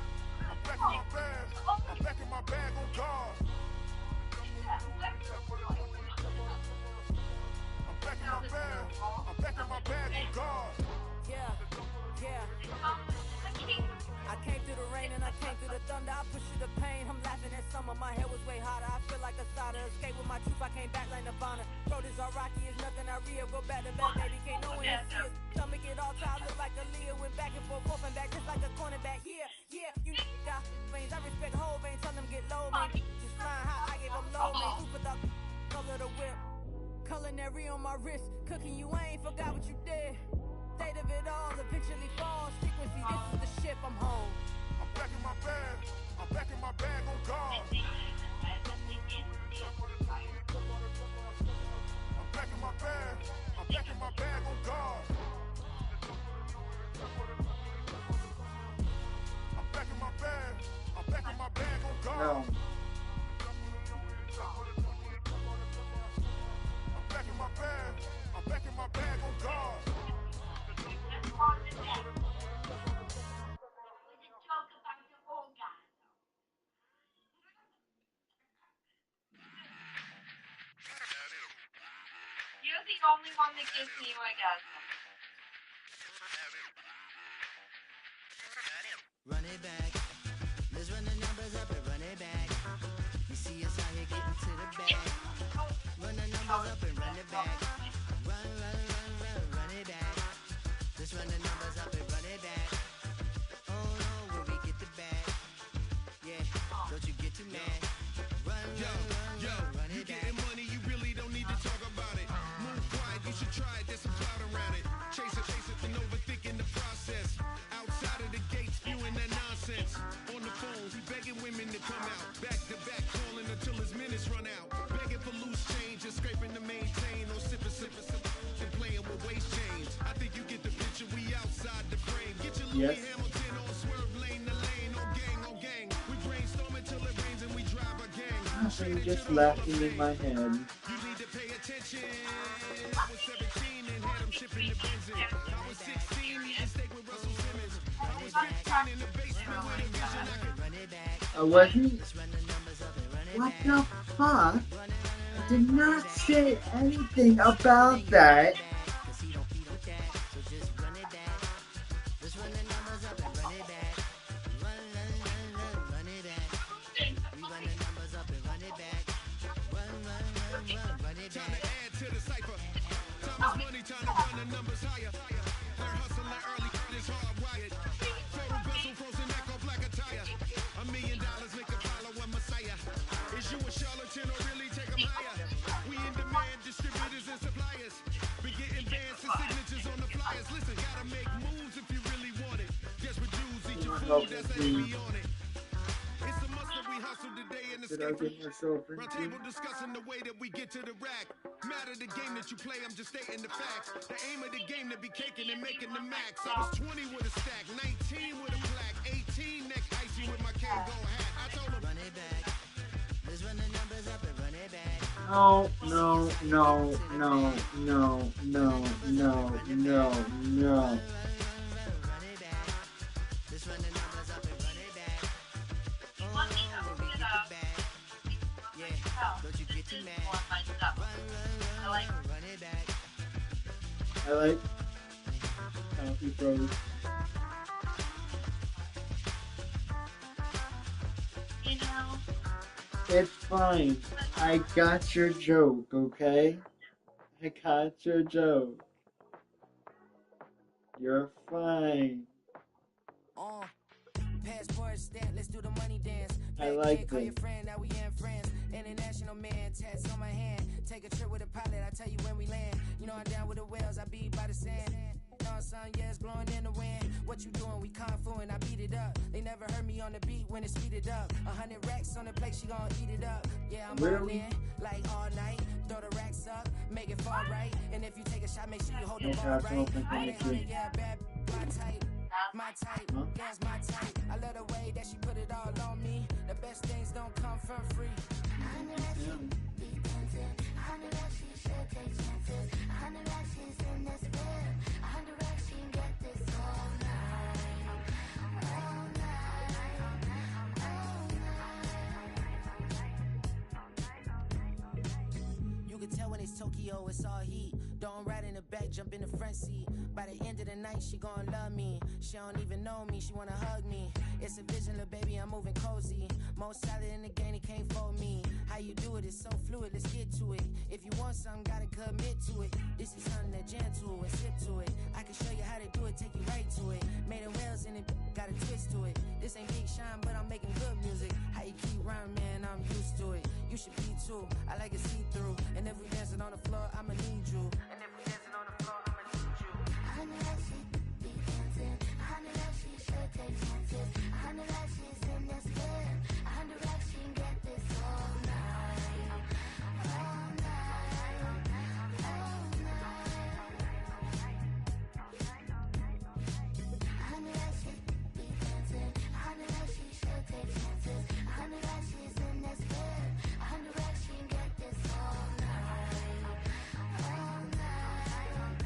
I'm back in my bag. I'm back in my bag on guard. I'm back in my bag. I'm back in my bag on guard. Yeah. I came through the rain and I came through the thunder. I pushed through the pain. I'm laughing at summer. My hair was way hotter. I feel like a starter. Escape with my truth. I came back like Nirvana. Road is all rocky. It's nothing I real. Go back to back, baby. Can't no one see us. Stomach it all tied. Look like a Leah. Went back and forth and back just like a cornerback. Yeah. You got veins. I respect whole veins. Tell them get low, man. Just flying high. I gave them low, man. Who put the color the whip? Culinary on my wrist. Cooking you. I ain't forgot what you did. State of it all eventually falls. Frequency, this is the ship, I'm home. I'm back in my bag. I'm back in my bag on guard. I'm back in my bag. I'm back in my bag on guard. I'm back in my bag. I'm back in my bag on guard. No. I'm back in my bag. I'm back in my bag on guard. You're the only one that gives me orgasm. Run it back. Let's run the numbers up and run it back. You see us out here getting to the bag. Run the numbers up and run it back. Run it back. Let's run the numbers up and run it back. Oh no, when we get the bag. Yeah, don't you get too mad. Run it You back. getting money, you really don't need to talk about it. Move quiet, you should try it, there's some cloud around it. Chase it, and overthinking the process. Outside of the gates, spewing that nonsense. On the phone, he begging women to come out. Back to back, calling until his minutes run out. Begging for loose change and scraping to maintain. Or sipping, and playing with waist chains. I think you get the picture, we outside the frame. Get your Louis Yes. Hamilton on swerve lane to lane. On gang. We brainstorm until it rains and we drive a gang. Nothing just laughing in my head. You need to pay attention. I was 17 and had him shipping the benzine. I was 16, eating steak with Russell Simmons. I was 15 in the basement with a vision. I could Run it back. Wasn't? Let's run the numbers up and run it What back. the fuck? I did not say anything about that. Cause he don't feed on that. So just run it back. Let's run the numbers up and run it back. Run it back. We run the numbers up and run it back. Run it time to back. add to the cipher. Time is money, time to run the numbers higher. Learn hustling early, it's hardwired. Total bezel, frozen neck off like a tire. $1 million make a follow a messiah. Is you a charlatan or really take them higher? We in demand, distributors and suppliers. Been getting bands and signatures on the flyers. Listen, gotta make moves if you really want it. Desperate Jews eat your food, that's how we on it. It's a must that we hustle today and Did I escape. get myself Round into? table discussing the way that we get to the rack. Matter the game that you play, I'm just stating the facts. The aim of the game to be caking and making the max. I was 20 with a stack, 19 with a plaque, 18 neck icy with my Kango hat. I told him, Run it back. Let's run the numbers up and run it back. No. Run it back. Let's run the numbers up and run it back. Oh, when we get the bag. Yeah, don't you get too mad. Run it back. I like how he froze. It's fine. I got your joke, okay? I got your joke. You're fine. Passport stamp, let's do the money dance. I like Call your this. friend, now we in friends. International man, tats on my hand. Take a trip with a pilot, I tell you when we land. You know I'm down with the whales, I be by the sand. on, son, yeah, it's blowing in the wind. What you doing? We kung fu and I beat it up. They never heard me on the beat when it speeded up. 100 racks on the plate, she gon' eat it up. Yeah, I'm all in, like all night. Throw the racks up, make it fall right. And if you take a shot, make sure you hold the ball right. 100, yeah, bad, my type. My type, yes, my type. I love the way that she put it all on me. The best things don't come for free. 100 racks, she be dancing. 100 racks, she should take chances. 100 racks, she's in this bed. 100 racks, she can get this all night. All night. All night. You can tell when it's Tokyo, it's all heat. Don't ride in the back, jump in the front seat. By the end of the night, she gon' love me. She don't even know me, she wanna hug me. It's a vision, little baby, I'm moving cozy. Most solid in the game, he can't fold me. How you do it, it's so fluid, let's get to it. If you want something, gotta commit to it. This is something that gentle and sip to it. I can show you how to do it, take you right to it. Made a wheels and it got a twist to it. This ain't Big Shine, but I'm making good music. How you keep rhyming, man, I'm used to it. You should be too, I like it see-through. And if we dancing on the floor, I'ma need you. And if we dancing on the floor, I'ma need you. 100 racks, she be dancing. 100 racks, she should take chances. 100 racks, she's in this bed. 100 racks, she can get this all night. All night. All night. 100 racks, she be dancing. 100 racks, she should take chances. 100 racks, she's in this bed. 100 racks, she can get this all night. All night. All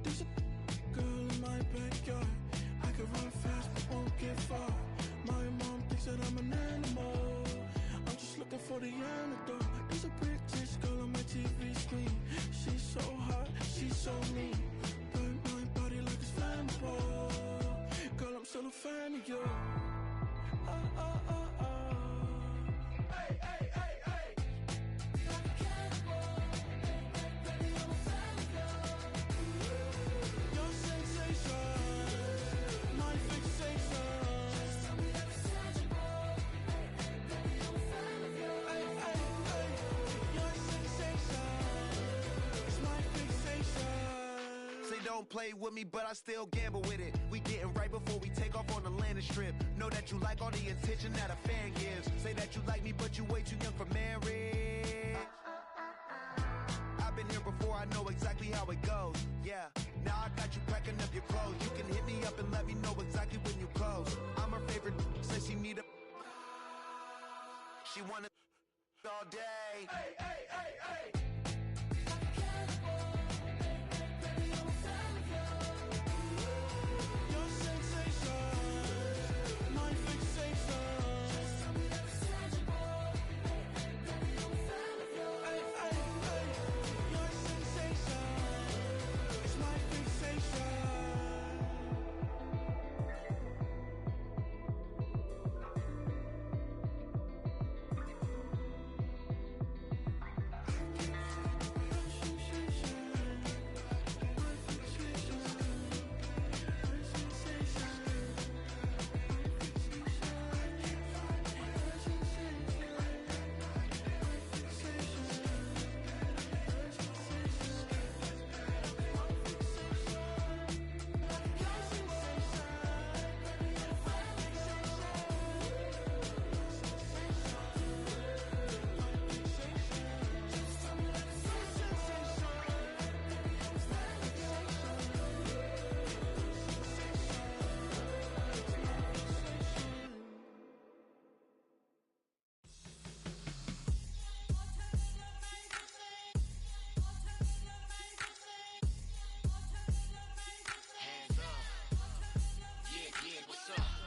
There's a girl in my backyard. I can run fast but won't get far. My mom thinks that I'm an animal. I'm just looking for the antidote. There's a British girl on my TV screen. She's so hot, she's so mean. Burn my body like it's flammable. Girl, I'm still a fan of you. Hey, hey, hey, hey. Like a cannibal. Baby, I'm a fan of you. Your sensation, my fixation. Just tell me that it's tangible. Baby, I'm a fan of you. Hey, hey, hey. Your sensation is my fixation. Say don't play with me, but I still gamble with it. We getting right before we take off on the landing strip. Know that you like all the attention that a fan gives. Say that you like me, but you way too young for marriage. I've been here before, I know exactly how it goes. Yeah, now I got you packing up your clothes. You can hit me up and let me know exactly when you close. I'm her favorite, says she need a... She wanna all day. Hey, hey, hey, hey. Your sensation, my fixation. Just tell me that it's tangible. Baby, I'm a fan of you. Hey, hey, hey. Your sensation is my fixation.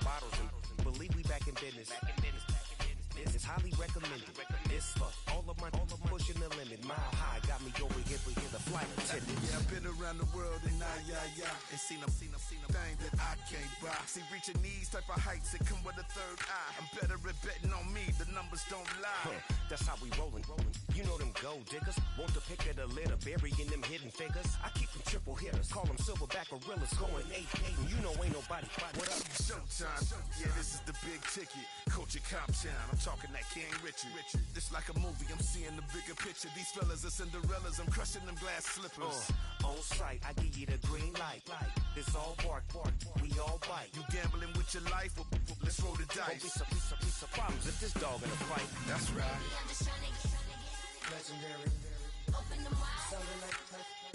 Bottles and believe we back in business. This is highly recommended. This for all of my pushing the limit. Mile high got me over here for the flight. chillin'. Yeah, I've been around the world and and seen a thing that I can't buy. See, reaching these type of heights, it come with a third eye. I'm better at betting on me, the numbers don't lie. That's how we rollin'. You know them gold diggers, want to pick at a litter, burying them hidden figures. I keep them triple hitters, call them silverback gorillas, going 8-8, and you know ain't nobody. What up? Showtime, yeah, this is the big ticket. Culture Cop Town, I'm talking that King Richard. It's like a movie, I'm seeing the bigger picture. These fellas are Cinderellas, I'm crushing them glass slippers. On sight, I give you the green light. It's all bark, we all bite. You gambling with your life? Well, let's roll the dice. Don't be some problems if this dog in a fight. That's right. I'm just trying to get Legendary. open them wide. Something like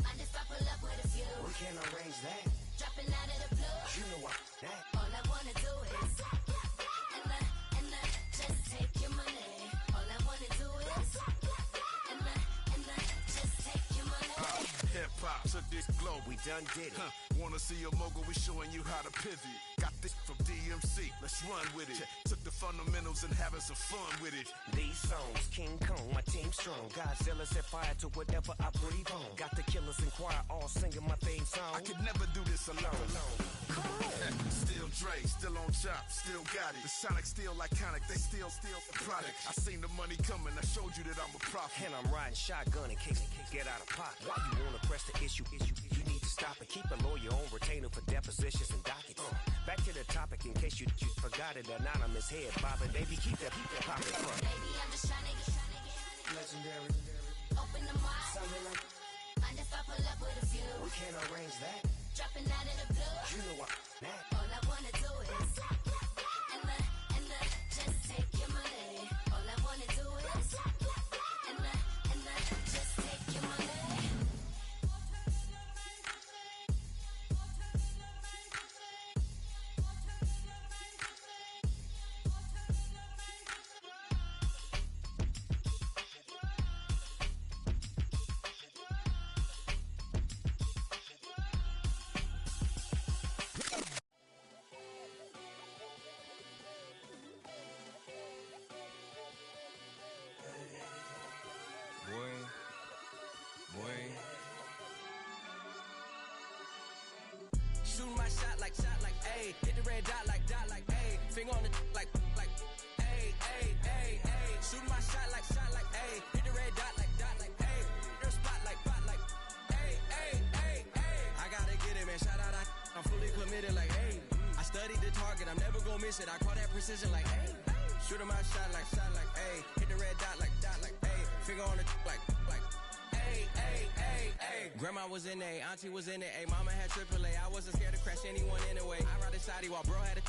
I just pop up with a few. We can't arrange that. Dropping out of the blue. You know what? That. All I wanna do is and just take your money. All I wanna do is and just take your money. Hip hop took this globe, we done did it. Wanna see a mogul? We showing you how to pivot. Got this from DMC, let's run with it. Took the fundamentals and having some fun with it. These songs, King Kong, my team strong. Godzilla set fire to whatever I breathe on. Got the killers in choir all singing my theme song. I could never do this alone. Still Dre, still on top, still got it. The Sonic still iconic, they still the product. I seen the money coming, I showed you that I'm a prophet. And I'm riding shotgun in case it get out of pocket. Why you wanna press the issue? You need to stop it. Keep a lawyer on retainer for depositions and dockets. Back to the topic in case you forgot it. Anonymous head bobbing, baby, keep that popping. Baby, I'm just trying to get Legendary. open them wide. Something like I just pop up with a few. We can't arrange that. Dropping out of the blue. You know what? That. All I wanna do is and just take your money. All I wanna do is and just take your money. Shooting my shot like, ayy. Hit the red dot like, ayy. Finger on the like, ayy, ayy, ayy, ayy. Shooting my shot like, ayy. Hit the red dot like, ayy. Their spot like, ayy, ayy, ayy, ayy. I gotta get it, man. Shout out, I'm fully committed like, ayy. I studied the target, I'm never gonna miss it. I call that precision like, ayy. Shooting my shot like, ayy. Hit the red dot like, ayy. Finger on the like, ayy, ayy, ayy, ayy. Grandma was in A, auntie was in it, ayy. Mama had AAA, I wasn't scared to crash anyone anyway. I ride a shotty while bro had a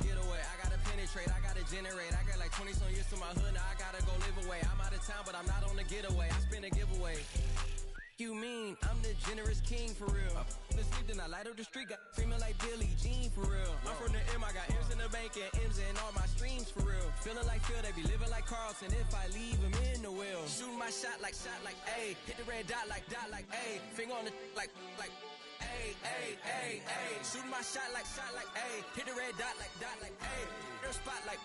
get away. I gotta penetrate, I gotta generate. I got like 20 some years to my hood, now I gotta go live away. I'm out of town, but I'm not on the getaway. I spin a giveaway. You mean I'm the generous king for real? The sleep, then I light up the street, got screaming like Billie Jean for real. I'm from the M, I got M's in the bank and M's in all my streams for real. Feeling like Phil, they be living like Carlton if I leave him in the wheel. Shooting my shot like, ayy. Hit the red dot like, ayy. Finger on the like, ayy, ayy, ayy, ayy. Shooting my shot like, ayy. Hit the red dot like, ayy. Their spot like,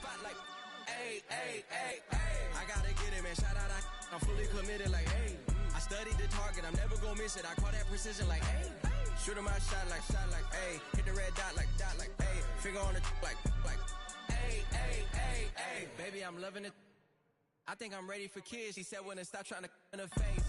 ayy, ayy, ayy, ayy. I gotta get it, man. Shout out, I'm fully committed like, ayy. I studied the target, I'm never gonna miss it. I call that precision like, ayy. Shooting my shot like, ayy. Hit the red dot like, ayy. Finger on the like, ayy, ayy, ayy, ayy. Baby, I'm loving it. I think I'm ready for kids. She said when it stop trying to in her face.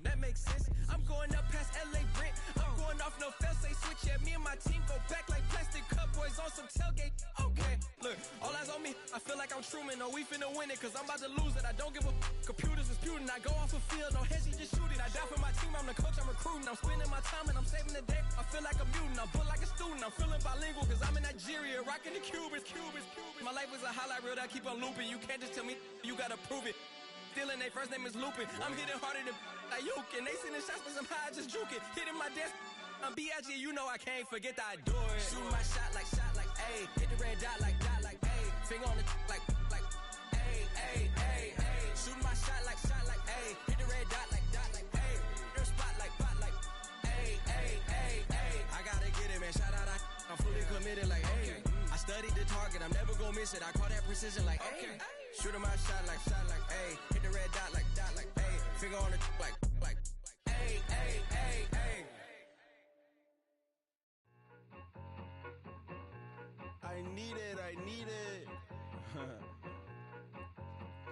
That makes sense. I'm going up past LA Brent. I'm going off no fail, say switch. Yeah, me and my team go back like plastic cup boys on some tailgate. Okay, look, all eyes on me. I feel like I'm Truman. No, we finna win it, cause I'm about to lose it. I don't give a computers disputing. I go off a field, no heads, just shoot it. I die for my team, I'm the coach, I'm recruiting. I'm spending my time and I'm saving the day. I feel like a mutant, I'm built like a student. I'm feeling bilingual, cause I'm in Nigeria, rocking the Cubans. My life is a highlight reel that I keep on looping. You can't just tell me, you gotta prove it. Stealing, they first name is Lupin. I'm hitting harder than Ayuk, and they sending shots for some high, just juke it. Hitting my desk, I'm B.I.G., you know I can't forget that I do it. Shooting my shot like, ayy. Hit the red dot like, ayy. Finger on the like, ayy, ayy, ayy, ayy. Shooting my shot like, ayy. Hit the red dot like, ayy. Their spot like, ayy, ayy, ayy, ayy. I gotta get it, man. Shout out, I'm fully committed like, ayy. I studied the target, I'm never gonna miss it. I call that precision like, ayy. Shooting my shot like, ayy. Hit the red dot like, ayy. Finger on the like, ayy, Hey, hey, hey. I need it.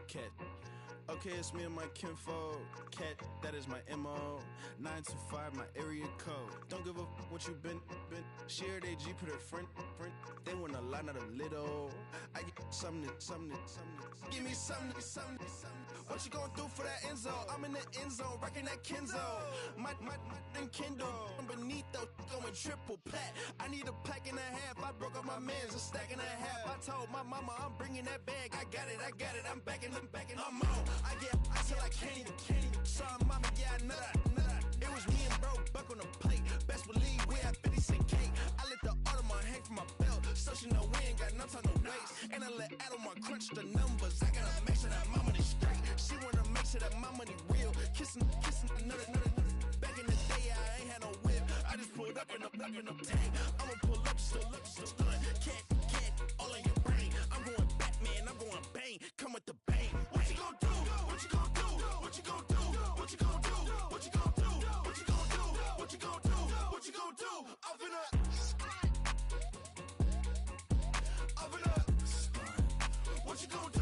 Cat. Okay, it's me and my kinfolk. Cat, that is my MO. 925, my area code. Don't give a what you been. Shared AG, put her friend. They want a lot, not a little. I get something. Give me something. What you gonna do for that Enzo? I'm in the end zone, rocking that Kenzo. My thing Kindle. Beneath though, going triple plat. I need a pack and a half. I broke up my man's a stack and a half. I told my mama I'm bringing that bag. I got it. I'm backing. I'm on. I get till I can't even. Sorry, mama, yeah, I know that. It was me and bro, buck on the plate. Best believe we had 50 cent cake. I let the Audemars hang from my belt, so she know we ain't got no time to waste. And I let Adelmar crunch the numbers. I gotta make sure that my money straight. She wanna make sure that my money real. Kissing another. Back in the day, I ain't had no whip. I just pulled up in the tank. I'ma pull up, just stunt. Can't, all in your brain. I'm going Batman, I'm going bang. Come with the bang. What you gonna do? What you gonna do? What you gonna do? What you gonna do? What you gonna do? What you gonna do? What you gonna do? What you gonna do? Up in a what you gonna do?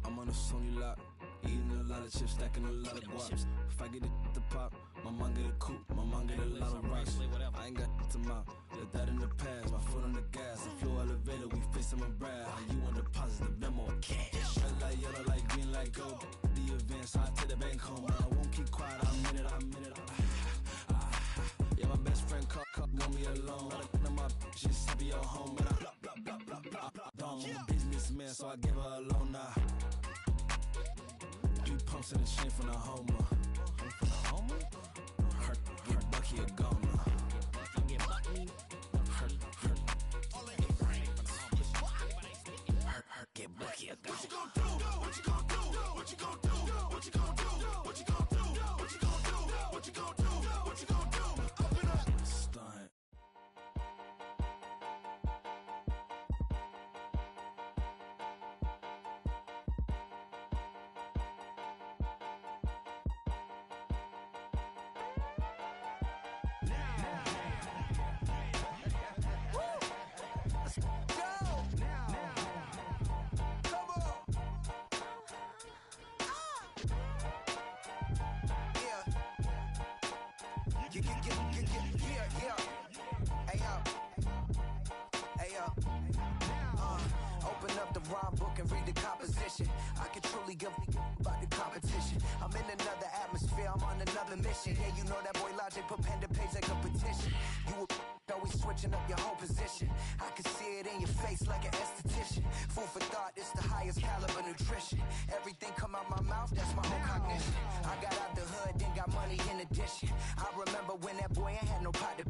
I'm on a Sony lot, eating a lot of chips, stacking a lot of guaps. If I get it the pop, my mom get a coupe, my mom get a lot of rocks. I ain't got to mouth, let that in the past. My foot on the gas, a flow elevator, we face them and brad. How you want deposit the memo? Cash. Red like yellow, like green, like gold. The events, I take the bank home, but I won't keep quiet. I'm in it. Yeah, my best friend called, want me alone. None of my bitches be your home, and I blah. I'm a businessman, so I give her a loan now. 3 pumps in the chain from the Homer. Her Bucky a goner. Her. All in your brain. Her get Bucky a goner. What you gonna do? What you gonna do? What you gonna do? What you gonna do? What you gonna do? What you gonna do? What you gonna do? What you gonna do? Open up. Stunt. Open up the rhyme book and read the composition. I can truly give about the competition. I'm in another atmosphere, I'm on another mission. Yeah, you know that boy Logic put pen to page like a petition. You always switching up your whole position. I can see it in your face like an esthetician. Food for thought, it's the highest caliber nutrition. Everything come out my mouth, that's my own cognition. I got out the hood, then got money in addition. I remember when that boy ain't had no pot to.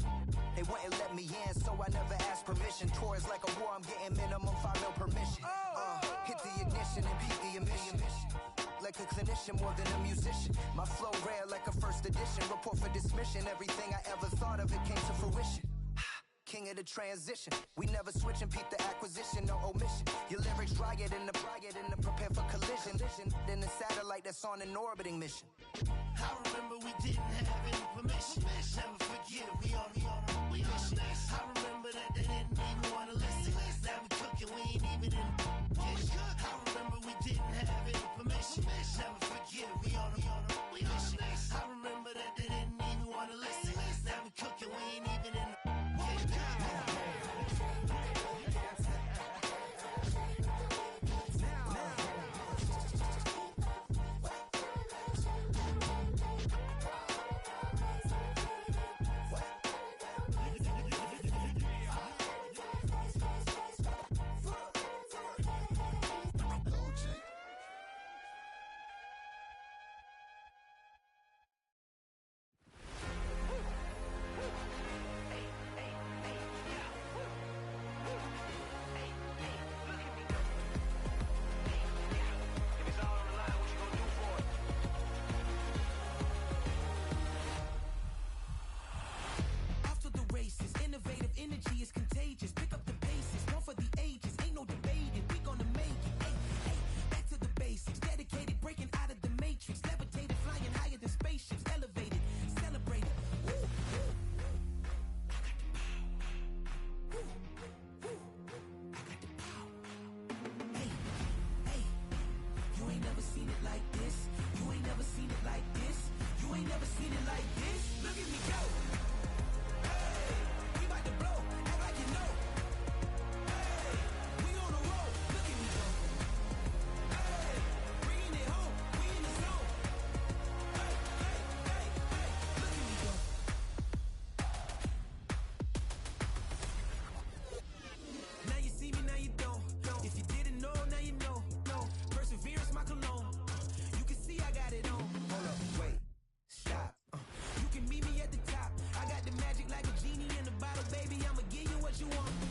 They wouldn't let me in, so I never asked permission. Tours like a war, I'm getting minimum 5 mil permission. Hit the ignition and beat the emission. Like a clinician more than a musician. My flow rare like a first edition. Report for dismission. Everything I ever thought of it came to fruition. King of the transition. We never switch and peep the acquisition, no omission. Your lyrics dry it in the prepare for collision. Then the satellite that's on an orbiting mission. I remember we didn't have any permission. Never forget we on a mission. I remember that they didn't even want to listen. Now we cooking, we ain't even in the kitchen. I remember we didn't have any permission. Never forget we on a mission. I remember that they didn't even want to listen. Now we cooking, we ain't even in the kitchen. you want.